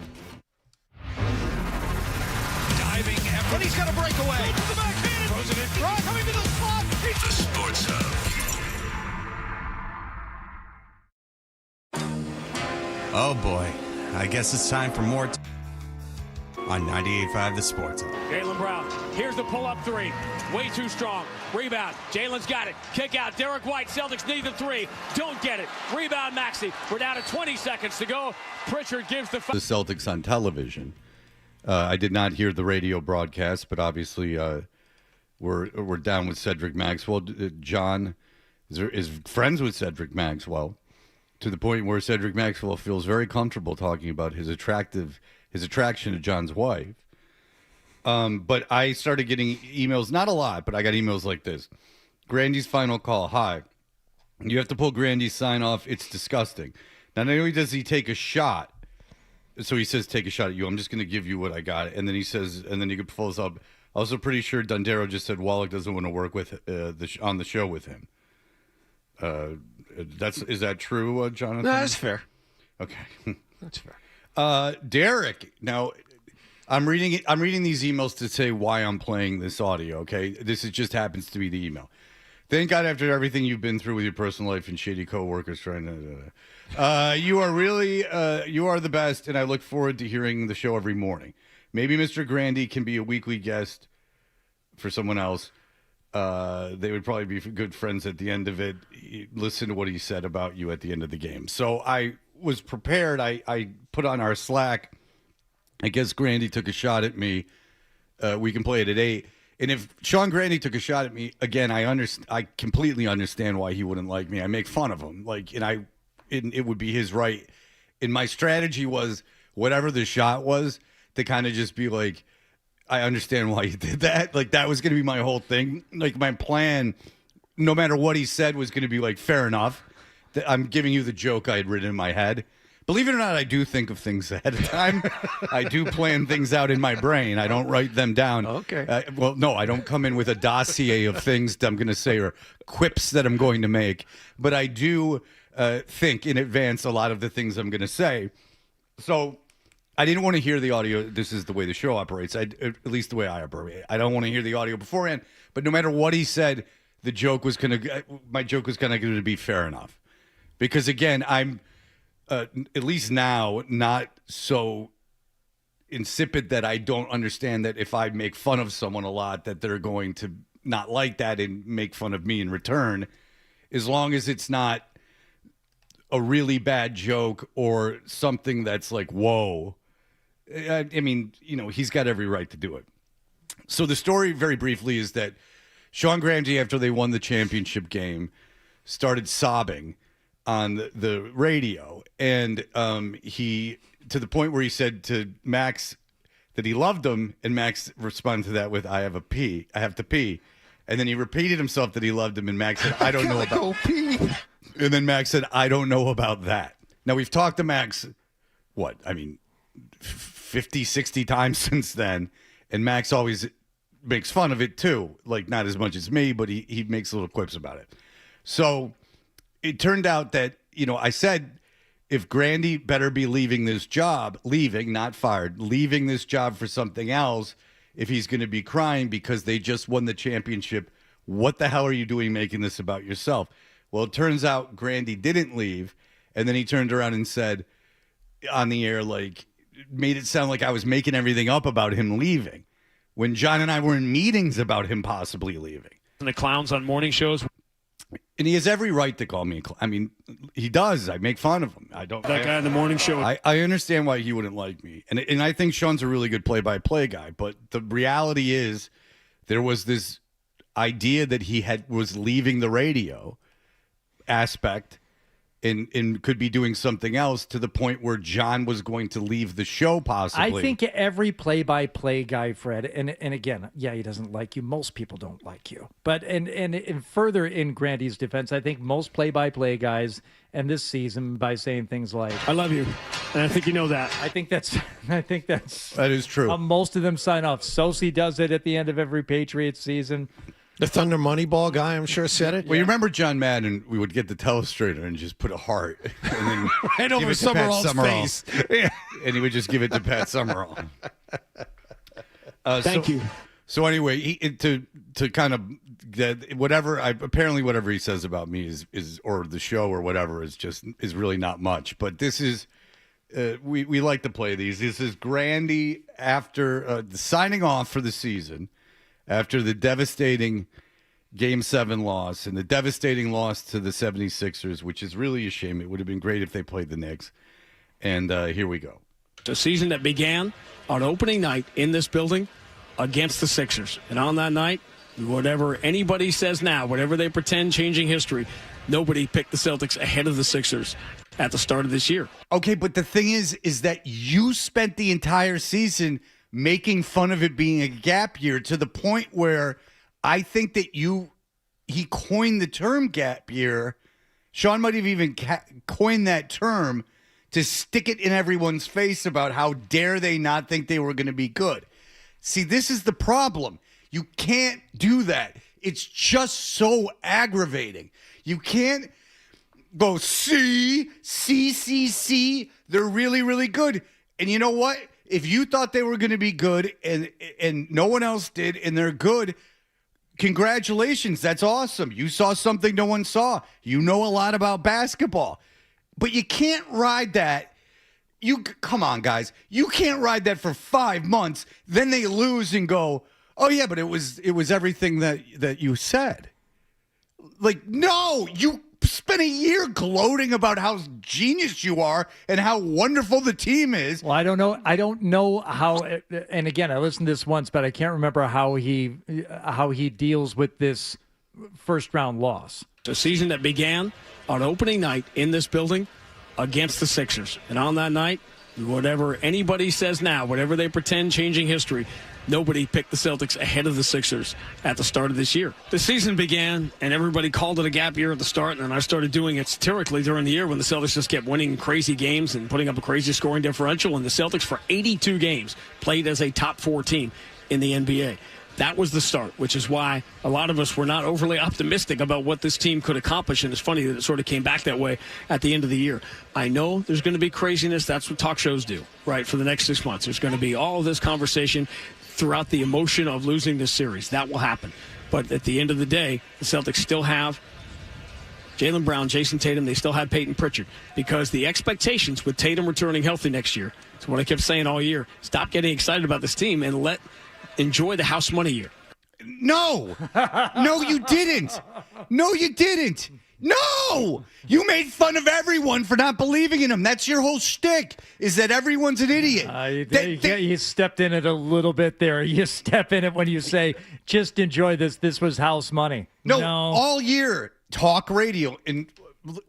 [SPEAKER 11] Diving effort. And he's got a breakaway. To the backhand. Throws it in front. Coming to the slot.
[SPEAKER 14] The Sports Hub.
[SPEAKER 18] Oh boy, I guess it's time for more on 98.5 The Sports Hub.
[SPEAKER 19] Jaylen Brown, here's the pull-up three. Way too strong. Rebound. Jaylen's got it. Kick out. Derek White. Celtics need the three. Don't get it. Rebound, Maxey. We're down to 20 seconds to go. Pritchard gives the
[SPEAKER 5] Celtics on television. I did not hear the radio broadcast, but obviously we're down with Cedric Maxwell. John is friends with Cedric Maxwell, to the point where Cedric Maxwell feels very comfortable talking about his attraction to John's wife. But I started getting emails, not a lot, but I got emails like this. Grandy's final call. Hi. You have to pull Grandy's sign off. It's disgusting. Not only does he take a shot, so he says, take a shot at you. I'm just going to give you what I got. And then he says, and then he follows up. Also pretty sure Dundero just said Wallach doesn't want to work with on the show with him. Is that true, Jonathan?
[SPEAKER 2] No, that's fair.
[SPEAKER 5] Okay,
[SPEAKER 2] that's fair.
[SPEAKER 5] Derek. Now, I'm reading these emails to say why I'm playing this audio. Okay, this just happens to be the email. Thank God, after everything you've been through with your personal life and shady coworkers trying to, you are really you are the best, and I look forward to hearing the show every morning. Maybe Mr. Grandy can be a weekly guest for someone else. They would probably be good friends at the end of it. Listen to what he said about you at the end of the game. So I was prepared. I put on our Slack. I guess Grandy took a shot at me. We can play it at 8. And if Sean Grandy took a shot at me again, I completely understand why he wouldn't like me. I make fun of him, it would be his right. And my strategy was whatever the shot was to kind of just be like, I understand why you did that. Like, that was going to be my whole thing. Like, my plan, no matter what he said, was going to be like, fair enough. I'm giving you the joke I had written in my head. Believe it or not, I do think of things ahead of time. I do plan things out in my brain. I don't write them down.
[SPEAKER 2] Okay.
[SPEAKER 5] Well, no, I don't come in with a dossier of things that I'm going to say or quips that I'm going to make. But I do think in advance a lot of the things I'm going to say. So I didn't want to hear the audio. This is the way the show operates, at least the way I operate. I don't want to hear the audio beforehand. But no matter what he said, my joke was going to be fair enough. Because, again, I'm at least now not so insipid that I don't understand that if I make fun of someone a lot that they're going to not like that and make fun of me in return, as long as it's not a really bad joke or something that's like, whoa. I mean, he's got every right to do it. So the story, very briefly, is that Sean Grandy, after they won the championship game, started sobbing on the radio, and he, to the point where he said to Max that he loved him, and Max responded to that with, I have to pee. And then he repeated himself that he loved him, and Max said, I don't know about
[SPEAKER 2] go pee.
[SPEAKER 5] And then Max said, I don't know about that. Now, we've talked to Max, 50, 60 times since then, and Max always makes fun of it too. Like, not as much as me, but he makes little quips about it. So it turned out that, I said, if Grandy better be leaving this job, not fired, leaving this job for something else, if he's going to be crying because they just won the championship, what the hell are you doing making this about yourself? Well, it turns out Grandy didn't leave, and then he turned around and said on the air, made it sound like I was making everything up about him leaving, when John and I were in meetings about him possibly leaving.
[SPEAKER 19] And the clowns on morning shows.
[SPEAKER 5] And he has every right to call me a clown. I mean, he does. I make fun of him.
[SPEAKER 19] That guy on the morning show.
[SPEAKER 5] I understand why he wouldn't like me. And I think Sean's a really good play-by-play guy. But the reality is there was this idea that he was leaving the radio aspect and could be doing something else, to the point where John was going to leave the show possibly.
[SPEAKER 8] I think every play-by-play guy, Fred, and again, yeah, he doesn't like you. Most people don't like you. But and further in Grandy's defense, I think most play-by-play guys end this season by saying things like,
[SPEAKER 19] I love you. And I think you know that.
[SPEAKER 8] I think that's
[SPEAKER 5] that is true.
[SPEAKER 8] How most of them sign off. Sosi does it at the end of every Patriots season.
[SPEAKER 2] The Thunder Moneyball guy, I'm sure, said it.
[SPEAKER 5] Well, you remember John Madden? We would get the telestrator and just put a heart and then
[SPEAKER 2] right over Summerall's face.
[SPEAKER 5] Yeah. And he would just give it to Pat Summerall.
[SPEAKER 19] Thank you.
[SPEAKER 5] So anyway, to kind of whatever he says about me is or the show or whatever is really not much. But this is we like to play these. This is Grandy after signing off for the season. After the devastating Game 7 loss and the devastating loss to the 76ers, which is really a shame. It would have been great if they played the Knicks. And here we go.
[SPEAKER 19] A season that began on opening night in this building against the Sixers. And on that night, whatever anybody says now, whatever they pretend changing history, nobody picked the Celtics ahead of the Sixers at the start of this year.
[SPEAKER 5] Okay, but the thing is that you spent the entire season making fun of it being a gap year, to the point where I think that he coined the term gap year. Sean might have even coined that term to stick it in everyone's face about how dare they not think they were going to be good. See, this is the problem. You can't do that. It's just so aggravating. You can't go, see, they're really, really good. And you know what? If you thought they were going to be good and no one else did, and they're good, congratulations. That's awesome. You saw something no one saw. You know a lot about basketball. But you can't ride that. Come on, guys. You can't ride that for 5 months. Then they lose and go, oh, yeah, but it was everything that you said. Like, no, you spent a year gloating about how genius you are and how wonderful the team is.
[SPEAKER 8] Well, I don't know how, and again, I listened to this once, but I can't remember how he deals with this first round loss.
[SPEAKER 19] A season that began on opening night in this building against the Sixers. And on that night, whatever anybody says now, whatever they pretend changing history, nobody picked the Celtics ahead of the Sixers at the start of this year. The season began, and everybody called it a gap year at the start, and then I started doing it satirically during the year when the Celtics just kept winning crazy games and putting up a crazy scoring differential, and the Celtics for 82 games played as a top 4 team in the NBA. That was the start, which is why a lot of us were not overly optimistic about what this team could accomplish, and it's funny that it sort of came back that way at the end of the year. I know there's going to be craziness. That's what talk shows do, right, for the next 6 months. There's going to be all of this conversation throughout the emotion of losing this series. That will happen. But at the end of the day, the Celtics still have Jaylen Brown, Jason Tatum. They still have Peyton Pritchard, because the expectations with Tatum returning healthy next year, it's what I kept saying all year, stop getting excited about this team and enjoy the house money year.
[SPEAKER 5] No, you didn't. No, you didn't. No! You made fun of everyone for not believing in him. That's your whole shtick, is that everyone's an idiot.
[SPEAKER 8] You stepped in it a little bit there. You step in it when you say, just enjoy this. This was house money.
[SPEAKER 5] No, all year, talk radio, and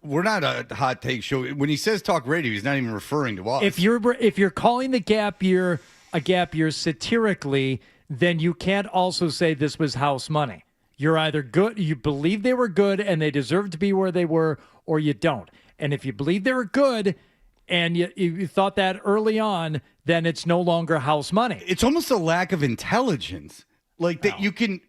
[SPEAKER 5] we're not a hot take show. When he says talk radio, he's not even referring to us.
[SPEAKER 8] If you're calling the gap year a gap year satirically, then you can't also say this was house money. You're either good, you believe they were good and they deserve to be where they were, or you don't. And if you believe they were good and you thought that early on, then it's no longer house money.
[SPEAKER 5] It's almost a lack of intelligence. Like that you can,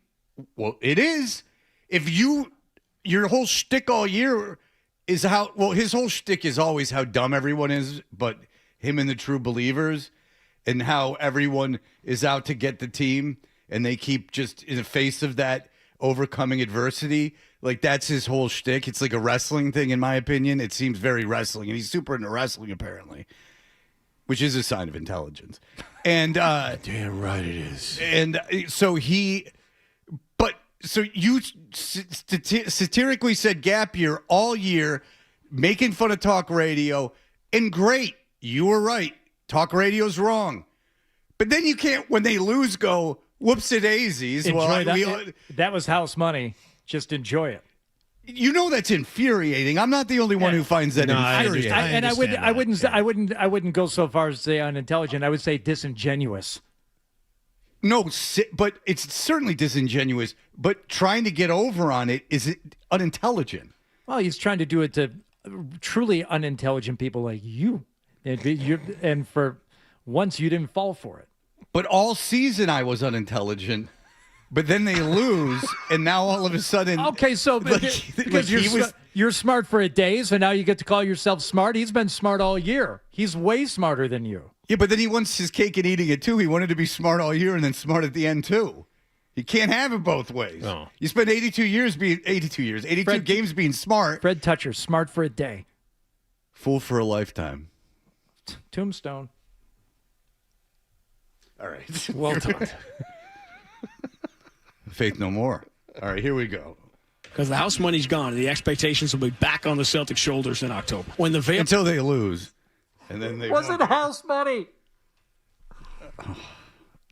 [SPEAKER 5] well, it is. If your whole shtick all year is his whole shtick is always how dumb everyone is, but him and the true believers, and how everyone is out to get the team, and they keep just in the face of that overcoming adversity. Like, that's his whole shtick. It's like a wrestling thing, in my opinion. It seems very wrestling, and he's super into wrestling, apparently, which is a sign of intelligence. And
[SPEAKER 2] damn right it is.
[SPEAKER 5] And so you satirically said gap year all year, making fun of talk radio, and great, you were right. Talk radio's wrong. But then you can't, when they lose, go, whoopsie-daisies.
[SPEAKER 8] That was house money. Just enjoy it.
[SPEAKER 5] You know that's infuriating. I'm not the only one who finds that infuriating.
[SPEAKER 8] I wouldn't go so far as to say unintelligent. I would say disingenuous.
[SPEAKER 5] No, but it's certainly disingenuous. But trying to get over on it is unintelligent.
[SPEAKER 8] Well, he's trying to do it to truly unintelligent people like you. And for once, you didn't fall for it.
[SPEAKER 5] But all season I was unintelligent. But then they lose, and now all of a sudden...
[SPEAKER 8] Okay, so because you're smart for a day, so now you get to call yourself smart. He's been smart all year. He's way smarter than you.
[SPEAKER 5] Yeah, but then he wants his cake and eating it, too. He wanted to be smart all year and then smart at the end, too. You can't have it both ways.
[SPEAKER 2] No.
[SPEAKER 5] You spend 82 games being smart.
[SPEAKER 8] Fred Toucher, smart for a day.
[SPEAKER 5] Fool for a lifetime.
[SPEAKER 8] Tombstone.
[SPEAKER 5] All right.
[SPEAKER 2] Well done.
[SPEAKER 5] Faith no more. All right, here we go.
[SPEAKER 20] Because the house money's gone, and the expectations will be back on the Celtics' shoulders in October.
[SPEAKER 5] Until they lose. And then they
[SPEAKER 8] wasn't house money.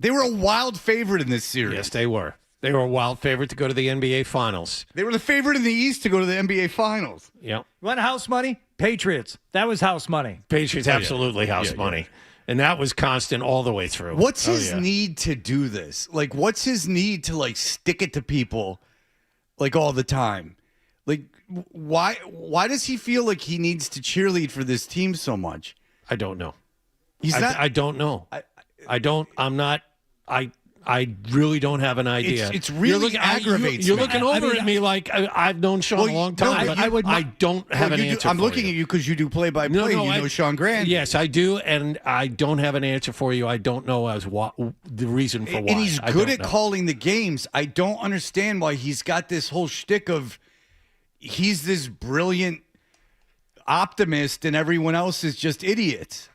[SPEAKER 5] They were a wild favorite in this series.
[SPEAKER 2] Yes, they were. They were a wild favorite to go to the NBA Finals.
[SPEAKER 5] They were the favorite in the East to go to the NBA Finals.
[SPEAKER 2] Yeah.
[SPEAKER 8] You want house money? Patriots. That was house money.
[SPEAKER 2] Patriots, absolutely house money. Yeah. And that was constant all the way through.
[SPEAKER 5] What's his need to do this? Like, what's his need to, like, stick it to people, like, all the time? Like, why does he feel like he needs to cheerlead for this team so much?
[SPEAKER 2] I don't know.
[SPEAKER 5] I
[SPEAKER 2] don't know. I really don't have an idea.
[SPEAKER 5] It's really aggravates
[SPEAKER 2] You're
[SPEAKER 5] me.
[SPEAKER 2] looking over at me like I've known Sean a long time.
[SPEAKER 5] No,
[SPEAKER 2] but I don't have an answer.
[SPEAKER 5] I'm looking at you because you do play-by-play. You know Sean Grant.
[SPEAKER 2] Yes, I do, and I don't have an answer for you. I don't know the reason for why.
[SPEAKER 5] And he's good at calling the games. I don't understand why he's got this whole shtick of he's this brilliant optimist and everyone else is just idiots.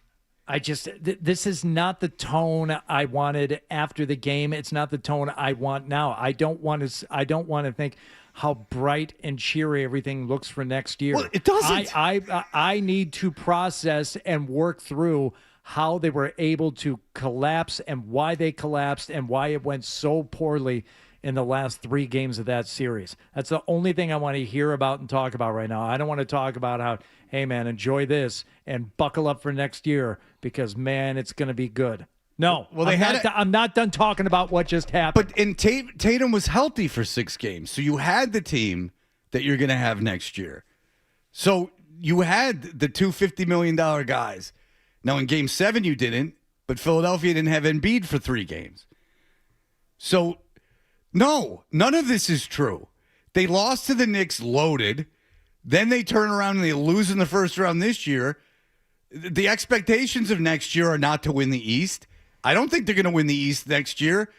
[SPEAKER 8] This is not the tone I wanted after the game. It's not the tone I want now. I don't want to think how bright and cheery everything looks for next year.
[SPEAKER 5] Well, it doesn't.
[SPEAKER 8] I need to process and work through how they were able to collapse and why they collapsed and why it went so poorly in the last 3 games of that series. That's the only thing I want to hear about and talk about right now. I don't want to talk about how, hey, man, enjoy this and buckle up for next year because, man, it's going to be good. No, I'm not done talking about what just happened.
[SPEAKER 5] But Tatum was healthy for 6 games, so you had the team that you're going to have next year. So you had the 2 $50 million guys. Now, in Game 7, you didn't, but Philadelphia didn't have Embiid for 3 games. So... no, none of this is true. They lost to the Knicks loaded. Then they turn around and they lose in the first round this year. The expectations of next year are not to win the East. I don't think they're going to win the East next year.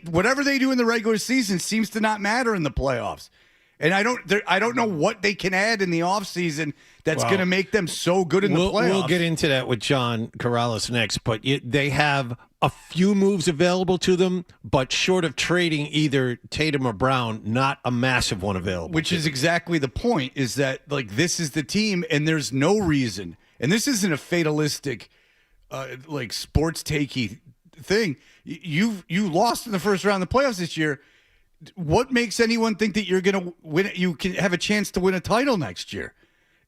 [SPEAKER 5] Whatever they do in the regular season seems to not matter in the playoffs. And I don't know what they can add in the offseason that's going to make them so good in the playoffs.
[SPEAKER 2] We'll get into that with John Corrales next, but they have a few moves available to them, but short of trading either Tatum or Brown, not a massive one available.
[SPEAKER 5] Which is exactly the point, is that, like, this is the team, and there's no reason. And this isn't a fatalistic, like, sports takey thing. You lost in the first round of the playoffs this year. What makes anyone think that you're going to win? You can have a chance to win a title next year.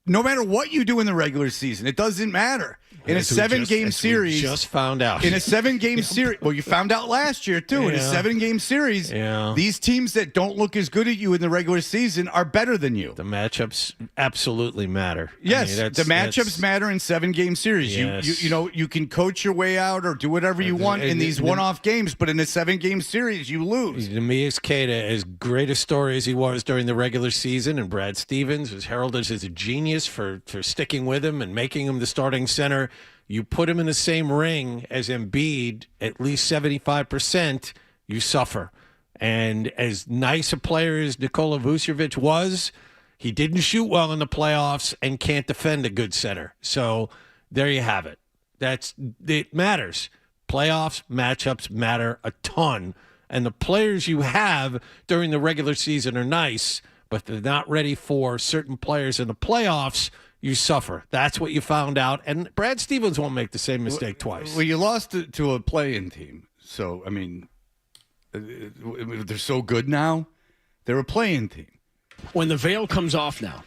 [SPEAKER 5] No matter what you do in the regular season, it doesn't matter. In a 7-game series,
[SPEAKER 2] just found out.
[SPEAKER 5] In a 7-game series, well, you found out last year too. In a 7-game series, these teams that don't look as good at you in the regular season are better than you.
[SPEAKER 2] The matchups absolutely matter.
[SPEAKER 5] Yes, the matchups matter in 7-game series.
[SPEAKER 2] Yes.
[SPEAKER 5] You can coach your way out or do whatever you want in these one-off games, but in a 7-game series, you lose.
[SPEAKER 2] Neemias Queta, as great a story as he was during the regular season, and Brad Stevens was heralded as a genius for sticking with him and making him the starting center. You put him in the same ring as Embiid, at least 75%, you suffer. And as nice a player as Nikola Vucevic was, he didn't shoot well in the playoffs and can't defend a good center. So there you have it. It matters. Playoffs, matchups matter a ton. And the players you have during the regular season are nice, but they're not ready for certain players in the playoffs. You suffer. That's what you found out. And Brad Stevens won't make the same mistake twice.
[SPEAKER 5] Well, you lost to a play-in team. So, I mean, they're so good now. They're a play-in team.
[SPEAKER 20] When the veil comes off now,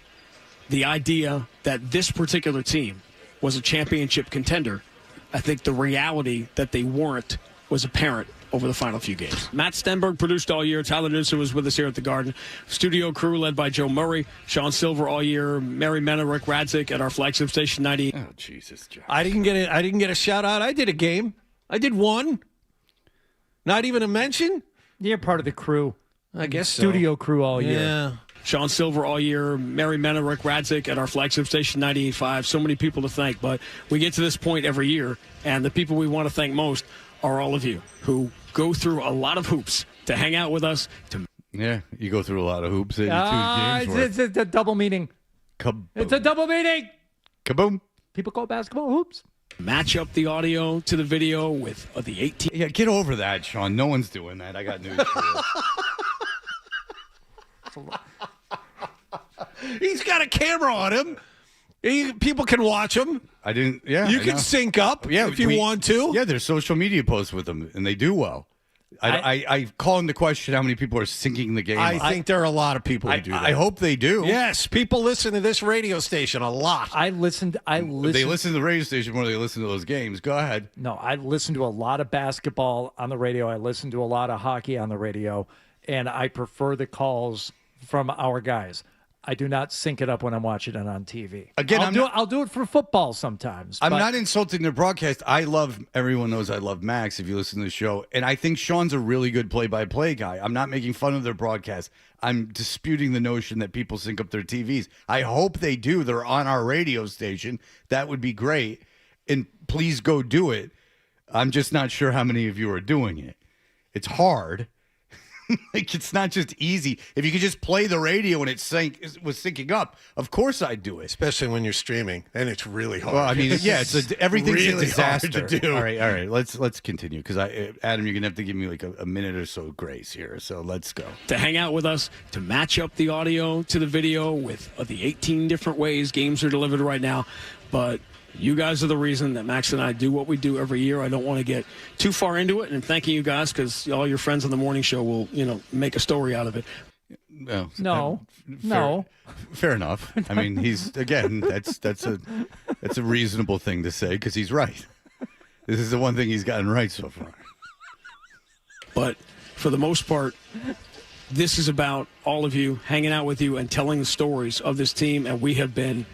[SPEAKER 20] the idea that this particular team was a championship contender, I think the reality that they weren't was apparent over the final few games. Matt Stenberg produced all year. Tyler Newsom was with us here at the Garden. Studio crew led by Joe Murray, Sean Silver all year, Mary Mena, Rick Radzik at our flagship station 98.
[SPEAKER 5] Oh, Jesus, Josh.
[SPEAKER 2] I didn't get a shout out. I did a game. I did one. Not even a mention.
[SPEAKER 8] You're part of the crew.
[SPEAKER 2] I guess
[SPEAKER 8] Studio crew all year.
[SPEAKER 2] Yeah.
[SPEAKER 20] Sean Silver all year, Mary Mena, Rick Radzik at our flagship station 98.5. So many people to thank, but we get to this point every year, and the people we want to thank most are all of you who go through a lot of hoops to hang out with us.
[SPEAKER 5] Yeah, you go through a lot of hoops.
[SPEAKER 8] It's a double meaning.
[SPEAKER 5] Kaboom.
[SPEAKER 8] It's a double meaning.
[SPEAKER 5] Kaboom.
[SPEAKER 8] People call basketball hoops.
[SPEAKER 20] Match up the audio to the video with the 18.
[SPEAKER 5] Yeah, get over that, Sean. No one's doing that. I got news for you.
[SPEAKER 2] He's got a camera on him. People can watch him.
[SPEAKER 5] I didn't. Yeah,
[SPEAKER 2] you can sync up. Yeah, if you want to.
[SPEAKER 5] Yeah, there's social media posts with them, and they do well. I call into question how many people are syncing the game.
[SPEAKER 2] I think there are a lot of people who do that.
[SPEAKER 5] I hope they do.
[SPEAKER 2] Yes, people listen to this radio station a lot.
[SPEAKER 8] They listen
[SPEAKER 5] to the radio station more than they listen to those games. Go ahead.
[SPEAKER 8] No, I listen to a lot of basketball on the radio. I listen to a lot of hockey on the radio, and I prefer the calls from our guys. I do not sync it up when I'm watching it on TV.
[SPEAKER 5] Again,
[SPEAKER 8] I'll do it for football sometimes.
[SPEAKER 5] I'm not insulting their broadcast. Everyone knows I love Max if you listen to the show. And I think Sean's a really good play-by-play guy. I'm not making fun of their broadcast. I'm disputing the notion that people sync up their TVs. I hope they do. They're on our radio station. That would be great. And please go do it. I'm just not sure how many of you are doing it. It's hard. Like, it's not just easy. If you could just play the radio and it was syncing up, of course I'd do it.
[SPEAKER 2] Especially when you're streaming, and it's really hard.
[SPEAKER 5] Well, I mean, yeah, everything's
[SPEAKER 2] really
[SPEAKER 5] a disaster.
[SPEAKER 2] hard to do.
[SPEAKER 5] All right. Let's continue because Adam, you're gonna have to give me like a minute or so grace here. So let's go.
[SPEAKER 20] To hang out with us, to match up the audio to the video with the 18 different ways games are delivered right now, but. You guys are the reason that Max and I do what we do every year. I don't want to get too far into it, and thanking you guys because all your friends on the morning show will, make a story out of it.
[SPEAKER 8] No.
[SPEAKER 5] Fair enough. I mean, that's a reasonable thing to say because he's right. This is the one thing he's gotten right so far.
[SPEAKER 20] But for the most part, this is about all of you hanging out with you and telling the stories of this team, and we have been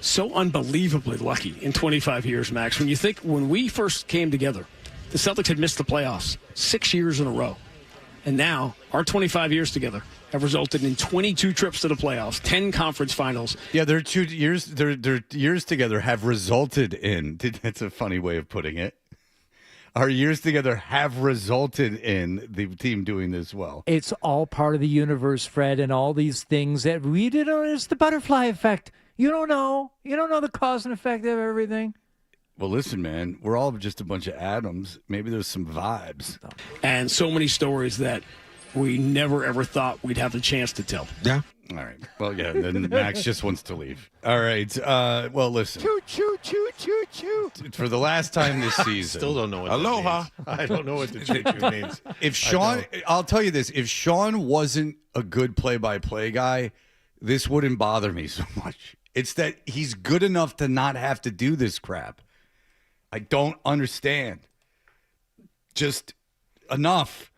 [SPEAKER 20] so unbelievably lucky in 25 years, Max. When we first came together, the Celtics had missed the playoffs 6 years in a row. And now our 25 years together have resulted in 22 trips to the playoffs, 10 conference finals.
[SPEAKER 5] Yeah, their years together have resulted in, that's a funny way of putting it. Our years together have resulted in the team doing this well.
[SPEAKER 8] It's all part of the universe, Fred, and all these things that we didn't know. It's the butterfly effect. You don't know the cause and effect of everything.
[SPEAKER 5] Well, listen, man, we're all just a bunch of atoms. Maybe there's some vibes.
[SPEAKER 20] And so many stories that we never, ever thought we'd have the chance to tell.
[SPEAKER 21] Yeah.
[SPEAKER 5] All right. Well, yeah, then Max just wants to leave. All right. Well, listen.
[SPEAKER 21] Choo, choo, choo, choo, choo.
[SPEAKER 5] For the last time this season.
[SPEAKER 2] Still don't know what
[SPEAKER 21] Aloha.
[SPEAKER 2] that means. I don't know what the choo-choo means.
[SPEAKER 5] If Sean, I'll tell you this. If Sean wasn't a good play-by-play guy, this wouldn't bother me so much. It's that he's good enough to not have to do this crap. I don't understand. Just enough.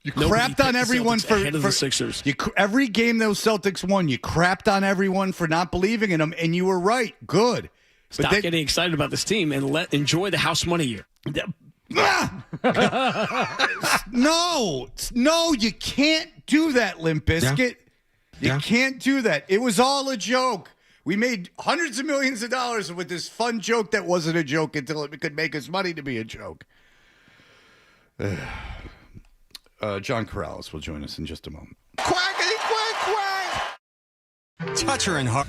[SPEAKER 5] You crapped on everyone for
[SPEAKER 20] the Sixers.
[SPEAKER 5] Every game those Celtics won, you crapped on everyone for not believing in them, and you were right. Good.
[SPEAKER 20] Stop getting excited about this team and enjoy the house money year.
[SPEAKER 5] No, you can't do that, Limp Bizkit. You can't do that. It was all a joke. We made hundreds of millions of dollars with this fun joke that wasn't a joke until it could make us money to be a joke. John Corrales will join us in just a moment.
[SPEAKER 21] Quackity quack quack. Toucher and Hart.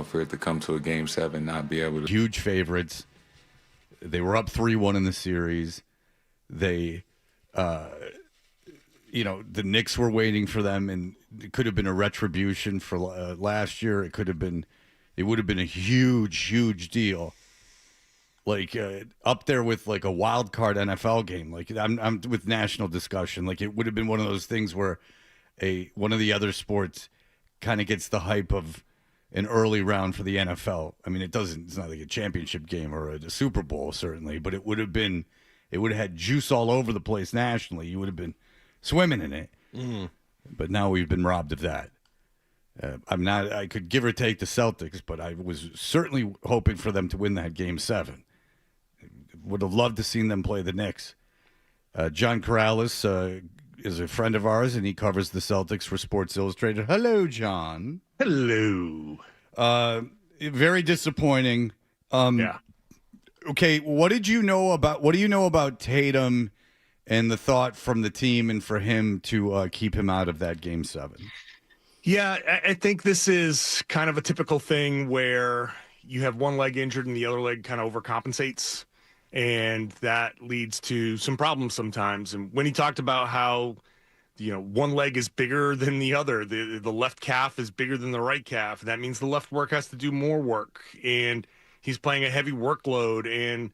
[SPEAKER 17] for it to come to a Game 7, not be able to.
[SPEAKER 5] Huge favorites. They were up 3-1 in the series. They, the Knicks were waiting for them, and it could have been a retribution for last year. It would have been a huge, huge deal. Like up there with like a wild card NFL game. Like I'm with national discussion. Like it would have been one of those things where one of the other sports kind of gets the hype of an early round for the NFL. I mean, it's not like a championship game or a Super Bowl certainly, but it would have had juice all over the place nationally. You would have been swimming in it. Mm. But now we've been robbed of that. I could give or take the Celtics, but I was certainly hoping for them to win that Game 7. Would have loved to seen them play the Knicks. John Corrales is a friend of ours, and he covers the Celtics for Sports Illustrated. Hello, John.
[SPEAKER 6] Hello.
[SPEAKER 5] Very disappointing.
[SPEAKER 6] Yeah.
[SPEAKER 5] Okay, what do you know about Tatum and the thought from the team and for him to keep him out of that Game 7?
[SPEAKER 6] Yeah, I think this is kind of a typical thing where you have one leg injured and the other leg kind of overcompensates, and that leads to some problems sometimes. And when he talked about how, one leg is bigger than the other, the left calf is bigger than the right calf, that means the left work has to do more work, and he's playing a heavy workload. And,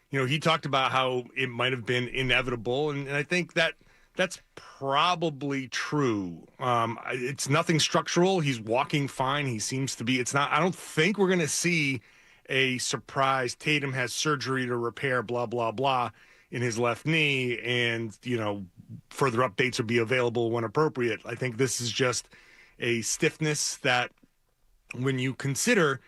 [SPEAKER 6] he talked about how it might have been inevitable, and I think that's probably true. It's nothing structural. He's walking fine. He seems to be. I don't think we're going to see a surprise. Tatum has surgery to repair, blah, blah, blah, in his left knee. And, further updates will be available when appropriate. I think this is just a stiffness that when you consider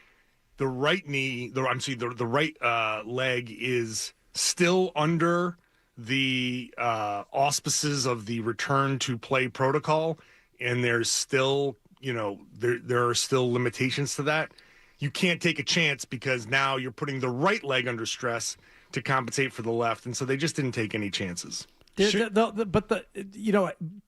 [SPEAKER 6] the right knee, the right leg is still under the auspices of the return to play protocol, and there's still, there are still limitations to that. You can't take a chance because now you're putting the right leg under stress to compensate for the left, and so they just didn't take any chances.
[SPEAKER 8] But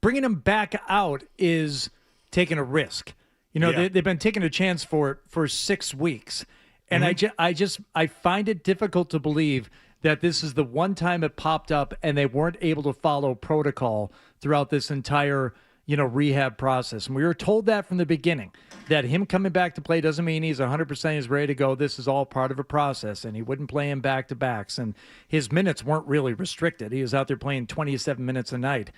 [SPEAKER 8] bringing him back out is taking a risk. They've been taking a chance for 6 weeks, and I find it difficult to believe that this is the one time it popped up and they weren't able to follow protocol throughout this entire, rehab process. And we were told that from the beginning, that him coming back to play doesn't mean he's 100%, he's ready to go. This is all part of a process, and he wouldn't play him back-to-backs. And his minutes weren't really restricted. He was out there playing 27 minutes a night,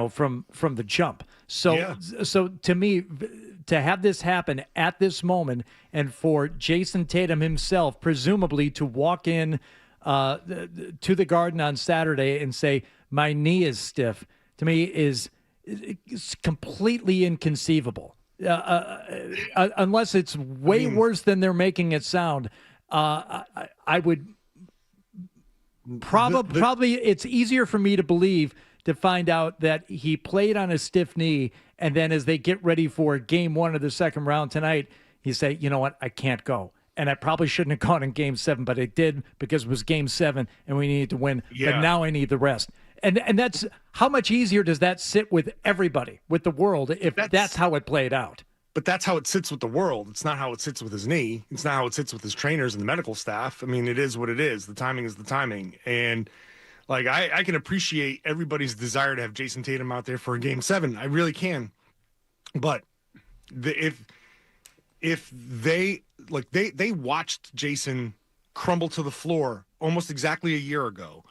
[SPEAKER 8] from the jump. So to me, to have this happen at this moment and for Jason Tatum himself, presumably, to walk in to the Garden on Saturday and say, my knee is stiff, to me is completely inconceivable. Unless it's way worse than they're making it sound, I would probably it's easier for me to believe to find out that he played on a stiff knee, and then as they get ready for Game 1 of the second round tonight, you say, you know what, I can't go. And I probably shouldn't have gone in Game 7, but I did because it was Game 7 and we needed to win. Yeah. But now I need the rest. And that's how much easier does that sit with everybody, with the world, if that's how it played out?
[SPEAKER 6] But that's how it sits with the world. It's not how it sits with his knee. It's not how it sits with his trainers and the medical staff. I mean, it is what it is. The timing is the timing. And I can appreciate everybody's desire to have Jason Tatum out there for a Game 7. I really can. But if they watched Jason crumble to the floor almost exactly a year ago,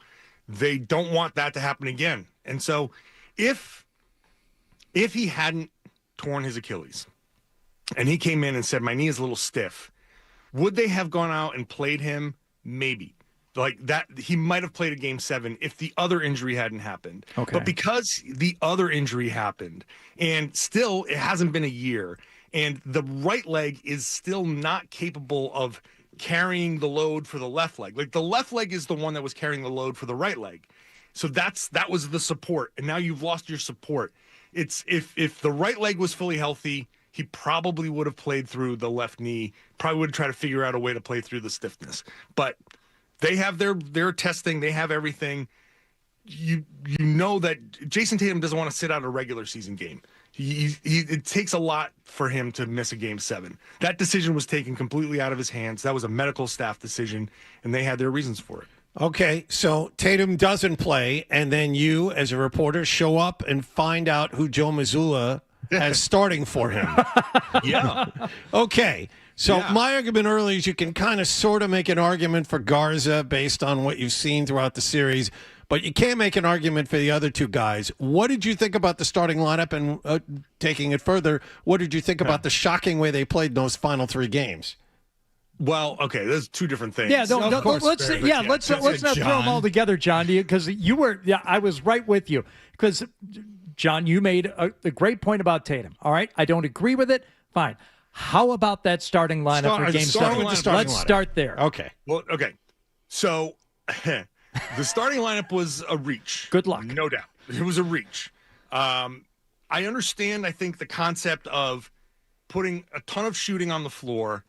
[SPEAKER 6] they don't want that to happen again. And so if he hadn't torn his Achilles and he came in and said, my knee is a little stiff, would they have gone out and played him? Maybe. Like that, he might have played a Game 7 if the other injury hadn't happened. Okay. But because the other injury happened, and still it hasn't been a year, and the right leg is still not capable of carrying the load for the left leg. Like the left leg is the one that was carrying the load for the right leg. So that was the support. And now you've lost your support. It's if the right leg was fully healthy, he probably would have played through the left knee, probably would try to figure out a way to play through the stiffness. But they have their testing, they have everything. you know that Jason Tatum doesn't want to sit out a regular season game. It takes a lot for him to miss a game 7. That decision was taken completely out of his hands. That was a medical staff decision, and they had their reasons for it.
[SPEAKER 2] Okay, so Tatum doesn't play, and then you, as a reporter, show up and find out who Joe Mazzulla has starting for him.
[SPEAKER 6] Yeah.
[SPEAKER 2] Okay, so my argument earlier is you can kind of sort of make an argument for Garza based on what you've seen throughout the series, but you can't make an argument for the other two guys. What did you think about the starting lineup? And taking it further, what did you think about the shocking way they played those final 3 games?
[SPEAKER 6] Well, okay, there's 2 different things.
[SPEAKER 8] Yeah, let's not throw them all together, John, because you were. Yeah, I was right with you. Because John, you made a great point about Tatum. All right, I don't agree with it. Fine. How about that starting lineup for Game 7? Let's start there.
[SPEAKER 2] Okay.
[SPEAKER 6] Well, okay. So the starting lineup was a reach.
[SPEAKER 8] Good luck.
[SPEAKER 6] No doubt. It was a reach. I understand, I think, the concept of putting a ton of shooting on the floor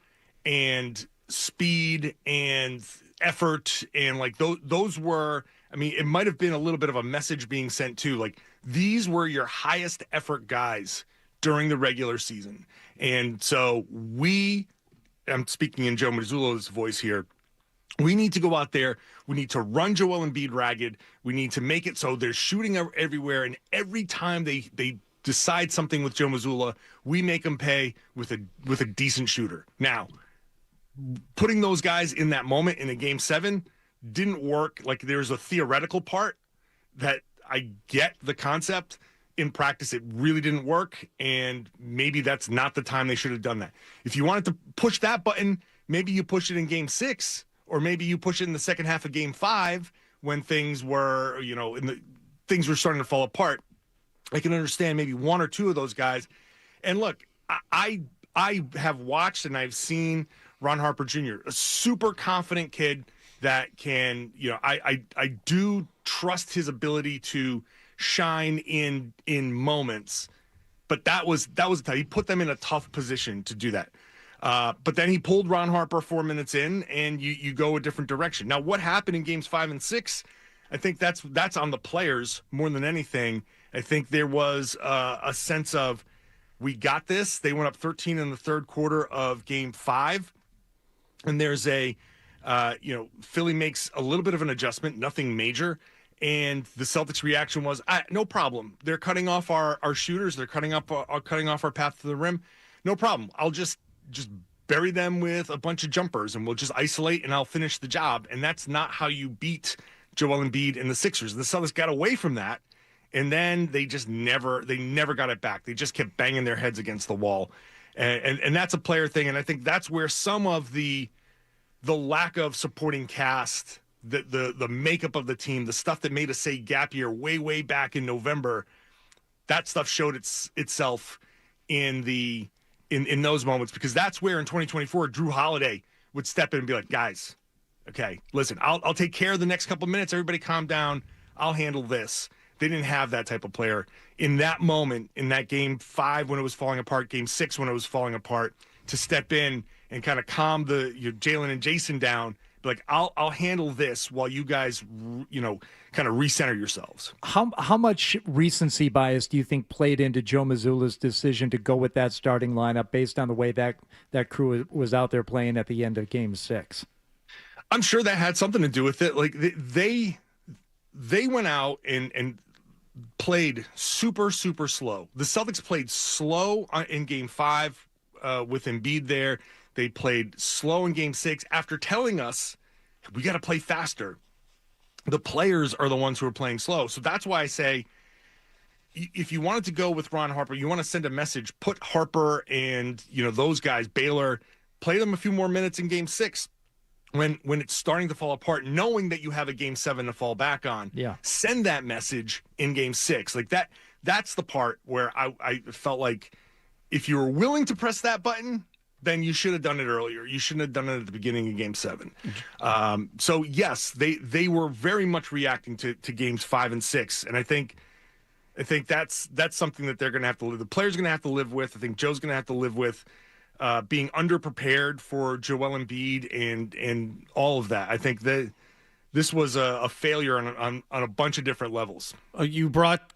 [SPEAKER 6] and speed and effort, and like those were, I mean, it might have been a little bit of a message being sent too. Like, these were your highest effort guys during the regular season. And so I'm speaking in Joe Mazzulla's voice here, we need to go out there. We need to run Joel Embiid ragged. We need to make it so there's shooting everywhere. And every time they decide something with Joe Mazzulla, we make them pay with a decent shooter. Now, putting those guys in that moment in a Game 7 didn't work. Like, there's a theoretical part that I get the concept. In practice, it really didn't work, and maybe that's not the time they should have done that. If you wanted to push that button, maybe you push it in Game 6, or maybe you push it in the second half of Game 5 when things were, things were starting to fall apart. I can understand maybe 1 or 2 of those guys. And look, I have watched and I've seen Ron Harper Jr., a super confident kid that can, I do trust his ability to shine in moments, but that was he put them in a tough position to do that. But then he pulled Ron Harper 4 minutes in, and you go a different direction. Now, what happened in Games 5 and 6? I think that's on the players more than anything. I think there was a sense of, we got this. They went up 13 in the third quarter of Game 5, and there's Philly makes a little bit of an adjustment, nothing major. And the Celtics' reaction was, no problem. They're cutting off our shooters. They're cutting off our path to the rim. No problem. I'll just bury them with a bunch of jumpers, and we'll just isolate, and I'll finish the job. And that's not how you beat Joel Embiid and the Sixers. The Celtics got away from that, and then they never got it back. They just kept banging their heads against the wall. And that's a player thing. And I think that's where some of the lack of supporting cast, the makeup of the team, the stuff that made us say gap year way back in November, that stuff showed itself in those moments, because that's where in 2024 Drew Holiday would step in and be like, guys, okay, listen, I'll take care of the next couple minutes. Everybody calm down. I'll handle this. They didn't have that type of player in that moment, in that Game 5 when it was falling apart, Game 6 when it was falling apart, to step in and kind of calm the Jaylen and Jason down. Like, I'll handle this while you guys, kind of recenter yourselves.
[SPEAKER 8] How much recency bias do you think played into Joe Mazzulla's decision to go with that starting lineup based on the way that crew was out there playing at the end of Game 6?
[SPEAKER 6] I'm sure that had something to do with it. Like, they went out and played super slow. The Celtics played slow in Game 5 with Embiid there. They played slow in Game 6 after telling us we got to play faster. The players are the ones who are playing slow. So that's why I say, if you wanted to go with Ron Harper, you want to send a message, put Harper and those guys, Baylor, play them a few more minutes in Game 6 when it's starting to fall apart, knowing that you have a Game 7 to fall back on.
[SPEAKER 8] Yeah.
[SPEAKER 6] Send that message in Game 6. Like that's the part where I felt like, if you were willing to press that button, then you should have done it earlier. You shouldn't have done it at the beginning of Game 7. So yes, they were very much reacting to Games 5 and 6, and I think that's something that they're going to have to live. The players are going to have to live with. I think Joe's going to have to live with being underprepared for Joel Embiid and all of that. I think this was a failure on a bunch of different levels.
[SPEAKER 2] You brought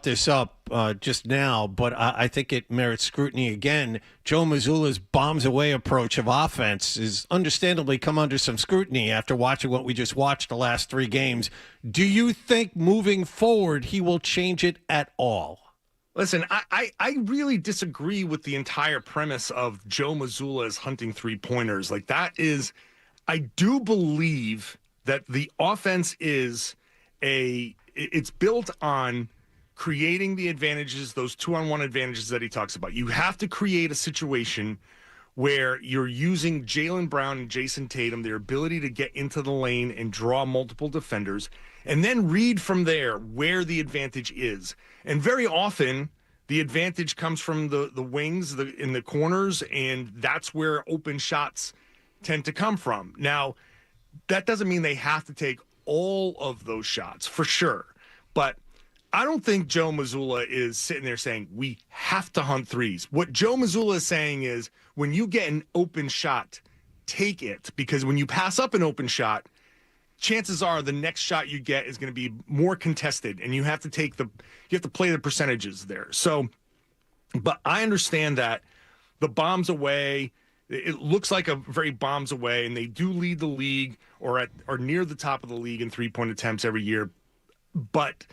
[SPEAKER 2] this up just now, but I think it merits scrutiny again. Joe Mazzulla's bombs away approach of offense is understandably come under some scrutiny after watching what we just watched the last 3 games. Do you think moving forward he will change it at all?
[SPEAKER 6] Listen, I really disagree with the entire premise of Joe Mazzulla is hunting 3-pointers. Like, that is, I do believe that the offense is it's built on creating the advantages, those 2-on-1 advantages that he talks about. You have to create a situation where you're using Jaylen Brown and Jason Tatum, their ability to get into the lane and draw multiple defenders, and then read from there where the advantage is. And very often, the advantage comes from the wings, in the corners, and that's where open shots tend to come from. Now, that doesn't mean they have to take all of those shots, for sure. But I don't think Joe Mazzulla is sitting there saying, we have to hunt threes. What Joe Mazzulla is saying is, when you get an open shot, take it. Because when you pass up an open shot, chances are the next shot you get is going to be more contested, and you have to play the percentages there. So, but I understand that the bombs away, it looks like a very bombs away, and they do lead the league or near the top of the league in 3-point attempts every year. But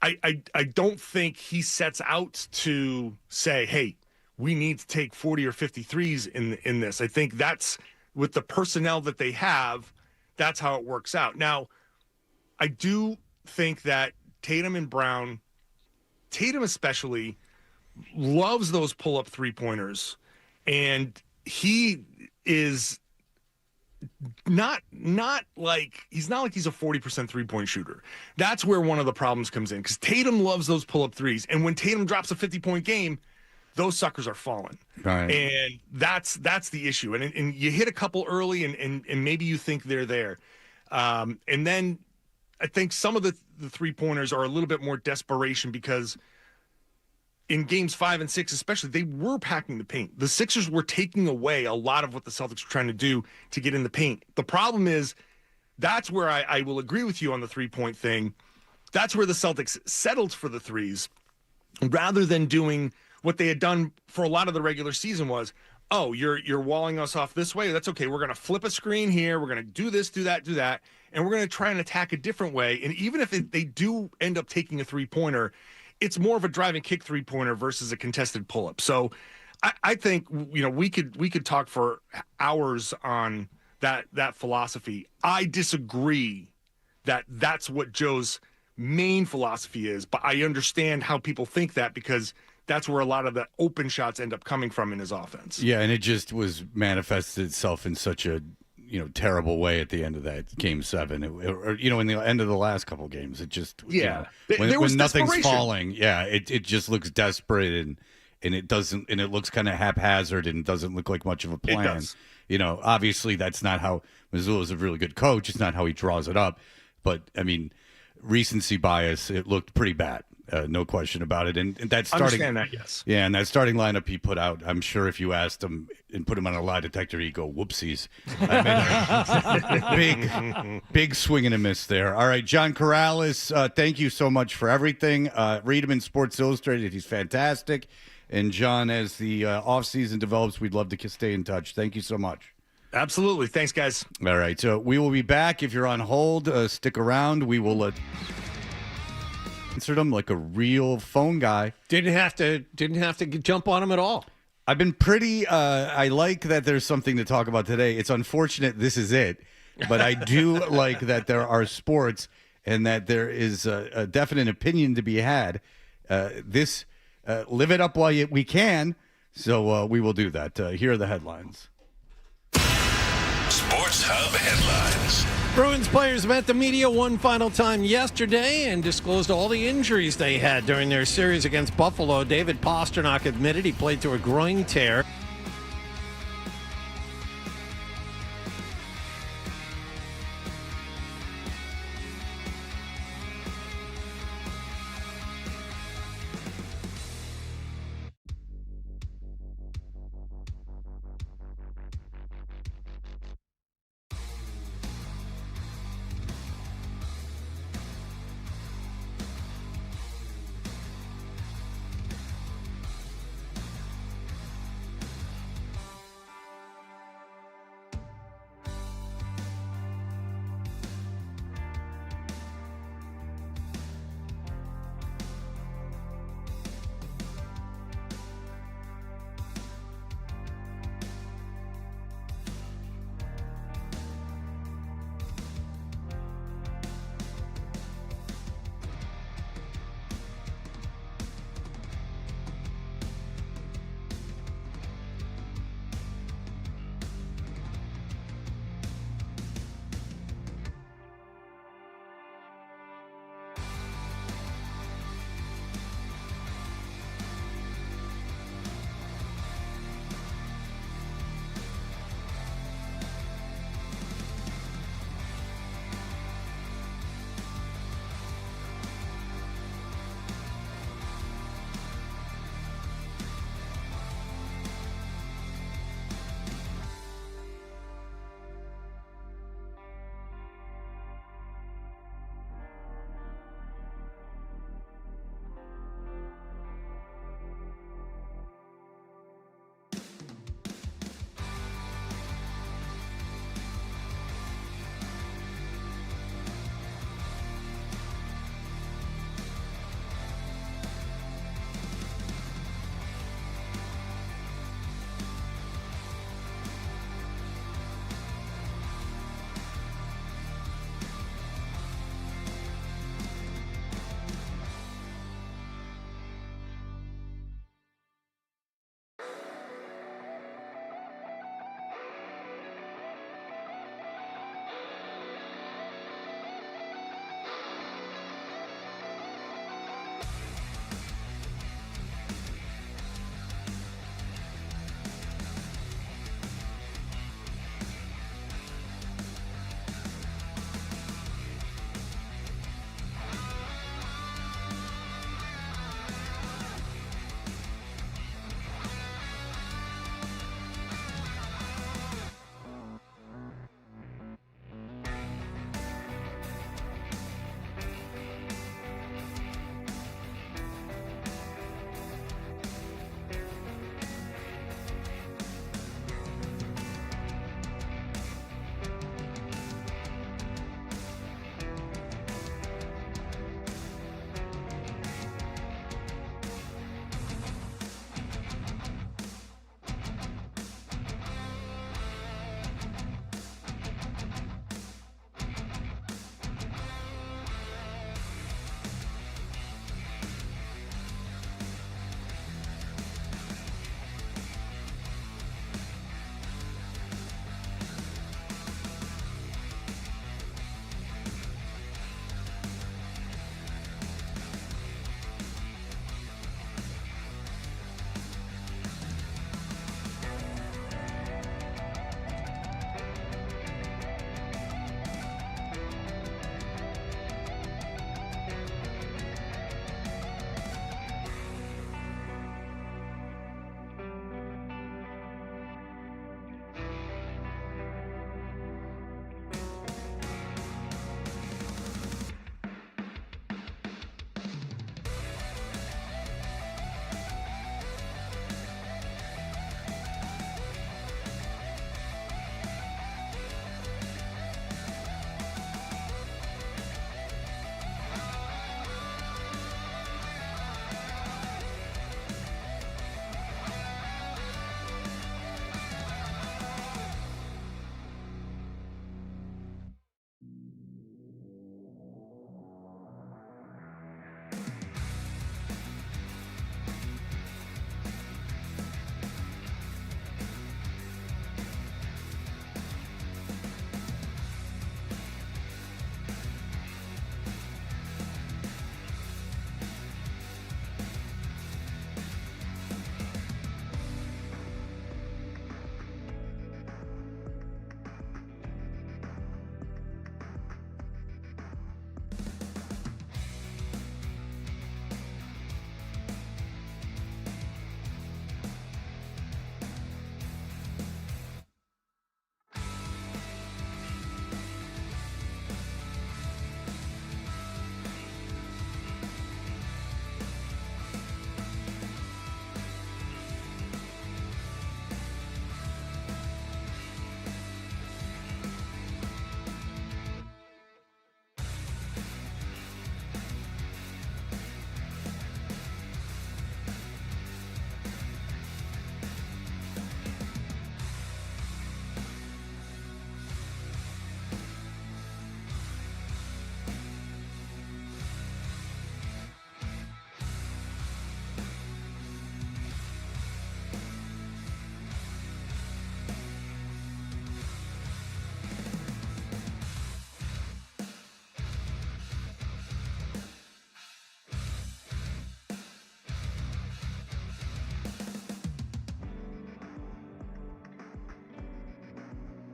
[SPEAKER 6] I don't think he sets out to say, hey, we need to take 40 or 50 threes in this. I think that's, with the personnel that they have, that's how it works out. Now, I do think that Tatum and Brown, Tatum especially, loves those pull-up 3-pointers, and he is not like he's a 40% 3-point shooter. That's where one of the problems comes in, because Tatum loves those pull-up threes, and when Tatum drops a 50-point game, those suckers are falling.
[SPEAKER 5] Right.
[SPEAKER 6] And that's the issue. And you hit a couple early, and maybe you think they're there. And then I think some of the 3-pointers are a little bit more desperation, because in games 5 and 6 especially, they were packing the paint. The Sixers were taking away a lot of what the Celtics were trying to do to get in the paint. The problem is, that's where I will agree with you on the 3-point thing. That's where the Celtics settled for the threes, rather than doing what they had done for a lot of the regular season was, oh, you're walling us off this way. That's okay. We're going to flip a screen here. We're going to do this, do that, and we're going to try and attack a different way. And even if they do end up taking a 3-pointer, it's more of a drive and kick 3-pointer versus a contested pull-up. So I think, we could talk for hours on that philosophy. I disagree that that's what Joe's main philosophy is, but I understand how people think that, because that's where a lot of the open shots end up coming from in his offense.
[SPEAKER 5] Yeah, and it just was manifested itself in such a terrible way at the end of that game 7, or in the end of the last couple games. It just when nothing's falling, it just looks desperate, and it doesn't, and it looks kind of haphazard, and doesn't look like much of a plan. Obviously that's not how Mazzulla's a really good coach. It's not how he draws it up, but I mean, recency bias. It looked pretty bad. No question about it. And that starting,
[SPEAKER 6] understand that, yes.
[SPEAKER 5] Yeah, and that starting lineup he put out, I'm sure if you asked him and put him on a lie detector, he'd go, whoopsies. Big swing and a miss there. All right, John Corrales, thank you so much for everything. Read him in Sports Illustrated. He's fantastic. And John, as the offseason develops, we'd love to stay in touch. Thank you so much.
[SPEAKER 6] Absolutely. Thanks, guys.
[SPEAKER 5] All right, so we will be back. If you're on hold, stick around. We will answered him like a real phone guy.
[SPEAKER 2] Didn't have to jump on him at all.
[SPEAKER 5] I've been pretty I like that there's something to talk about today. It's unfortunate this is it, but I do like that there are sports and that there is a definite opinion to be had. Live it up while we can, so we will do that. Here are the headlines.
[SPEAKER 14] Sports Hub headlines.
[SPEAKER 2] Bruins players met the media one final time yesterday and disclosed all the injuries they had during their series against Buffalo. David Pastrnak admitted he played through a groin tear.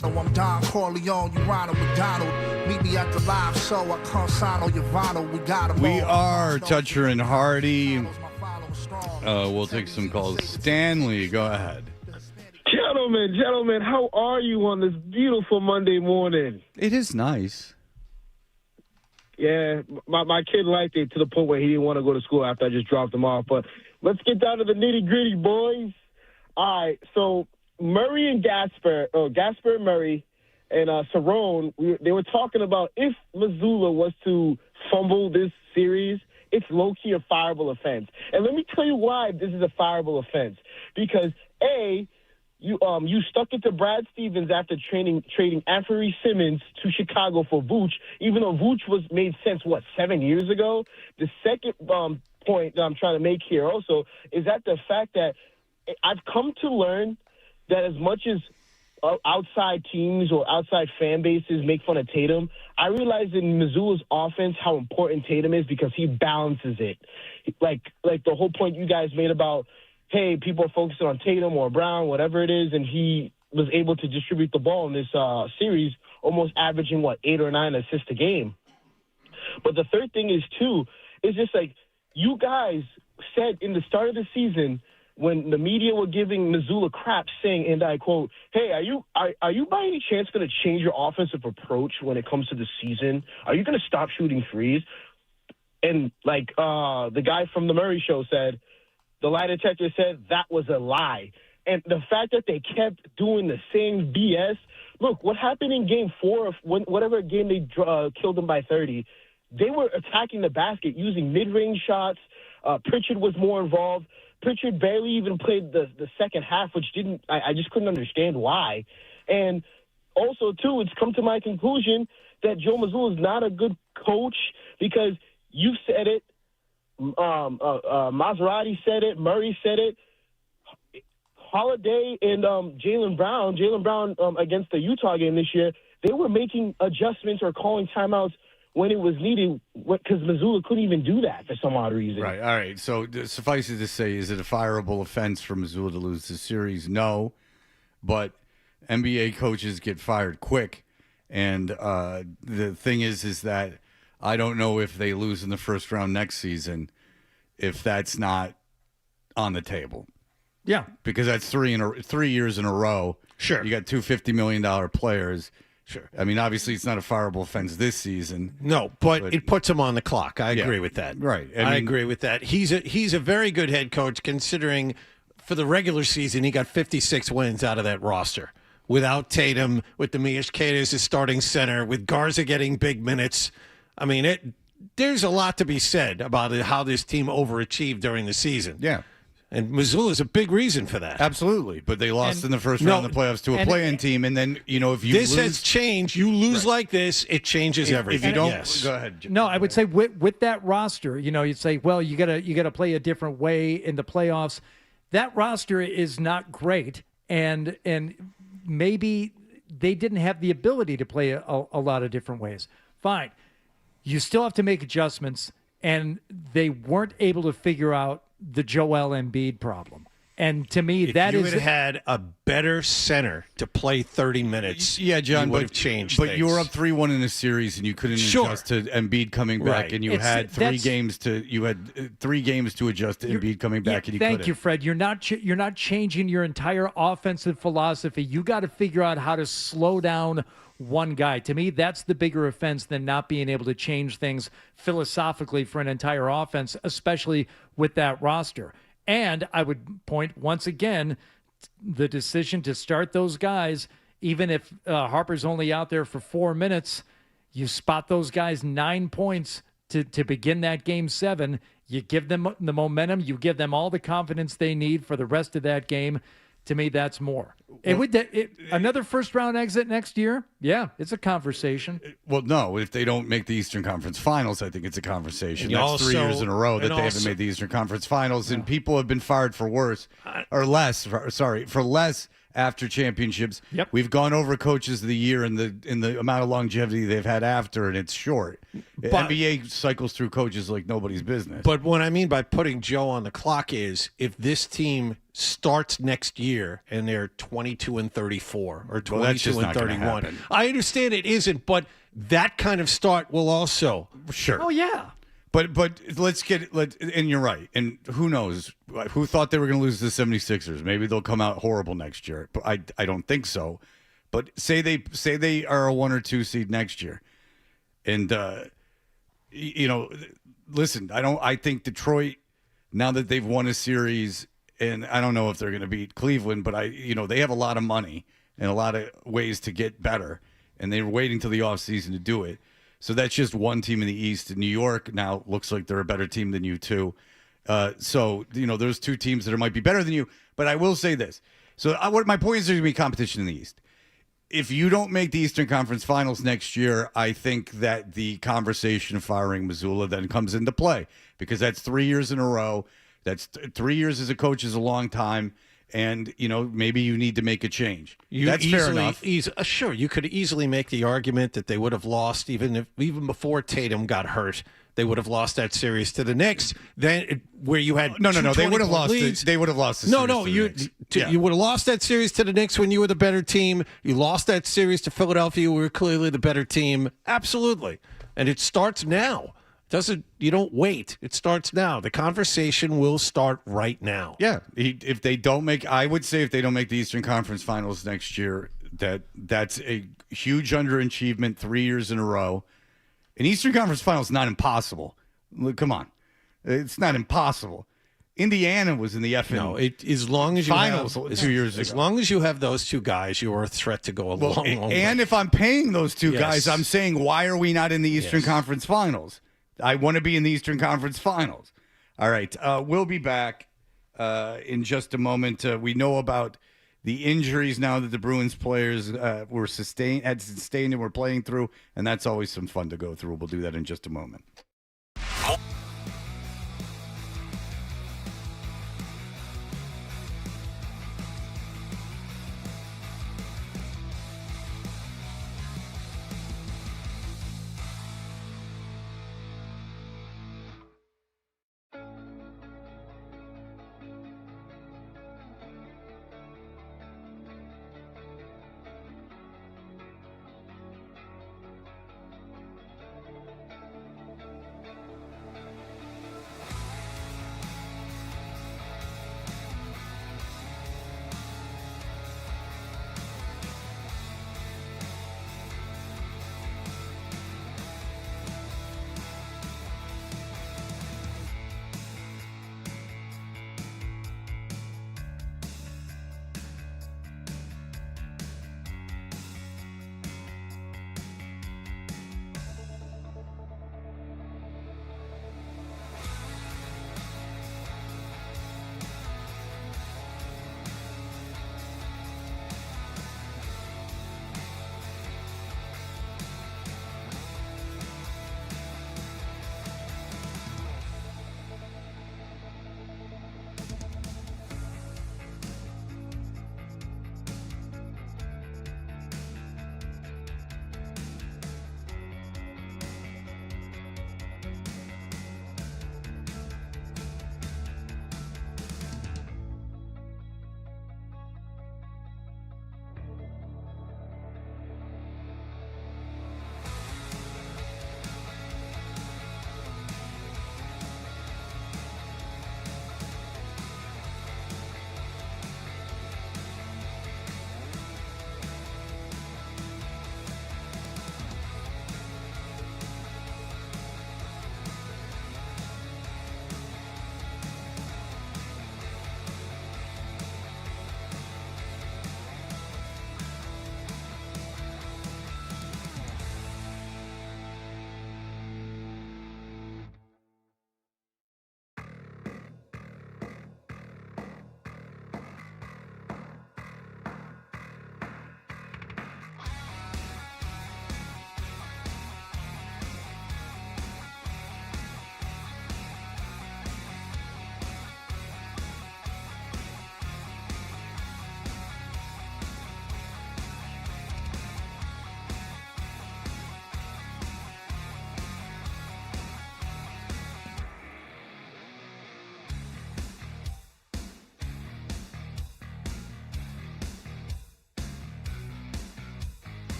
[SPEAKER 21] I'm Don Corleone, you Ronald McDonald. Meet me at the live show. I consign your vinyl. We got 'em
[SPEAKER 5] We
[SPEAKER 21] all.
[SPEAKER 5] are Toucher and Hardy. We'll take some calls. Stanley, go ahead.
[SPEAKER 9] Gentlemen, how are you on this beautiful Monday morning?
[SPEAKER 5] It is nice.
[SPEAKER 9] Yeah, my kid liked it to the point where he didn't want to go to school after I just dropped him off. But let's get down to the nitty-gritty, boys. All right, so Murray and Gasper and Murray and Cerrone, they were talking about if Missoula was to fumble this series, it's low-key a fireable offense. And let me tell you why this is a fireable offense. Because, A, you stuck it to Brad Stevens after trading Anthony Simmons to Chicago for Vooch, even though Vooch made sense, 7 years ago? The second point that I'm trying to make here also is that the fact that I've come to learn that as much as outside teams or outside fan bases make fun of Tatum, I realize in Missoula's offense how important Tatum is because he balances it. Like the whole point you guys made about, hey, people are focusing on Tatum or Brown, whatever it is, and he was able to distribute the ball in this series, almost averaging, 8 or 9 assists a game. But the third thing is, too, is just like you guys said in the start of the season when the media were giving Missoula crap saying, and I quote, hey, are you by any chance going to change your offensive approach when it comes to the season? Are you going to stop shooting threes? And the guy from the Murray show said, the lie detector said that was a lie. And the fact that they kept doing the same BS, look, what happened in game 4, whatever game they killed them by 30, they were attacking the basket using mid-range shots. Pritchard was more involved. Pritchard barely even played the second half, which I just couldn't understand why. And also, too, it's come to my conclusion that Joe Mazzulla is not a good coach because you said it, Maserati said it, Murray said it, Holiday and Jaylen Brown against the Utah game this year, they were making adjustments or calling timeouts when it was needed because Missoula couldn't even do that for some odd reason.
[SPEAKER 5] Right. All right. So suffice it to say, is it a fireable offense for Missoula to lose the series? No. But NBA coaches get fired quick. And the thing is that I don't know if they lose in the first round next season if that's not on the table.
[SPEAKER 8] Yeah.
[SPEAKER 5] Because that's 3 years in a row.
[SPEAKER 2] Sure.
[SPEAKER 5] You got two $50 million players.
[SPEAKER 2] Sure.
[SPEAKER 5] I mean, obviously, it's not a fireable offense this season.
[SPEAKER 2] No, but it puts him on the clock. I agree with that.
[SPEAKER 5] Right.
[SPEAKER 2] I agree with that. He's a very good head coach considering for the regular season he got 56 wins out of that roster. Without Tatum, with Demias Quedas as starting center, with Garza getting big minutes. I mean, there's a lot to be said about how this team overachieved during the season.
[SPEAKER 5] Yeah.
[SPEAKER 2] And Missoula is a big reason for that.
[SPEAKER 5] Absolutely. But they lost in the first round of the playoffs to a play-in team. And then, if you
[SPEAKER 2] this has changed. You lose like this, it changes everything.
[SPEAKER 5] If you don't, go ahead.
[SPEAKER 8] No, I would say with that roster, you'd say, well, you gotta play a different way in the playoffs. That roster is not great, and maybe they didn't have the ability to play a lot of different ways. Fine. You still have to make adjustments, and they weren't able to figure out the Joel Embiid problem. And to me,
[SPEAKER 2] if you had a better center to play 30 minutes,
[SPEAKER 5] yeah, John,
[SPEAKER 2] would have changed
[SPEAKER 5] But
[SPEAKER 2] things.
[SPEAKER 5] you were up 3-1 in a series, and you couldn't adjust to Embiid coming back,
[SPEAKER 2] Right.
[SPEAKER 5] and you had 3 games to adjust to Embiid coming back, and you
[SPEAKER 8] Thank
[SPEAKER 5] couldn't.
[SPEAKER 8] you, Fred. You're not changing your entire offensive philosophy. You got to figure out how to slow down one guy. To me, that's the bigger offense than not being able to change things philosophically for an entire offense, especially with that roster. And I would point once again the decision to start those guys, even if Harper's only out there for 4 minutes, you spot those guys 9 points to begin that game 7. You give them the momentum. You give them all the confidence they need for the rest of that game. To me, that's more. Another first-round exit next year? Yeah, it's a conversation.
[SPEAKER 5] Well, no. If they don't make the Eastern Conference Finals, I think it's a conversation.
[SPEAKER 2] And
[SPEAKER 5] That's 3 years in a row that they haven't made the Eastern Conference Finals, and people have been fired for worse or less. For less after championships.
[SPEAKER 8] Yep.
[SPEAKER 5] We've gone over coaches of the year and the amount of longevity they've had after, and it's short. NBA cycles through coaches like nobody's business.
[SPEAKER 2] But what I mean by putting Joe on the clock is if this team starts next year and they're 22-34 or 22-31. I understand it isn't, but that kind of start will also.
[SPEAKER 5] Sure.
[SPEAKER 8] Oh, yeah.
[SPEAKER 5] But and you're right. And who knows? Who thought they were going to lose to the 76ers? Maybe they'll come out horrible next year. But I don't think so. But say they are a 1 or 2 seed next year. And listen, I think Detroit, now that they've won a series, and I don't know if they're going to beat Cleveland, but they have a lot of money and a lot of ways to get better, and they were waiting till the offseason to do it. So that's just one team in the East. New York now looks like they're a better team than you too. So there's 2 teams that might be better than you. But I will say this. So what my point is, there's going to be competition in the East. If you don't make the Eastern Conference Finals next year, I think that the conversation of firing Mazzulla then comes into play, because that's 3 years in a row. That's 3 years as a coach is a long time. And, maybe you need to make a change. That's fair enough.
[SPEAKER 2] Sure, you could easily make the argument that they would have lost even before Tatum got hurt. They would have lost that series to the Knicks. Then where you had
[SPEAKER 5] no, they would have lost. They would have lost.
[SPEAKER 2] You would have lost that series to the Knicks when you were the better team. You lost that series to Philadelphia. You were clearly the better team. Absolutely, and it starts now. You don't wait. It starts now. The conversation will start right now.
[SPEAKER 5] Yeah. If they don't make the Eastern Conference Finals next year, that's a huge underachievement 3 years in a row. An Eastern Conference Finals is not impossible. Look, come on. It's not impossible. Indiana was in the
[SPEAKER 2] as long as you
[SPEAKER 5] finals 2 years ago.
[SPEAKER 2] As long as you have those 2 guys, you are a threat to go a long way.
[SPEAKER 5] And if I'm paying those 2 guys, I'm saying, why are we not in the Eastern Conference Finals? I want to be in the Eastern Conference Finals. All right. We'll be back in just a moment. We know about the injuries now that the Bruins players had sustained and were playing through, and that's always some fun to go through. We'll do that in just a moment.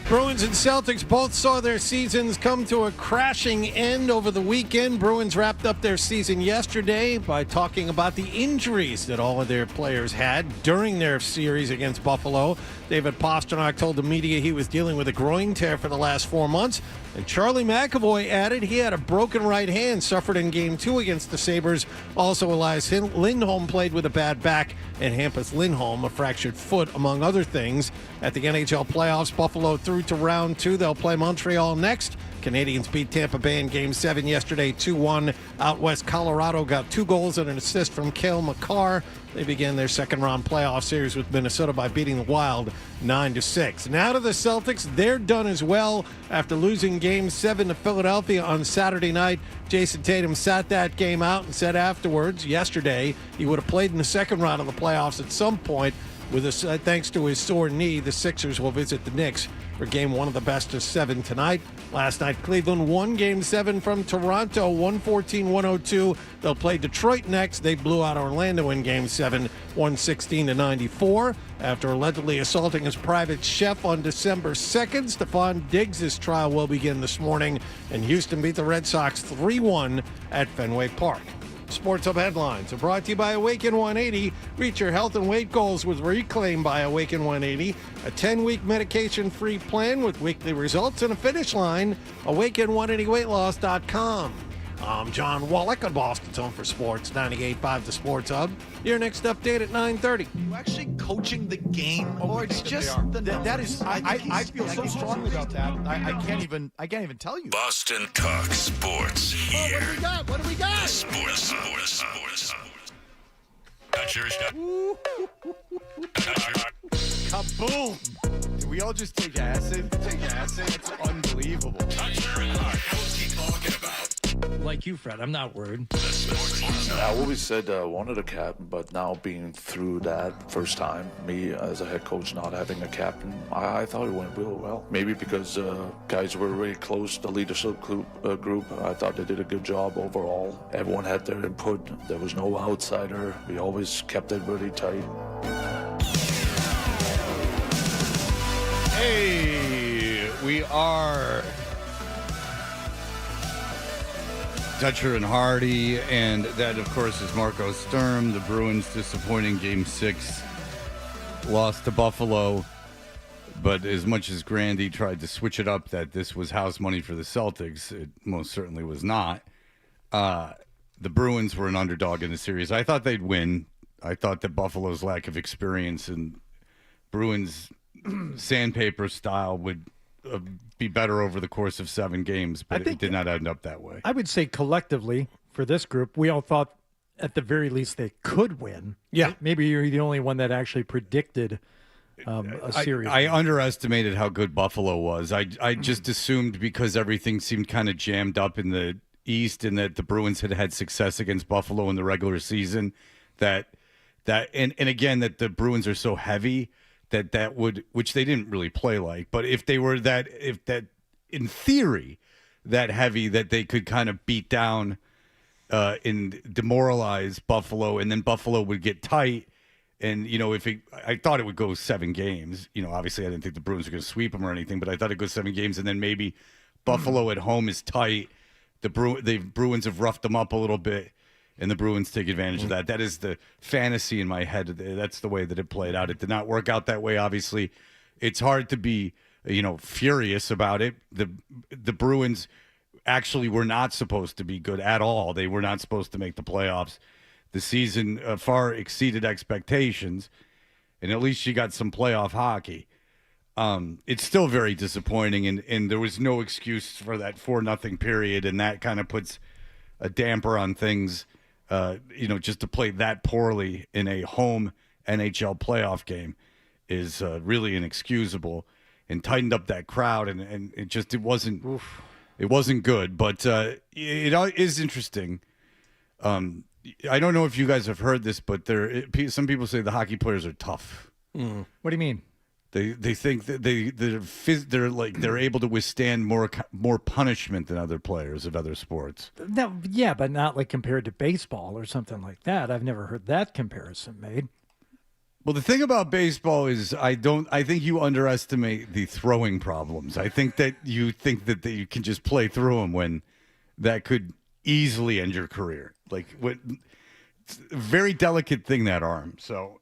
[SPEAKER 2] Bruins and Celtics both saw their seasons come to a crashing end over the weekend. Bruins wrapped up their season yesterday by talking about the injuries that all of their players had during their series against Buffalo. David Pastrnak told the media he was dealing with a groin tear for the last 4 months. And Charlie McAvoy added he had a broken right hand suffered in Game 2 against the Sabres. Also, Elias Lindholm played with a bad back, and Hampus Lindholm a fractured foot, among other things. At the NHL playoffs, Buffalo through to round 2. They'll play Montreal next. Canadians beat Tampa Bay in Game 7 yesterday, 2-1. Out west, Colorado got 2 goals and an assist from Cale Makar. They began their second-round playoff series with Minnesota by beating the Wild 9-6. Now to the Celtics. They're done as well after losing Game 7 to Philadelphia on Saturday night. Jason Tatum sat that game out and said afterwards, yesterday, he would have played in the second round of the playoffs at some point. Thanks to his sore knee, the Sixers will visit the Knicks for Game 1 of the best of 7 tonight. Last night, Cleveland won Game 7 from Toronto, 114-102. They'll play Detroit next. They blew out Orlando in Game 7, 116-94. After allegedly assaulting his private chef on December 2nd, Stephon Diggs' trial will begin this morning, and Houston beat the Red Sox 3-1 at Fenway Park. Sports Hub headlines are brought to you by Awaken 180. Reach your health and weight goals with Reclaim by Awaken 180. A 10-week medication-free plan with weekly results and a finish line. Awaken180weightloss.com. I'm John Wallach on Boston's Home for Sports, 98.5 The Sports Hub. Your next update at 9:30.
[SPEAKER 4] You actually coaching the game, or it's just that is. I feel so strongly about that. I can't even tell you.
[SPEAKER 14] Boston talk sports here.
[SPEAKER 4] What do we got?
[SPEAKER 14] The sports.
[SPEAKER 4] Kaboom!
[SPEAKER 5] Did we all just take acid? It's unbelievable.
[SPEAKER 8] Like you, Fred, I'm not worried.
[SPEAKER 22] I always said wanted a captain, but now being through that first time, me as a head coach not having a captain, I thought it went real well. Maybe because guys were really close, the leadership group. I thought they did a good job overall. Everyone had their input. There was no outsider. We always kept it really tight.
[SPEAKER 5] Hey, we are Dutcher and Hardy, and that, of course, is Marco Sturm. The Bruins' disappointing Game 6 loss to Buffalo. But as much as Grandy tried to switch it up that this was house money for the Celtics, it most certainly was not. The Bruins were an underdog in the series. I thought they'd win. I thought that Buffalo's lack of experience and Bruins' sandpaper style would be better over the course of 7 games, but it did not end up that way.
[SPEAKER 8] I would say collectively for this group, we all thought at the very least they could win.
[SPEAKER 2] Yeah.
[SPEAKER 8] Maybe you're the only one that actually predicted a series.
[SPEAKER 5] I underestimated how good Buffalo was. I just assumed because everything seemed kind of jammed up in the East and that the Bruins had success against Buffalo in the regular season and again that the Bruins are so heavy that would, which they didn't really play like, but if they were in theory that heavy that they could kind of beat down and demoralize Buffalo, and then Buffalo would get tight. And, I thought it would go 7 games. Obviously I didn't think the Bruins were going to sweep them or anything, but I thought it'd go 7 games, and then maybe Buffalo at home is tight. The Bruins have roughed them up a little bit, and the Bruins take advantage of that. That is the fantasy in my head. That's the way that it played out. It did not work out that way, obviously. It's hard to be, furious about it. The Bruins actually were not supposed to be good at all. They were not supposed to make the playoffs. The season far exceeded expectations, and at least you got some playoff hockey. It's still very disappointing, and there was no excuse for that 4-0 period, and that kind of puts a damper on things. Just to play that poorly in a home NHL playoff game is really inexcusable, and tightened up that crowd, and it wasn't good. But it is interesting. I don't know if you guys have heard this, but some people say the hockey players are tough.
[SPEAKER 8] What do you mean?
[SPEAKER 5] They think that they're able to withstand more punishment than other players of other sports.
[SPEAKER 8] No, yeah, but not like compared to baseball or something like that. I've never heard that comparison made.
[SPEAKER 5] Well, the thing about baseball is I think you underestimate the throwing problems. I think that you think that you can just play through them when that could easily end your career. Like, it's a very delicate thing, that arm. So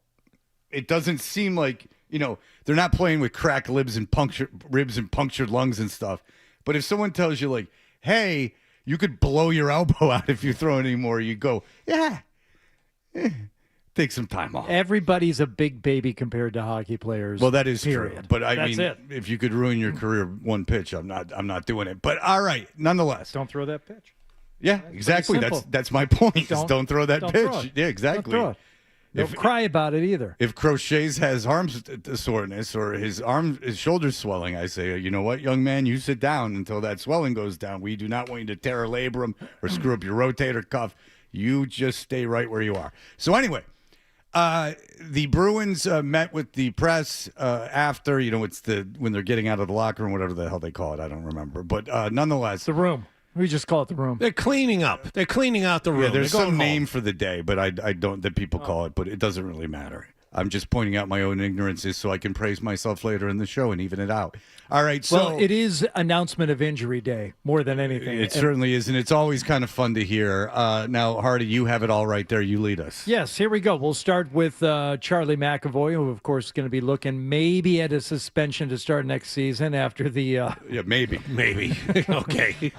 [SPEAKER 5] it doesn't seem like, they're not playing with cracked ribs and punctured lungs and stuff. But if someone tells you, like, hey, you could blow your elbow out if you throw it anymore, you go, yeah. Take some time off.
[SPEAKER 8] Everybody's a big baby compared to hockey players.
[SPEAKER 5] Well, that is
[SPEAKER 8] period.
[SPEAKER 5] true. But
[SPEAKER 8] That's it.
[SPEAKER 5] If you could ruin your career one pitch, I'm not doing it. But all right, nonetheless.
[SPEAKER 8] Don't throw that pitch.
[SPEAKER 5] Yeah, exactly. That's my point. Don't throw that pitch.
[SPEAKER 8] Throw it.
[SPEAKER 5] Yeah, exactly.
[SPEAKER 8] Don't throw it. Don't cry about it either.
[SPEAKER 5] If Crochet's has arm soreness or his shoulder's swelling, I say, you know what, young man, you sit down until that swelling goes down. We do not want you to tear a labrum or screw up your rotator cuff. You just stay right where you are. So anyway. The Bruins met with the press after, it's when they're getting out of the locker room, whatever the hell they call it. I don't remember. But nonetheless.
[SPEAKER 8] The room. We just call it the room.
[SPEAKER 2] They're cleaning up. They're cleaning out the room.
[SPEAKER 5] Yeah, there's
[SPEAKER 2] some
[SPEAKER 5] some name for the day, but I don't that people call it, but it doesn't really matter. I'm just pointing out my own ignorances so I can praise myself later in the show and even it out. All right, so...
[SPEAKER 8] Well, it is announcement of injury day more than anything.
[SPEAKER 5] It certainly is, and it's always kind of fun to hear. Now, Hardy, you have it all right there. You lead us.
[SPEAKER 8] Yes, here we go. We'll start with Charlie McAvoy, who, of course, is going to be looking maybe at a suspension to start next season after the...
[SPEAKER 5] Yeah, maybe.
[SPEAKER 2] Okay.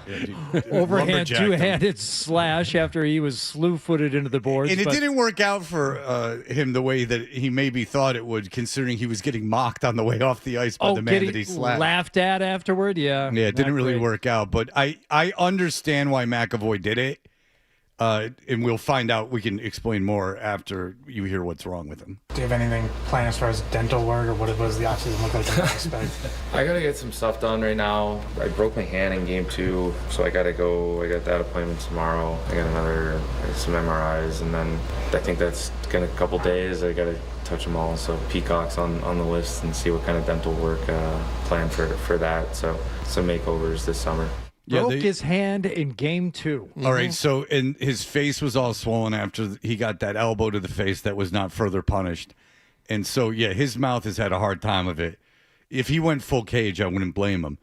[SPEAKER 8] Overhand, two-handed slash after he was slew-footed into the boards.
[SPEAKER 5] And it didn't work out for him the way that he maybe thought it would, considering he was getting mocked on the way off the ice by the man that he slapped.
[SPEAKER 8] Laughed at afterward, yeah.
[SPEAKER 5] Yeah, it didn't really work out, but I understand why McAvoy did it, and we'll find out. We can explain more after you hear what's wrong with him.
[SPEAKER 7] Do you have anything planned as far as dental work, or what does the offseason look like in that aspect?
[SPEAKER 10] I gotta get some stuff done right now. I broke my hand in game 2, so I gotta go. I got that appointment tomorrow. I got some MRIs, and then I think that's gonna a couple days. I gotta touch them all, so Peacock's on the list, and see what kind of dental work planned for that. So some makeovers this summer.
[SPEAKER 8] Broke his hand in game 2.
[SPEAKER 5] All right, so and his face was all swollen after he got that elbow to the face that was not further punished. And so, yeah, his mouth has had a hard time of it. If he went full cage, I wouldn't blame him.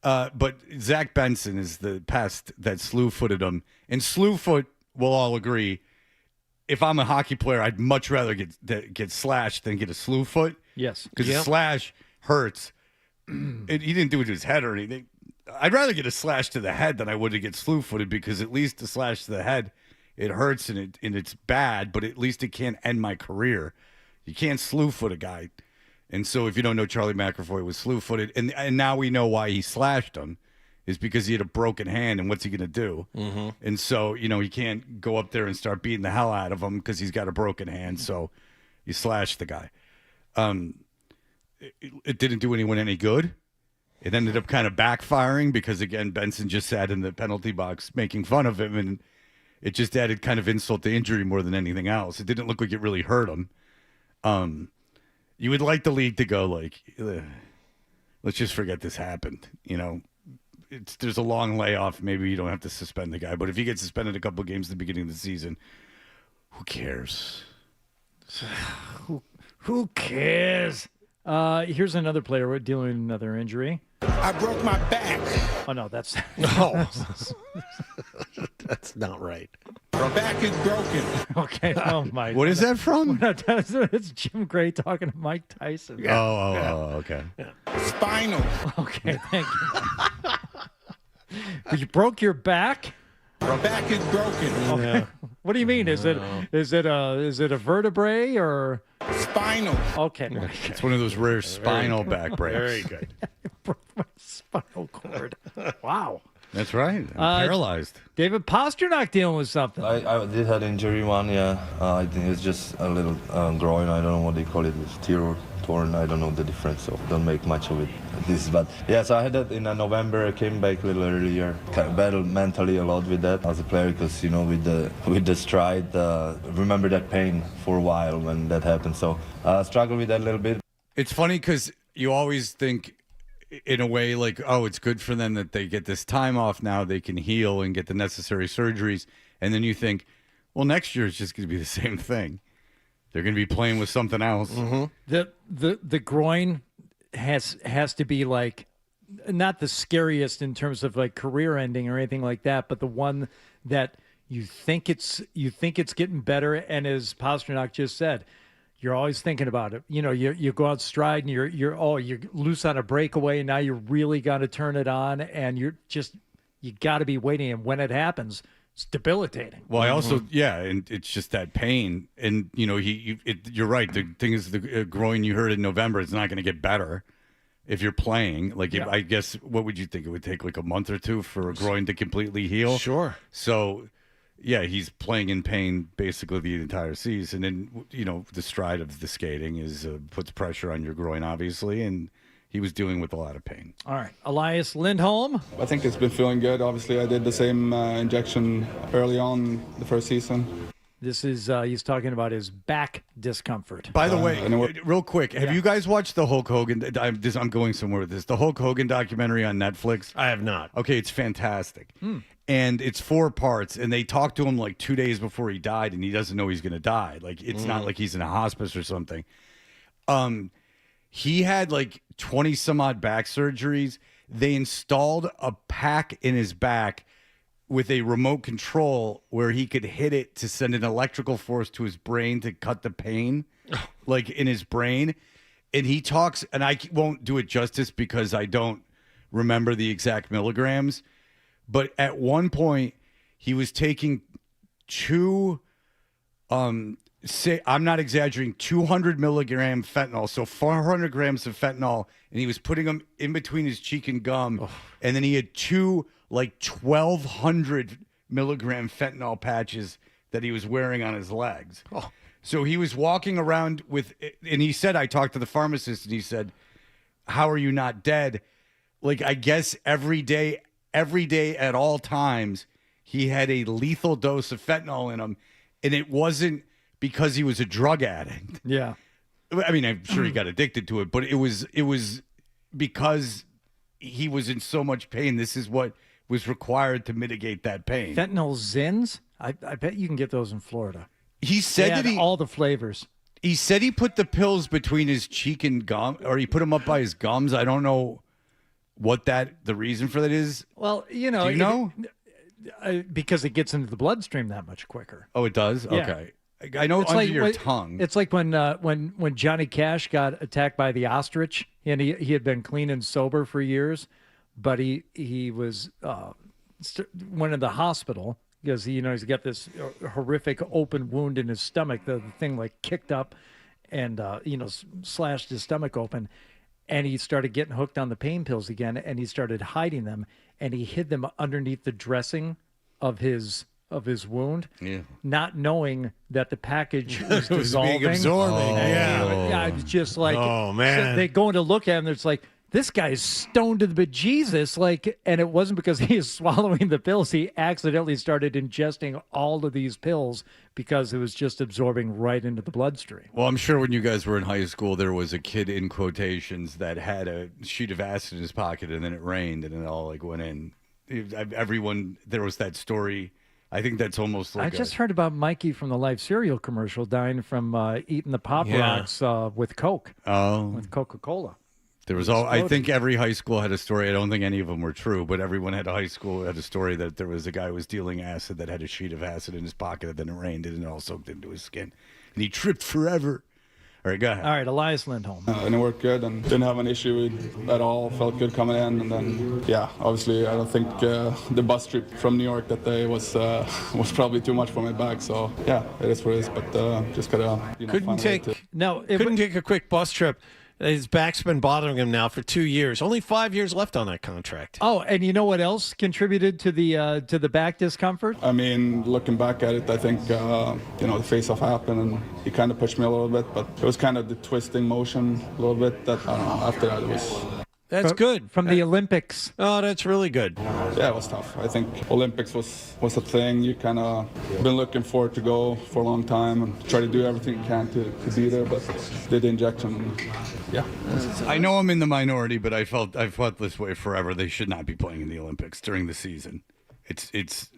[SPEAKER 5] But Zach Benson is the pest that slew-footed him. And slew-foot, we'll all agree, if I'm a hockey player, I'd much rather get slashed than get a slew-foot.
[SPEAKER 8] Yes.
[SPEAKER 5] Because a slash hurts. He didn't do it to his head or anything. I'd rather get a slash to the head than I would to get slew-footed, because at least a slash to the head, it hurts and it's bad, but at least it can't end my career. You can't slew-foot a guy. And so if you don't know, Charlie McAvoy was slew-footed, and now we know why he slashed him, is because he had a broken hand, and what's he going to do? Mm-hmm. And so, he can't go up there and start beating the hell out of him because he's got a broken hand, so you slashed the guy. It didn't do anyone any good. It ended up kind of backfiring because, again, Benson just sat in the penalty box making fun of him, and it just added kind of insult to injury more than anything else. It didn't look like it really hurt him. You would like the league to go like, let's just forget this happened. There's a long layoff. Maybe you don't have to suspend the guy, but if you get suspended a couple of games at the beginning of the season, who cares?
[SPEAKER 8] Who cares? Here's another player. We're dealing with another injury.
[SPEAKER 21] I broke my back.
[SPEAKER 8] Oh, no, that's...
[SPEAKER 2] No. That's not right.
[SPEAKER 21] My back is broken.
[SPEAKER 8] Okay, oh my...
[SPEAKER 5] What is that from?
[SPEAKER 8] It's Jim Gray talking to Mike Tyson.
[SPEAKER 5] Yeah. Oh, okay.
[SPEAKER 21] Yeah. Spinal.
[SPEAKER 8] Okay, thank you. You broke your back?
[SPEAKER 21] My back is broken.
[SPEAKER 8] Okay. Yeah. What do you mean? Is it a vertebrae or
[SPEAKER 21] spinal?
[SPEAKER 8] Okay.
[SPEAKER 5] It's one of those rare spinal back breaks.
[SPEAKER 2] Very good.
[SPEAKER 8] I broke my spinal cord. Wow.
[SPEAKER 5] That's right. I'm paralyzed.
[SPEAKER 8] David Pastrnak dealing with something.
[SPEAKER 15] I did have injury one, yeah. I think it's just a little groin. I don't know what they call it. It's tear or torn. I don't know the difference, so don't make much of it. But yeah, so I had that in November. I came back a little earlier. Kind of battled mentally a lot with that as a player, because with the stride, remember that pain for a while when that happened. So I struggled with that a little bit.
[SPEAKER 5] It's funny because you always think, in a way, like, oh, it's good for them that they get this time off now. They can heal and get the necessary surgeries. And then you think, well, next year it's just going to be the same thing. They're going to be playing with something else.
[SPEAKER 8] The groin has to be like not the scariest in terms of like career ending or anything like that, but the one that you think it's getting better, and as Pastrnak just said, you're always thinking about it. You know, you go out stride and you're loose on a breakaway, and now you really got to turn it on, and you got to be waiting, and when it happens, it's debilitating.
[SPEAKER 5] Well, I also, and it's just that pain. And, you know, you're right. The thing is, the groin you heard in November is not going to get better if you're playing. Like, I guess, what would you think? It would take like a month or two for a groin to completely heal?
[SPEAKER 2] Sure.
[SPEAKER 5] So, yeah, he's playing in pain basically the entire season. And, you know, the stride of the skating puts pressure on your groin, obviously. And he was dealing with a lot of pain.
[SPEAKER 8] All right. Elias Lindholm.
[SPEAKER 3] I think it's been feeling good. Obviously, I did the same injection early on the first season.
[SPEAKER 8] This is, he's talking about his back discomfort.
[SPEAKER 5] By the way, real quick, have you guys watched the Hulk Hogan? I'm going somewhere with this. The Hulk Hogan documentary on Netflix?
[SPEAKER 2] I have not.
[SPEAKER 5] Okay, it's fantastic. And it's 4 parts, and they talked to him like 2 days before he died, and he doesn't know he's going to die. Like, it's not like he's in a hospice or something. He had like 20 some odd back surgeries. They installed a pack in his back with a remote control where he could hit it to send an electrical force to his brain to cut the pain, like in his brain. And he talks, and I won't do it justice because I don't remember the exact milligrams, but at one point he was taking I'm not exaggerating, 200 milligram fentanyl, so 400 grams of fentanyl, and he was putting them in between his cheek and gum, and then he had 2 like 1,200 milligram fentanyl patches that he was wearing on his legs. So he was walking around with, and he said, I talked to the pharmacist, and he said, how are you not dead? Like, I guess every day at all times, he had a lethal dose of fentanyl in him, and it wasn't because he was a drug addict.
[SPEAKER 8] Yeah.
[SPEAKER 5] I mean, I'm sure he got addicted to it, but it was because he was in so much pain. This is what was required to mitigate that pain.
[SPEAKER 8] Fentanyl Zins? I bet you can get those in Florida.
[SPEAKER 5] He said that
[SPEAKER 8] all the flavors.
[SPEAKER 5] He said he put the pills between his cheek and gum, or he put them up by his gums. I don't know what the reason for that is.
[SPEAKER 8] Well, you know.
[SPEAKER 5] Do you know?
[SPEAKER 8] Because it gets into the bloodstream that much quicker.
[SPEAKER 5] Oh, it does?
[SPEAKER 8] Yeah.
[SPEAKER 5] Okay. I know it's under your tongue.
[SPEAKER 8] It's like when Johnny Cash got attacked by the ostrich, and he had been clean and sober for years, but he was went in the hospital because he's got this horrific open wound in his stomach. The thing like kicked up and slashed his stomach open, and he started getting hooked on the pain pills again, and he started hiding them, and he hid them underneath the dressing of his wound, not knowing that the package was dissolving.
[SPEAKER 2] Being absorbing.
[SPEAKER 8] Yeah, it's just like,
[SPEAKER 2] oh man,
[SPEAKER 8] so they go in to look at him. It's like, this guy's stoned to the bejesus. Like, and it wasn't because he was swallowing the pills. He accidentally started ingesting all of these pills because it was just absorbing right into the bloodstream.
[SPEAKER 5] Well, I'm sure when you guys were in high school, there was a kid in quotations that had a sheet of acid in his pocket, and then it rained, and it all like went in. Everyone, there was that story. I think that's almost like
[SPEAKER 8] I just heard about Mikey from the Life cereal commercial dying from eating the Pop Rocks with Coke.
[SPEAKER 5] Oh,
[SPEAKER 8] with Coca-Cola.
[SPEAKER 5] There was I think every high school had a story. I don't think any of them were true, but everyone had a story that there was a guy who was dealing acid that had a sheet of acid in his pocket, and then it rained and it all soaked into his skin, and he tripped forever. All right, go ahead.
[SPEAKER 8] All right, Elias Lindholm.
[SPEAKER 3] And it worked good and didn't have an issue at all. Felt good coming in. And then, obviously, I don't think the bus trip from New York that day was probably too much for my back. So, it is what it is. But just got to,
[SPEAKER 2] couldn't take a quick bus trip. His back's been bothering him now for 2 years. Only 5 years left on that contract.
[SPEAKER 8] Oh, and you know what else contributed to the back discomfort?
[SPEAKER 3] I mean, looking back at it, I think the face-off happened and he kind of pushed me a little bit, but it was kind of the twisting motion a little bit. That I don't know. After that, it was.
[SPEAKER 2] That's good.
[SPEAKER 8] From the Olympics.
[SPEAKER 2] Oh, that's really good.
[SPEAKER 3] Yeah, it was tough. I think Olympics was a thing you kind of been looking forward to go for a long time and try to do everything you can to be there, but did the injection. Yeah.
[SPEAKER 5] I know I'm in the minority, but I've felt this way forever. They should not be playing in the Olympics during the season. It's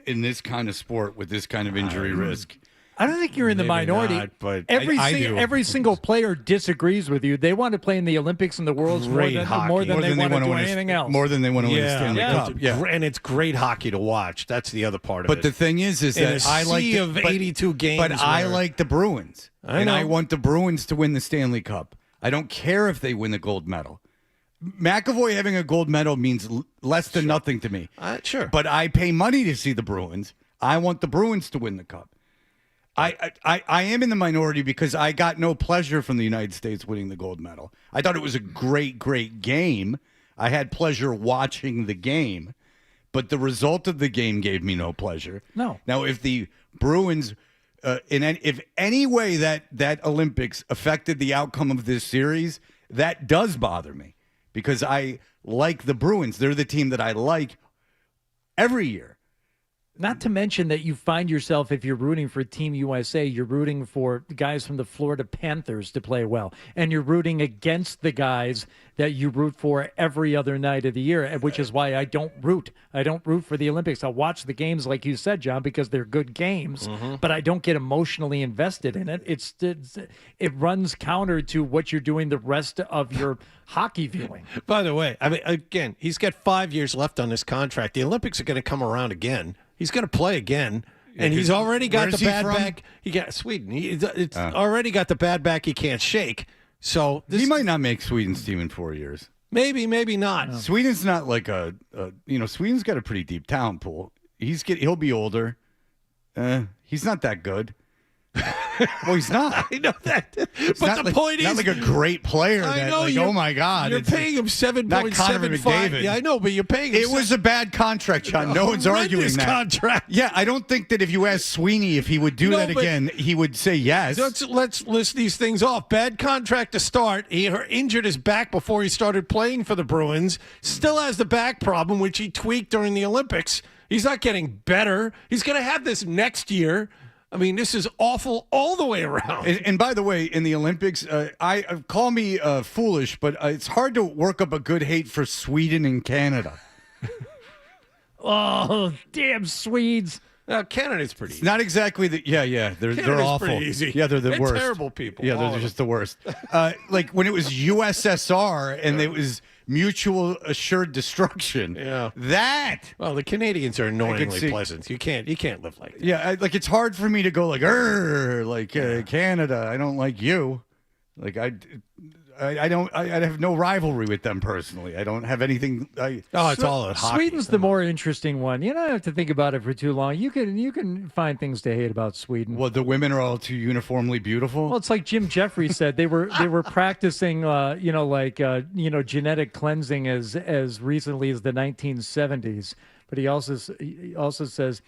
[SPEAKER 5] in this kind of sport with this kind of injury risk.
[SPEAKER 8] I don't think you're in the
[SPEAKER 2] Maybe
[SPEAKER 8] minority.
[SPEAKER 2] not, but
[SPEAKER 8] every single player disagrees with you. They want to play in the Olympics and the Worlds more than they want to do anything else.
[SPEAKER 5] More than they want to win a Stanley Cup. Yeah,
[SPEAKER 2] and it's great hockey to watch. That's the other part of it.
[SPEAKER 5] But the thing is that I like
[SPEAKER 2] of 82 games.
[SPEAKER 5] But I like the Bruins,
[SPEAKER 2] I know.
[SPEAKER 5] I want the Bruins to win the Stanley Cup. I don't care if they win the gold medal. McAvoy having a gold medal means less than nothing to me.
[SPEAKER 2] Sure.
[SPEAKER 5] But I pay money to see the Bruins. I want the Bruins to win the cup. I am in the minority because I got no pleasure from the United States winning the gold medal. I thought it was a great, great game. I had pleasure watching the game, but the result of the game gave me no pleasure.
[SPEAKER 8] No.
[SPEAKER 5] Now, if the Bruins, if any way that Olympics affected the outcome of this series, that does bother me because I like the Bruins. They're the team that I like every year.
[SPEAKER 8] Not to mention that you find yourself, if you're rooting for Team USA, you're rooting for guys from the Florida Panthers to play well. And you're rooting against the guys that you root for every other night of the year, which is why I don't root. I don't root for the Olympics. I'll watch the games, like you said, John, because they're good games, but I don't get emotionally invested in it. It runs counter to what you're doing the rest of your hockey viewing.
[SPEAKER 2] By the way, I mean, again, he's got 5 years left on this contract. The Olympics are going to come around again. He's going to play again, and he's already got the bad back. He got Sweden. It's already got the bad back he can't shake. So
[SPEAKER 5] he might not make Sweden's team in 4 years.
[SPEAKER 2] Maybe not.
[SPEAKER 5] No. Sweden's not like Sweden's got a pretty deep talent pool. He'll be older. He's not that good. Well, he's not.
[SPEAKER 2] I know that. But the point is,
[SPEAKER 5] not like a great player.
[SPEAKER 2] I
[SPEAKER 5] that,
[SPEAKER 2] know.
[SPEAKER 5] Like, oh my God,
[SPEAKER 2] you're paying him $7.75. Yeah, I know, but you're paying him.
[SPEAKER 5] It was a bad contract, John. No one's arguing that
[SPEAKER 2] contract.
[SPEAKER 5] Yeah, I don't think that if you asked Sweeney if he would do that again, he would say yes.
[SPEAKER 2] Let's list these things off. Bad contract to start. He injured his back before he started playing for the Bruins. Still has the back problem, which he tweaked during the Olympics. He's not getting better. He's going to have this next year. I mean, this is awful all the way around.
[SPEAKER 5] And by the way, in the Olympics, call me foolish, but it's hard to work up a good hate for Sweden and Canada.
[SPEAKER 8] Oh, damn Swedes.
[SPEAKER 2] Canada's pretty easy.
[SPEAKER 5] Not exactly the they're awful.
[SPEAKER 2] Pretty easy.
[SPEAKER 5] Yeah, they're the worst.
[SPEAKER 2] Terrible people.
[SPEAKER 5] Yeah, they're just the worst. Like when it was USSR and it was mutual assured destruction.
[SPEAKER 2] Yeah.
[SPEAKER 5] Well,
[SPEAKER 2] the Canadians are annoyingly pleasant. You can't live like that.
[SPEAKER 5] Yeah, it's hard for me to go like Canada. I don't like you. Like I have no rivalry with them personally. I don't have anything.
[SPEAKER 2] It's all at hockey.
[SPEAKER 8] Sweden's the more interesting one. You don't have to think about it for too long. You can find things to hate about Sweden.
[SPEAKER 5] Well, the women are all too uniformly beautiful.
[SPEAKER 8] Well, it's like Jim Jeffries said. They were practicing, genetic cleansing as recently as the 1970s. But he also says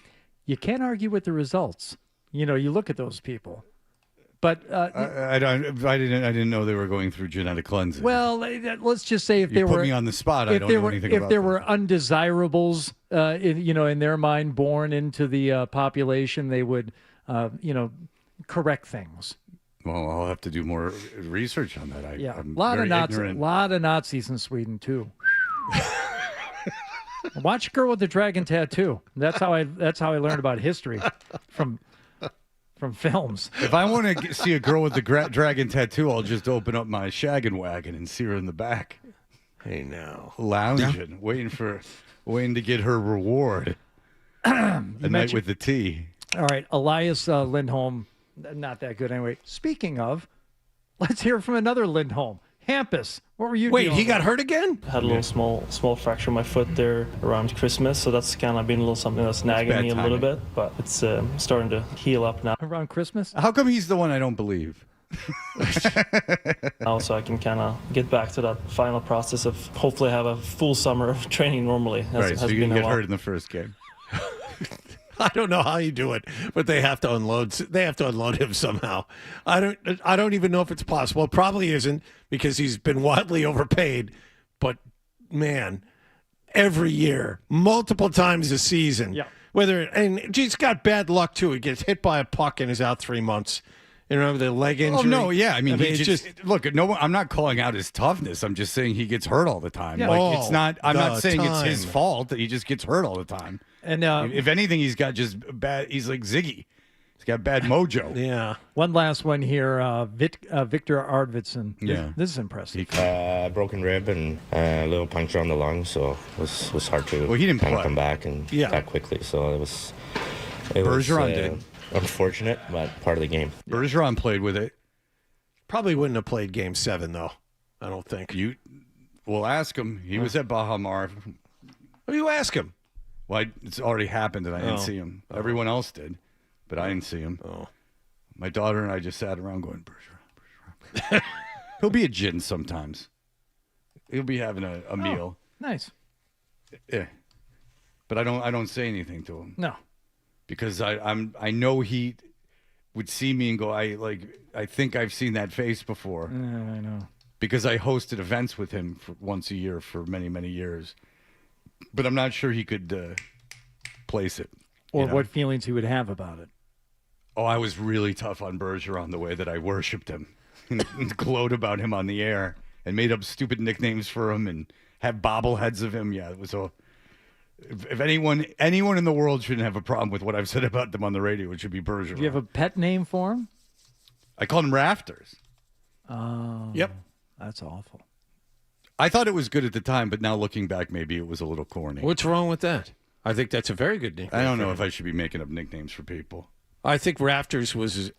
[SPEAKER 8] you can't argue with the results. You look at those people. But
[SPEAKER 5] I didn't know they were going through genetic cleansing.
[SPEAKER 8] Well, let's just say if they were
[SPEAKER 5] put me on the spot, I don't know anything about
[SPEAKER 8] if there were undesirables, in their mind, born into the population, they would, correct things.
[SPEAKER 5] Well, I'll have to do more research on that. I'm
[SPEAKER 8] a lot of Nazis in Sweden too. Watch Girl with the Dragon Tattoo. That's how I learned about history from films.
[SPEAKER 5] If I want to see a girl with the dragon tattoo, I'll just open up my shaggin' wagon and see her in the back.
[SPEAKER 2] Hey, now.
[SPEAKER 5] Lounging, waiting to get her reward. A night with the tea.
[SPEAKER 8] All right, Elias Lindholm, not that good anyway. Speaking of, let's hear from another Lindholm. Hampus, what were you doing?
[SPEAKER 2] Wait, he got hurt again?
[SPEAKER 1] Had a little small fracture in my foot there around Christmas, so that's kind of been a little something that's nagging me a little bit, but it's starting to heal up now.
[SPEAKER 8] Around Christmas?
[SPEAKER 5] How come he's the one I don't believe?
[SPEAKER 1] So I can kind of get back to that final process of hopefully have a full summer of training normally.
[SPEAKER 5] Right, so you can get hurt in the first game.
[SPEAKER 2] I don't know how you do it, but they have to unload. They have to unload him somehow. I don't even know if it's possible. It probably isn't because he's been wildly overpaid. But man, every year, multiple times a season. Yeah. He's got bad luck too. He gets hit by a puck and is out 3 months. You remember the leg injury?
[SPEAKER 5] Oh no, yeah. I mean look. No, I'm not calling out his toughness. I'm just saying he gets hurt all the time. Yeah. It's not. I'm not saying it's his fault that he just gets hurt all the time. And if anything, he's got just bad. He's like Ziggy. He's got bad mojo.
[SPEAKER 2] Yeah.
[SPEAKER 8] One last one here. Victor Arvidsson.
[SPEAKER 5] Yeah.
[SPEAKER 8] This is impressive.
[SPEAKER 12] Broken rib and a little puncture on the lung, so it was hard to
[SPEAKER 5] he didn't
[SPEAKER 12] kind of
[SPEAKER 5] play.
[SPEAKER 12] come back and that quickly. So it was
[SPEAKER 5] Bergeron did.
[SPEAKER 12] Unfortunate, but part of the game.
[SPEAKER 5] Bergeron played with it.
[SPEAKER 2] Probably wouldn't have played Game 7, though. I don't think.
[SPEAKER 5] We'll ask him. He was at Baja Mar.
[SPEAKER 2] What do you ask him?
[SPEAKER 5] Well, it's already happened, and I didn't
[SPEAKER 2] Oh.
[SPEAKER 5] see him. Everyone else did, but I didn't see him.
[SPEAKER 2] Oh.
[SPEAKER 5] My daughter and I just sat around going, Bergeron. He'll be at gin sometimes. He'll be having a meal.
[SPEAKER 8] Nice.
[SPEAKER 5] Yeah. But I don't say anything to him.
[SPEAKER 8] No.
[SPEAKER 5] Because I know he would see me and go, I think I've seen that face before.
[SPEAKER 8] I know.
[SPEAKER 5] Because I hosted events with him once a year for many, many years. But I'm not sure he could place it.
[SPEAKER 8] Or what feelings he would have about it.
[SPEAKER 5] Oh, I was really tough on Bergeron the way that I worshipped him and glowed about him on the air and made up stupid nicknames for him and have bobbleheads of him. Yeah, it was all. If anyone in the world shouldn't have a problem with what I've said about them on the radio, it should be Bergeron.
[SPEAKER 8] Do you have a pet name for him?
[SPEAKER 5] I called him Rafters.
[SPEAKER 8] Oh.
[SPEAKER 2] Yep.
[SPEAKER 8] That's awful.
[SPEAKER 5] I thought it was good at the time, but now looking back, maybe it was a little corny.
[SPEAKER 2] What's wrong with that? I think that's a very good nickname.
[SPEAKER 5] I don't know if I should be making up nicknames for people.
[SPEAKER 2] I think Rafters was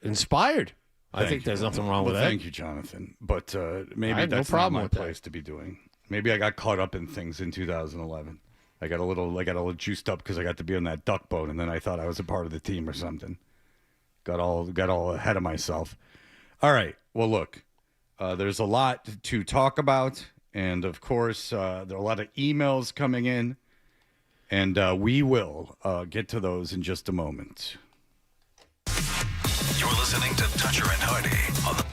[SPEAKER 2] inspired. I think there's nothing wrong with that.
[SPEAKER 5] Thank you, Jonathan. But maybe
[SPEAKER 2] I have no
[SPEAKER 5] that's
[SPEAKER 2] problem
[SPEAKER 5] not my
[SPEAKER 2] with that.
[SPEAKER 5] place to be doing. Maybe I got caught up in things in 2011. I got a little juiced up because I got to be on that duck boat, and then I thought I was a part of the team or something. Got all ahead of myself. All right. Well, look, there's a lot to talk about, and of course, there are a lot of emails coming in, and we will get to those in just a moment.
[SPEAKER 14] You're listening to Toucher and Hardy on the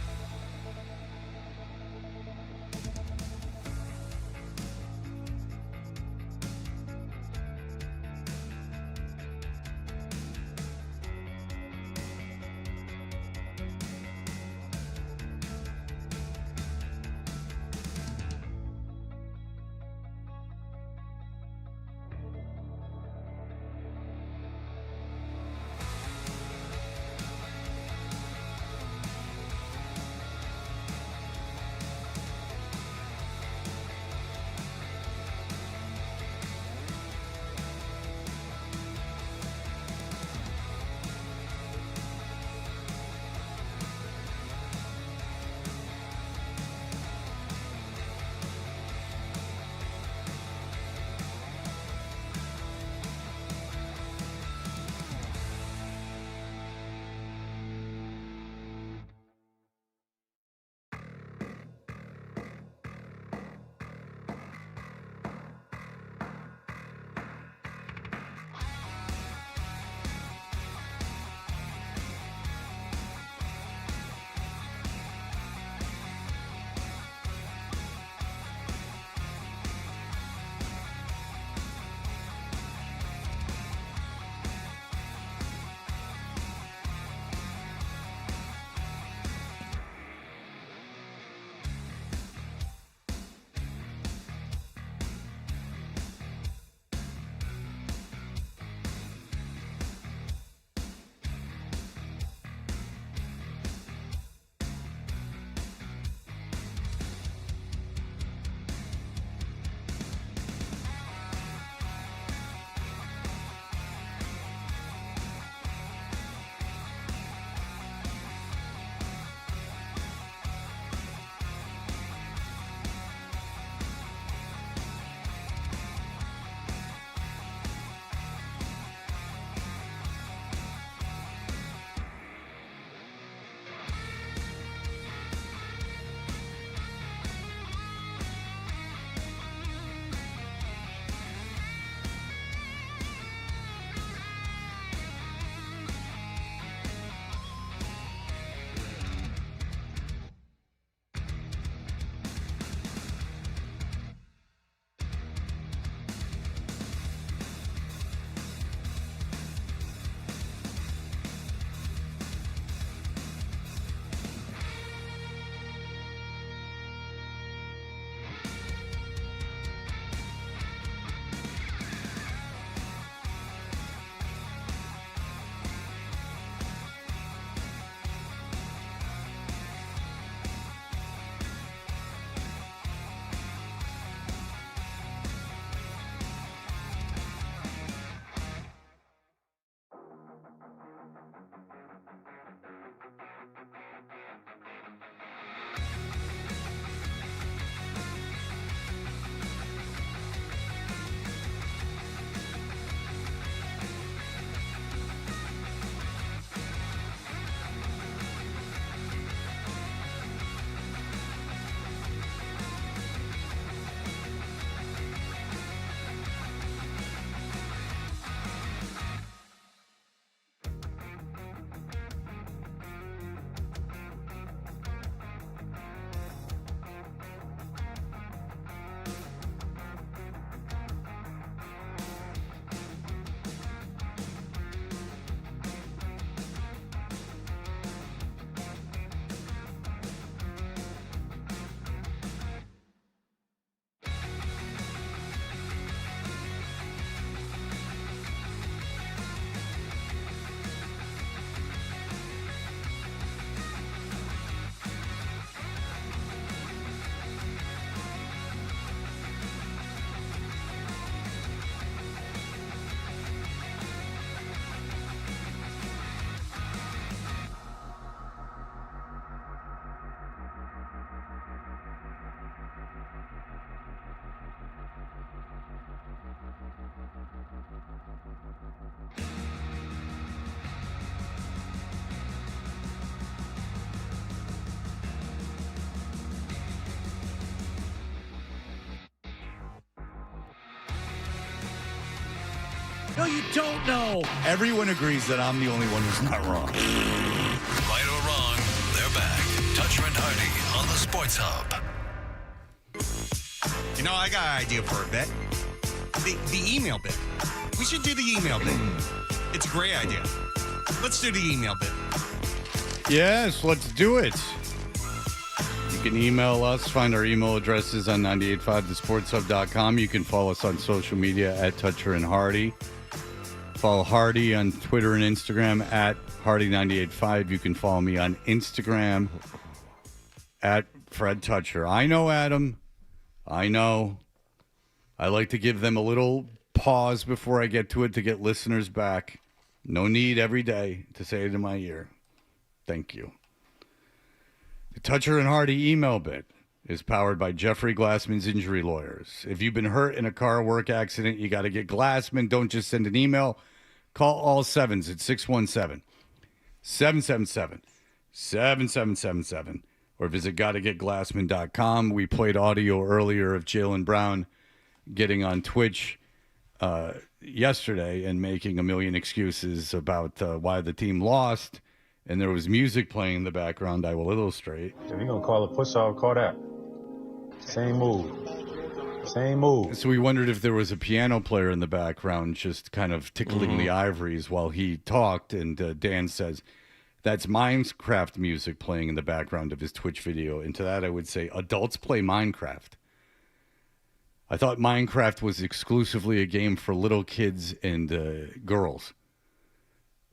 [SPEAKER 4] No, you don't know.
[SPEAKER 5] Everyone agrees that I'm the only one who's not wrong.
[SPEAKER 14] Right or wrong, they're back. Toucher and Hardy on the Sports Hub.
[SPEAKER 18] You know, I got an idea for a bit. The email bit. We should do the email bit. It's a great idea. Let's do the email bit.
[SPEAKER 5] Yes, let's do it. You can email us. Find our email addresses on 985thesportshub.com. You can follow us on social media at Toucher and Hardy. Follow Hardy on Twitter and Instagram at Hardy985. You can follow me on Instagram at Fred Toucher. I know, Adam. I know. I like to give them a little pause before I get to it to get listeners back. No need every day to say it in my ear. Thank you. The Toucher and Hardy email bit is powered by Jeffrey Glassman's Injury Lawyers. If you've been hurt in a car work accident, you got to get Glassman. Don't just send an email. Call all sevens at 617-777-7777 or visit gottagetglassman.com. We played audio earlier of Jaylen Brown getting on Twitch yesterday and making a million excuses about why the team lost. And there was music playing in the background. I will illustrate.
[SPEAKER 13] If you're going to call a push-off, call that. Same move. Same move.
[SPEAKER 5] So we wondered if there was a piano player in the background just kind of tickling the ivories while he talked. And Dan says, that's Minecraft music playing in the background of his Twitch video. And to that I would say, adults play Minecraft. I thought Minecraft was exclusively a game for little kids and girls.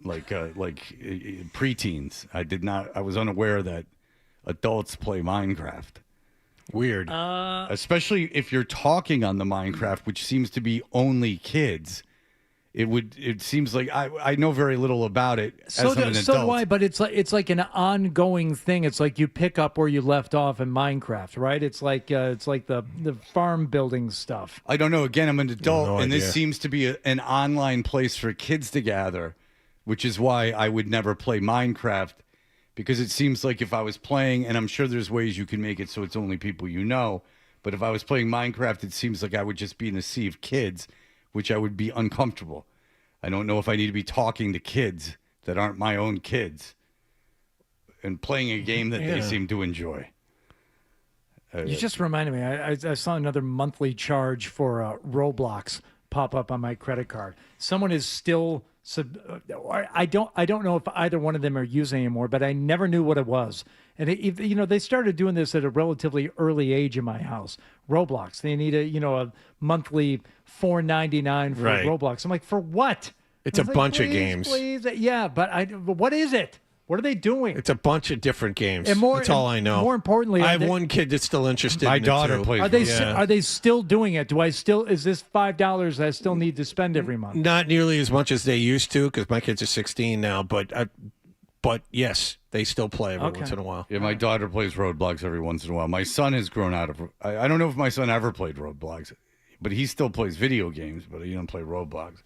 [SPEAKER 5] Like preteens. I was unaware that adults play Minecraft.
[SPEAKER 2] Weird.
[SPEAKER 5] Especially if you're talking on the Minecraft, which seems to be only kids. It seems like I know very little about it
[SPEAKER 8] So
[SPEAKER 5] as an adult.
[SPEAKER 8] do I, but it's like an ongoing thing. It's like you pick up where you left off in Minecraft, right? It's like the farm building stuff.
[SPEAKER 5] I don't know. Again, I'm an adult,
[SPEAKER 2] No
[SPEAKER 5] and
[SPEAKER 2] idea.
[SPEAKER 5] this seems to be an online place for kids to gather, which is why I would never play Minecraft, because it seems like if I was playing, and I'm sure there's ways you can make it so it's only people you know, but if I was playing Minecraft, it seems like I would just be in a sea of kids, which I would be uncomfortable. I don't know if I need to be talking to kids that aren't my own kids and playing a game that they seem to enjoy.
[SPEAKER 8] You just reminded me. I saw another monthly charge for Roblox pop up on my credit card. Someone is still. I don't know if either one of them are using anymore, but I never knew what it was. And they started doing this at a relatively early age in my house. Roblox. They need a monthly $4.99 for Roblox. I'm like, for what?
[SPEAKER 2] It's a bunch of games.
[SPEAKER 8] Please. Yeah, but what is it? What are they doing?
[SPEAKER 2] It's a bunch of different games.
[SPEAKER 8] And
[SPEAKER 2] That's all I know.
[SPEAKER 8] More importantly,
[SPEAKER 2] I have one kid that's still interested.
[SPEAKER 5] My
[SPEAKER 2] in
[SPEAKER 5] daughter
[SPEAKER 2] it too.
[SPEAKER 5] plays.
[SPEAKER 8] Are they still doing it? Is this $5 I still need to spend every month?
[SPEAKER 2] Not nearly as much as they used to, because my kids are 16 now. But yes, they still play every once in a while.
[SPEAKER 5] Yeah, my daughter plays Roblox every once in a while. My son has grown out of. I don't know if my son ever played Roblox, but he still plays video games, but he doesn't play Roblox,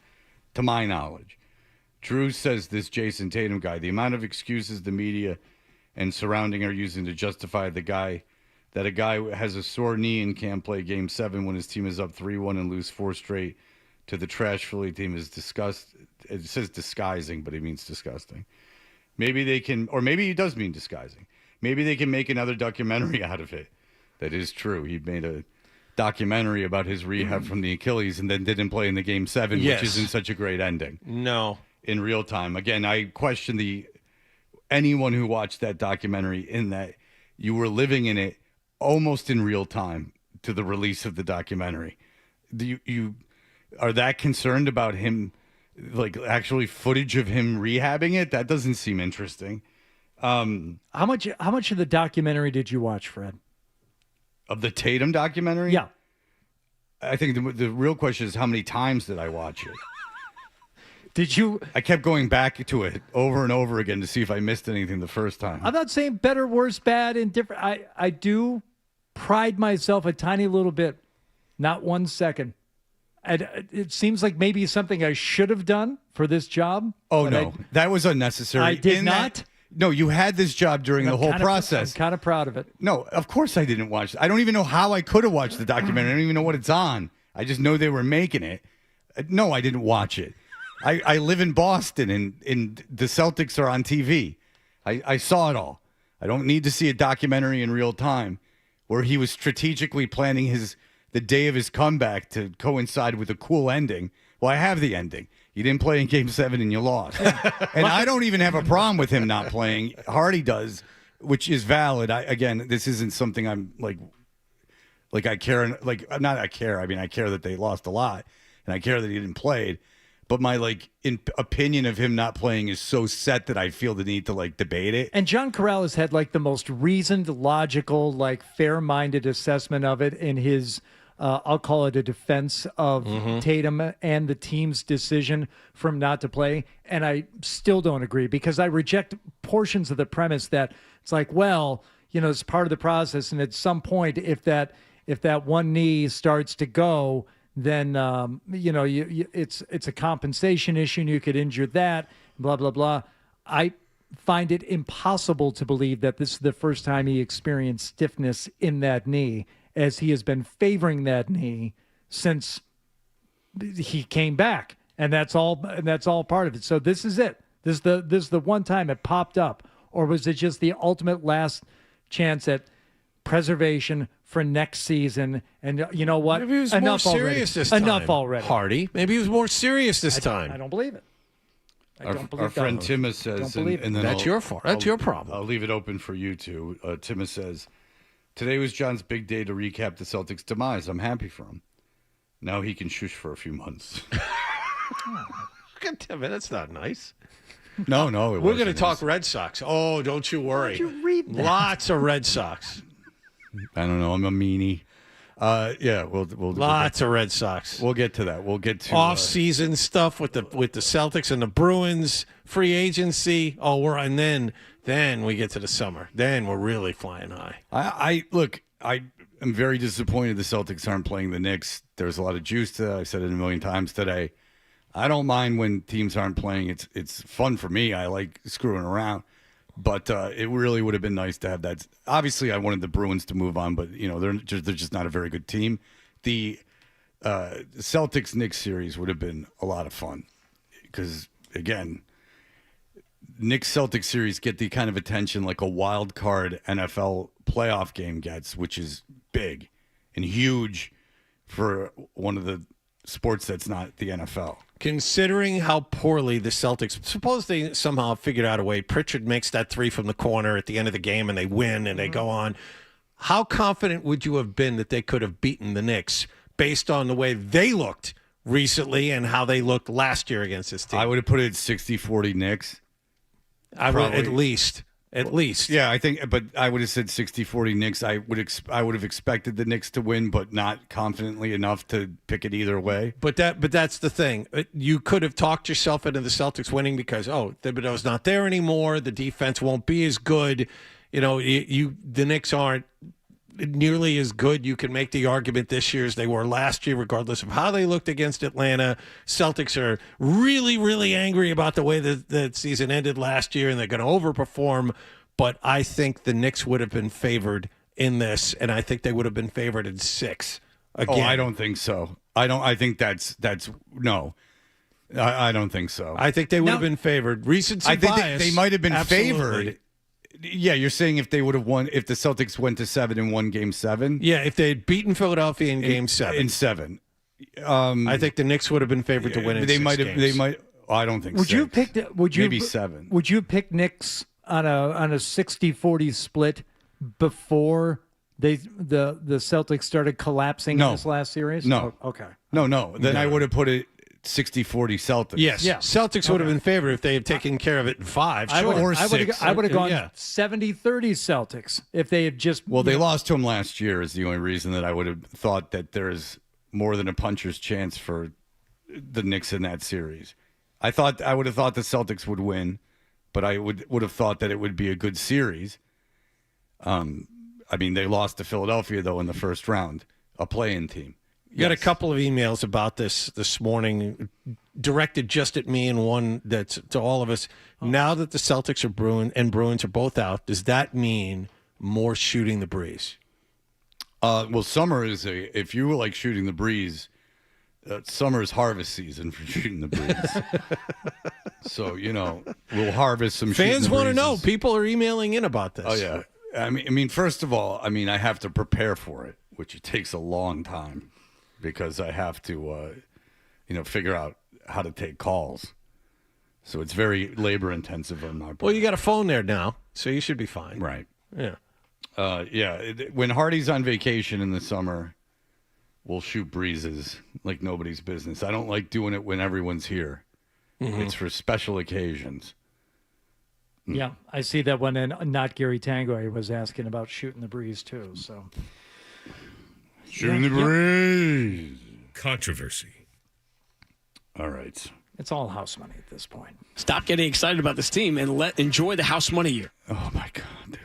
[SPEAKER 5] to my knowledge. Drew says this Jason Tatum guy, the amount of excuses the media and surrounding are using to justify a guy has a sore knee and can't play Game 7 when his team is up 3-1 and lose 4 straight to the trash Philly team is it says disguising, but he means disgusting. Maybe they can, or maybe he does mean disguising. Maybe they can make another documentary out of it. That is true. He made a documentary about his rehab from the Achilles and then didn't play in the Game 7,
[SPEAKER 2] Yes.
[SPEAKER 5] which isn't such a great ending.
[SPEAKER 2] No.
[SPEAKER 5] In real time. Again, I question anyone who watched that documentary in that you were living in it almost in real time to the release of the documentary. You are that concerned about him, like actually footage of him rehabbing it? That doesn't seem interesting.
[SPEAKER 8] How much of the documentary did you watch, Fred?
[SPEAKER 5] Of the Tatum documentary?
[SPEAKER 8] Yeah.
[SPEAKER 5] I think the real question is how many times did I watch it?
[SPEAKER 8] Did you?
[SPEAKER 5] I kept going back to it over and over again to see if I missed anything the first time.
[SPEAKER 8] I'm not saying better, worse, bad, indifferent. I do pride myself a tiny little bit, not 1 second. It seems like maybe something I should have done for this job.
[SPEAKER 5] Oh, no. That was unnecessary.
[SPEAKER 8] I did not.
[SPEAKER 5] No, you had this job during the whole process.
[SPEAKER 8] I'm kind of proud of it.
[SPEAKER 5] No, of course I didn't watch it. I don't even know how I could have watched the documentary. I don't even know what it's on. I just know they were making it. No, I didn't watch it. I live in Boston, and the Celtics are on TV. I saw it all. I don't need to see a documentary in real time where he was strategically planning the day of his comeback to coincide with a cool ending. Well, I have the ending. You didn't play in Game 7 and you lost. And I don't even have a problem with him not playing. Hardy does, which is valid. Again, this isn't something I'm like I care. Like, not I care. I mean, I care that they lost a lot, and I care that he didn't play. But my opinion of him not playing is so set that I feel the need to debate it.
[SPEAKER 8] And John Corral has had the most reasoned, logical, fair-minded assessment of it in his, I'll call it a defense of Tatum and the team's decision for him not to play. And I still don't agree because I reject portions of the premise that it's it's part of the process. And at some point, if that one knee starts to go, then it's a compensation issue and you could injure that, blah, blah, blah. I find it impossible to believe that this is the first time he experienced stiffness in that knee, as he has been favoring that knee since he came back. And that's all part of it. So this is it. This is the one time it popped up. Or was it just the ultimate last chance at preservation for next season? And you know what?
[SPEAKER 2] Maybe he was more serious this time.
[SPEAKER 8] Enough already.
[SPEAKER 2] Hardy. Maybe he was more serious this time.
[SPEAKER 8] I don't believe it.
[SPEAKER 5] Our friend Timma says, and then
[SPEAKER 2] that's your fault. That's your problem.
[SPEAKER 5] I'll leave it open for you two. Timma says, today was John's big day to recap the Celtics' demise. I'm happy for him. Now he can shush for a few months.
[SPEAKER 2] Look at Timma. That's not nice.
[SPEAKER 5] No,
[SPEAKER 2] we're going to talk Red Sox. Oh, don't you worry.
[SPEAKER 8] Why don't you read that?
[SPEAKER 2] Lots of Red Sox.
[SPEAKER 5] I don't know. I'm a meanie. We'll
[SPEAKER 2] lots of Red Sox.
[SPEAKER 5] We'll get to that. We'll get to
[SPEAKER 2] off-season stuff with the Celtics and the Bruins, free agency. And then we get to the summer. Then we're really flying high.
[SPEAKER 5] I am very disappointed the Celtics aren't playing the Knicks. There's a lot of juice to that. I've said it a million times today. I don't mind when teams aren't playing. It's fun for me. I like screwing around. But it really would have been nice to have that. Obviously, I wanted the Bruins to move on, but they're just not a very good team. The Celtics-Knicks series would have been a lot of fun because, again, Knicks-Celtics series get the kind of attention like a wild card NFL playoff game gets, which is big and huge for one of the sports that's not the NFL.
[SPEAKER 2] Considering how poorly the Celtics, suppose they somehow figured out a way, Pritchard makes that three from the corner at the end of the game and they win and they go on. How confident would you have been that they could have beaten the Knicks based on the way they looked recently and how they looked last year against this team?
[SPEAKER 5] I would have put it 60-40 Knicks.
[SPEAKER 2] I would at least.
[SPEAKER 5] Yeah, I think, but I would have said 60-40 Knicks. I would have expected the Knicks to win, but not confidently enough to pick it either way.
[SPEAKER 2] But that's the thing. You could have talked yourself into the Celtics winning because Thibodeau's not there anymore. The defense won't be as good. The Knicks aren't nearly as good. You can make the argument this year as they were last year, regardless of how they looked against Atlanta. Celtics are really, really angry about the way that the season ended last year, and they're going to overperform. But I think the Knicks would have been favored in this, and I think they would have been favored in 6. Again.
[SPEAKER 5] Oh, I don't think so. I think that's no. I don't think so.
[SPEAKER 2] I think they would have been favored. Recency bias.
[SPEAKER 5] I think they might have been
[SPEAKER 2] absolutely.
[SPEAKER 5] favored. Yeah, you're saying if they would have won, if the Celtics went to 7 and won Game 7?
[SPEAKER 2] Yeah, if they had beaten Philadelphia in Game 7.
[SPEAKER 5] In 7.
[SPEAKER 2] I think the Knicks would have been favored to win in 6 games.
[SPEAKER 5] They might. I don't think.
[SPEAKER 8] Would
[SPEAKER 5] 6.
[SPEAKER 8] you pick?
[SPEAKER 5] Maybe 7?
[SPEAKER 8] Would you pick Knicks on a 60-40 split before the Celtics started collapsing in this last series?
[SPEAKER 5] No.
[SPEAKER 8] Oh, okay.
[SPEAKER 5] No. Then I would have put it 60-40 Celtics.
[SPEAKER 2] Yes. Yeah. Celtics would have been favored if they had taken care of it in 5.
[SPEAKER 8] I would have gone
[SPEAKER 2] Yeah.
[SPEAKER 8] 70-30 Celtics if they had just.
[SPEAKER 5] Well, they lost to them last year is the only reason that I would have thought that there's more than a puncher's chance for the Knicks in that series. I would have thought the Celtics would win, but I would have thought that it would be a good series. They lost to Philadelphia, though, in the first round, a play-in team.
[SPEAKER 2] You got a couple of emails about this morning, directed just at me and one that's to all of us. Now that the Celtics and Bruins are both out, does that mean more shooting the breeze?
[SPEAKER 5] Well, summer is if you like shooting the breeze, summer's harvest season for shooting the breeze. So, we'll harvest some
[SPEAKER 2] Fans want to know.
[SPEAKER 5] breezes.
[SPEAKER 2] People are emailing in about this.
[SPEAKER 5] Oh, yeah. I mean, first of all, I have to prepare for it, which it takes a long time because I have to, figure out how to take calls. So it's very labor intensive on my part.
[SPEAKER 2] Well, you got a phone there now, so you should be fine.
[SPEAKER 5] Right.
[SPEAKER 2] Yeah.
[SPEAKER 5] When Hardy's on vacation in the summer, we'll shoot breezes like nobody's business. I don't like doing it when everyone's here.
[SPEAKER 2] Mm-hmm.
[SPEAKER 5] It's for special occasions.
[SPEAKER 8] Yeah, I see that one. And not Gary Tango, he was asking about shooting the breeze too. So
[SPEAKER 5] shooting the breeze.
[SPEAKER 14] Controversy.
[SPEAKER 5] All right.
[SPEAKER 8] It's all house money at this point.
[SPEAKER 20] Stop getting excited about this team and enjoy the house money year.
[SPEAKER 5] Oh, my God, dude.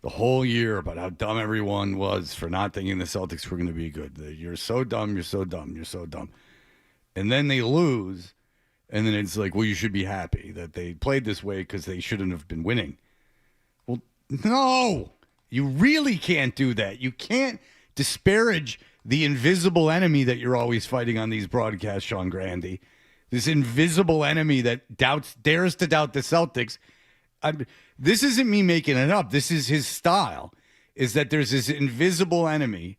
[SPEAKER 5] The whole year about how dumb everyone was for not thinking the Celtics were going to be good. You're so dumb, you're so dumb, you're so dumb. And then they lose, and then it's like, well, you should be happy that they played this way because they shouldn't have been winning. Well, no. You really can't do that. You can't disparage the invisible enemy that you're always fighting on these broadcasts, Sean Grandy. This invisible enemy that dares to doubt the Celtics. This isn't me making it up. This is his style, is that there's this invisible enemy,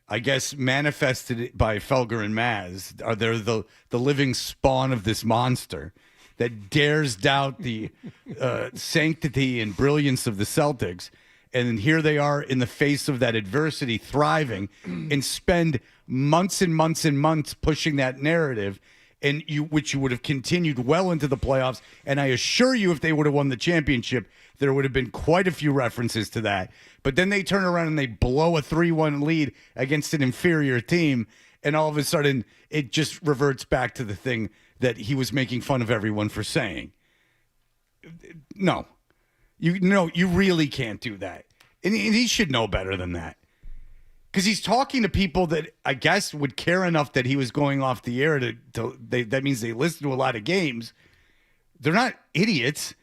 [SPEAKER 5] I guess manifested by Felger and Maz. They're the living spawn of this monster that dares doubt the sanctity and brilliance of the Celtics. And here they are in the face of that adversity, thriving, and spend months and months and months pushing that narrative, which you would have continued well into the playoffs. And I assure you, if they would have won the championship, there would have been quite a few references to that. But then they turn around and they blow a 3-1 lead against an inferior team, and all of a sudden it just reverts back to the thing that he was making fun of everyone for saying. No. You really can't do that. And he should know better than that. Because he's talking to people that I guess would care enough that he was going off the air that means they listen to a lot of games. They're not idiots.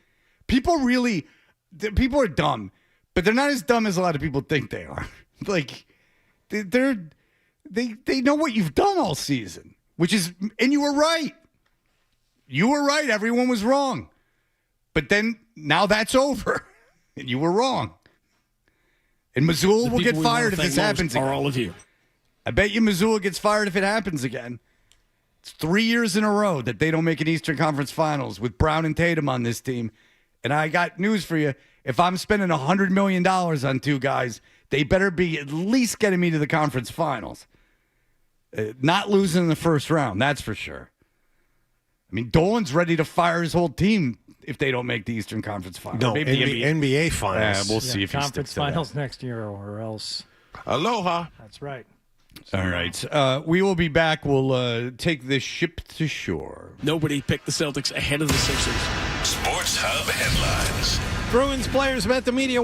[SPEAKER 5] People are dumb, but they're not as dumb as a lot of people think they are. Like they know what you've done all season, and you were right. You were right. Everyone was wrong. But then now that's over, and you were wrong. And Missoula will get fired if this happens again.
[SPEAKER 20] Are all of you?
[SPEAKER 5] I bet you Missoula gets fired if it happens again. It's 3 years in a row that they don't make an Eastern Conference Finals with Brown and Tatum on this team. And I got news for you. If I'm spending $100 million on two guys, they better be at least getting me to the conference finals. Not losing in the first round, that's for sure. I mean, Dolan's ready to fire his whole team if they don't make the Eastern Conference Finals.
[SPEAKER 2] No,
[SPEAKER 5] maybe
[SPEAKER 2] the NBA Finals.
[SPEAKER 5] We'll see if he
[SPEAKER 8] conference
[SPEAKER 5] sticks to
[SPEAKER 8] finals
[SPEAKER 5] that.
[SPEAKER 8] next year, or else.
[SPEAKER 2] Aloha.
[SPEAKER 8] That's right.
[SPEAKER 5] All right. We will be back. We'll take this ship to shore.
[SPEAKER 20] Nobody picked the Celtics ahead of the Sixers.
[SPEAKER 14] Sports Hub headlines.
[SPEAKER 2] Bruins players met the media.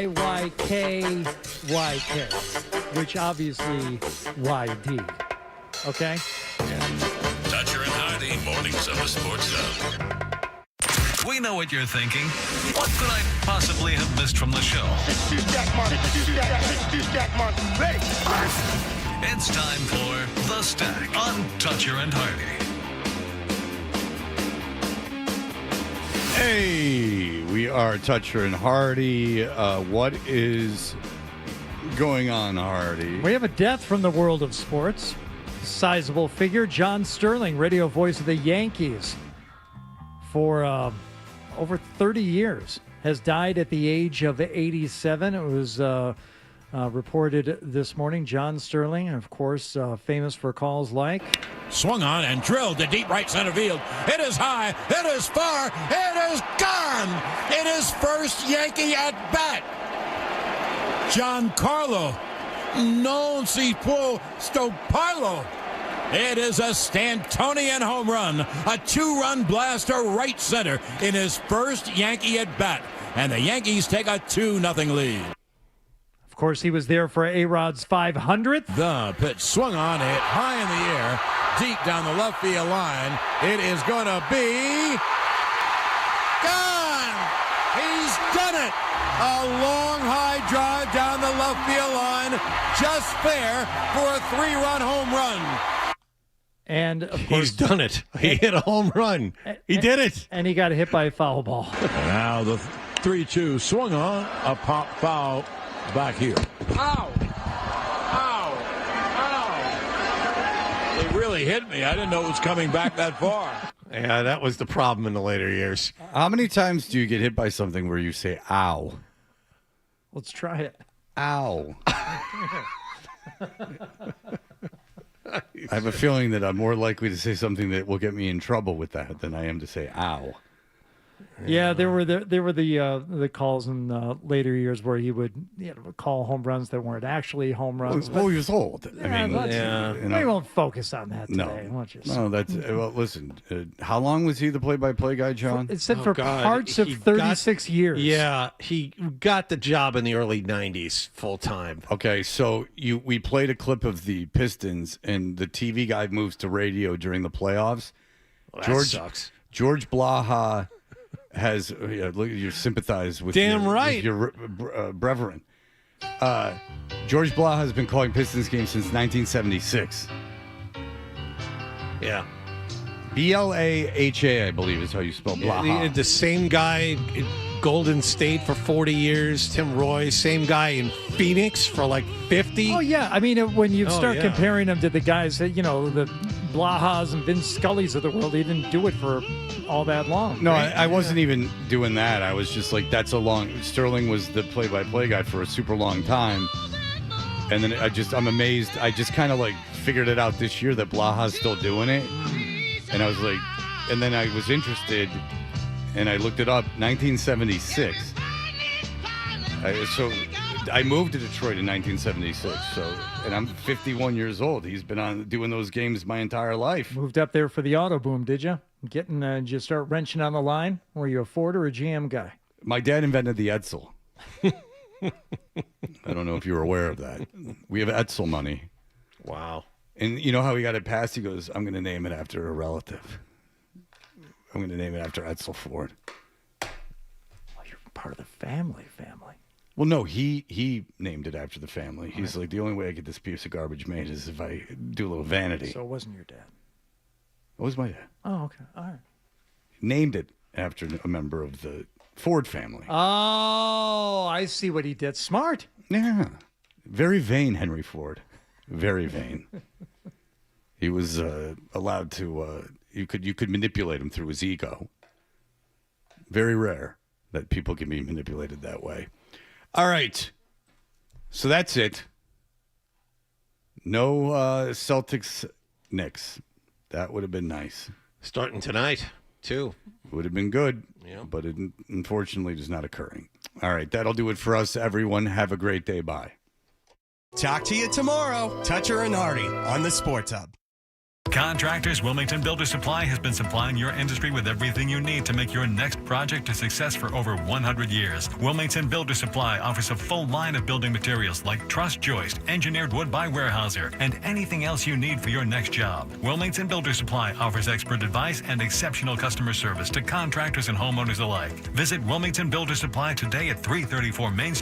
[SPEAKER 8] YYKYK, which obviously YD. Okay?
[SPEAKER 14] Toucher and Hardy, mornings on the Sports Hub. We know what you're thinking. What could I possibly have missed from the show? It's time for The Stack on Toucher and Hardy.
[SPEAKER 5] Hey, we are Toucher and Hardy. What is going on, Hardy?
[SPEAKER 8] We have a death from the world of sports. Sizable figure, John Sterling, radio voice of the Yankees for over 30 years, has died at the age of 87. It was reported this morning. John Sterling, of course, famous for calls like...
[SPEAKER 11] Swung on and drilled to deep right center field. It is high. It is far. It is gone. It is first Yankee at bat. Giancarlo non si può stopparlo. It is a Stantonian home run, a two-run blaster right center in his first Yankee at bat, and the Yankees take a 2-0 lead.
[SPEAKER 8] Of course, he was there for A-Rod's 500th.
[SPEAKER 11] The pitch swung on, hit high in the air, deep down the left field line. It is going to be gone. He's done it. A long high drive down the left field line, just fair for a 3-run home run.
[SPEAKER 8] And of course,
[SPEAKER 2] he's done it. He hit a home run. He did it.
[SPEAKER 8] And he got hit by a foul ball.
[SPEAKER 11] Now the 3-2 swung on, a pop foul back here. Ow! Ow! Ow! It really hit me. I didn't know it was coming back that far.
[SPEAKER 2] Yeah, that was the problem in the later years.
[SPEAKER 5] How many times do you get hit by something where you say, ow?
[SPEAKER 8] Let's try it.
[SPEAKER 5] Ow. I have a feeling that I'm more likely to say something that will get me in trouble with that than I am to say ow.
[SPEAKER 8] Yeah, there were the calls in later years where he would call home runs that weren't actually home runs.
[SPEAKER 5] Well, he was old.
[SPEAKER 8] We won't focus on that today.
[SPEAKER 5] No, that's well. Listen, how long was he the play-by-play guy, John?
[SPEAKER 8] It said parts of 36 years.
[SPEAKER 2] Yeah, he got the job in the early 90s full time.
[SPEAKER 5] Okay, so we played a clip of the Pistons, and the TV guy moves to radio during the playoffs.
[SPEAKER 2] Well, that sucks.
[SPEAKER 5] George Blaha has you sympathize with your brethren. George Blaha has been calling Pistons games since 1976.
[SPEAKER 2] Yeah.
[SPEAKER 5] Blaha, I believe is how you spell Blaha.
[SPEAKER 2] The same guy in Golden State for 40 years, Tim Roy, same guy in Phoenix for like 50.
[SPEAKER 8] Oh, yeah. I mean, when you start comparing them to the guys that, the Blahas and Vince Scullys of the world, he didn't do it for all that long.
[SPEAKER 5] No, right? I wasn't even doing that. I was just like, Sterling was the play-by-play guy for a super long time. And then I'm amazed. I just kind of figured it out this year that Blaha's still doing it. And I was like, and then I was interested and I looked it up, 1976. So I moved to Detroit in 1976. And I'm 51 years old. He's been doing those games my entire life.
[SPEAKER 8] Moved up there for the auto boom, did you? Did you start wrenching on the line? Were you a Ford or a GM guy?
[SPEAKER 5] My dad invented the Edsel. I don't know if you were aware of that. We have Edsel money.
[SPEAKER 2] Wow.
[SPEAKER 5] And you know how he got it passed? He goes, I'm going to name it after a relative. I'm going to name it after Edsel Ford.
[SPEAKER 8] Well, you're part of the family.
[SPEAKER 5] Well, no, he named it after the family. He's like, the only way I get this piece of garbage made is if I do a little vanity.
[SPEAKER 8] So it wasn't your dad?
[SPEAKER 5] It was my dad.
[SPEAKER 8] Oh, okay. All right.
[SPEAKER 5] Named it after a member of the Ford family.
[SPEAKER 8] Oh, I see what he did. Smart.
[SPEAKER 5] Yeah. Very vain, Henry Ford. Very vain. He was allowed to. You could manipulate him through his ego. Very rare that people can be manipulated that way. All right. So that's it. No Celtics Knicks. That would have been nice.
[SPEAKER 2] Starting tonight, too.
[SPEAKER 5] Would have been good,
[SPEAKER 2] yeah.
[SPEAKER 5] But it unfortunately is not occurring. All right, that'll do it for us, everyone. Have a great day. Bye.
[SPEAKER 16] Talk to you tomorrow. Toucher and Hardy on the Sports Hub. Contractors, Wilmington Builder Supply has been supplying your industry with everything you need to make your next project a success for over 100 years. Wilmington Builder Supply offers a full line of building materials like truss joist, engineered wood by Weyerhaeuser, and anything else you need for your next job. Wilmington Builder Supply offers expert advice and exceptional customer service to contractors and homeowners alike. Visit Wilmington Builder Supply today at 334 Main Street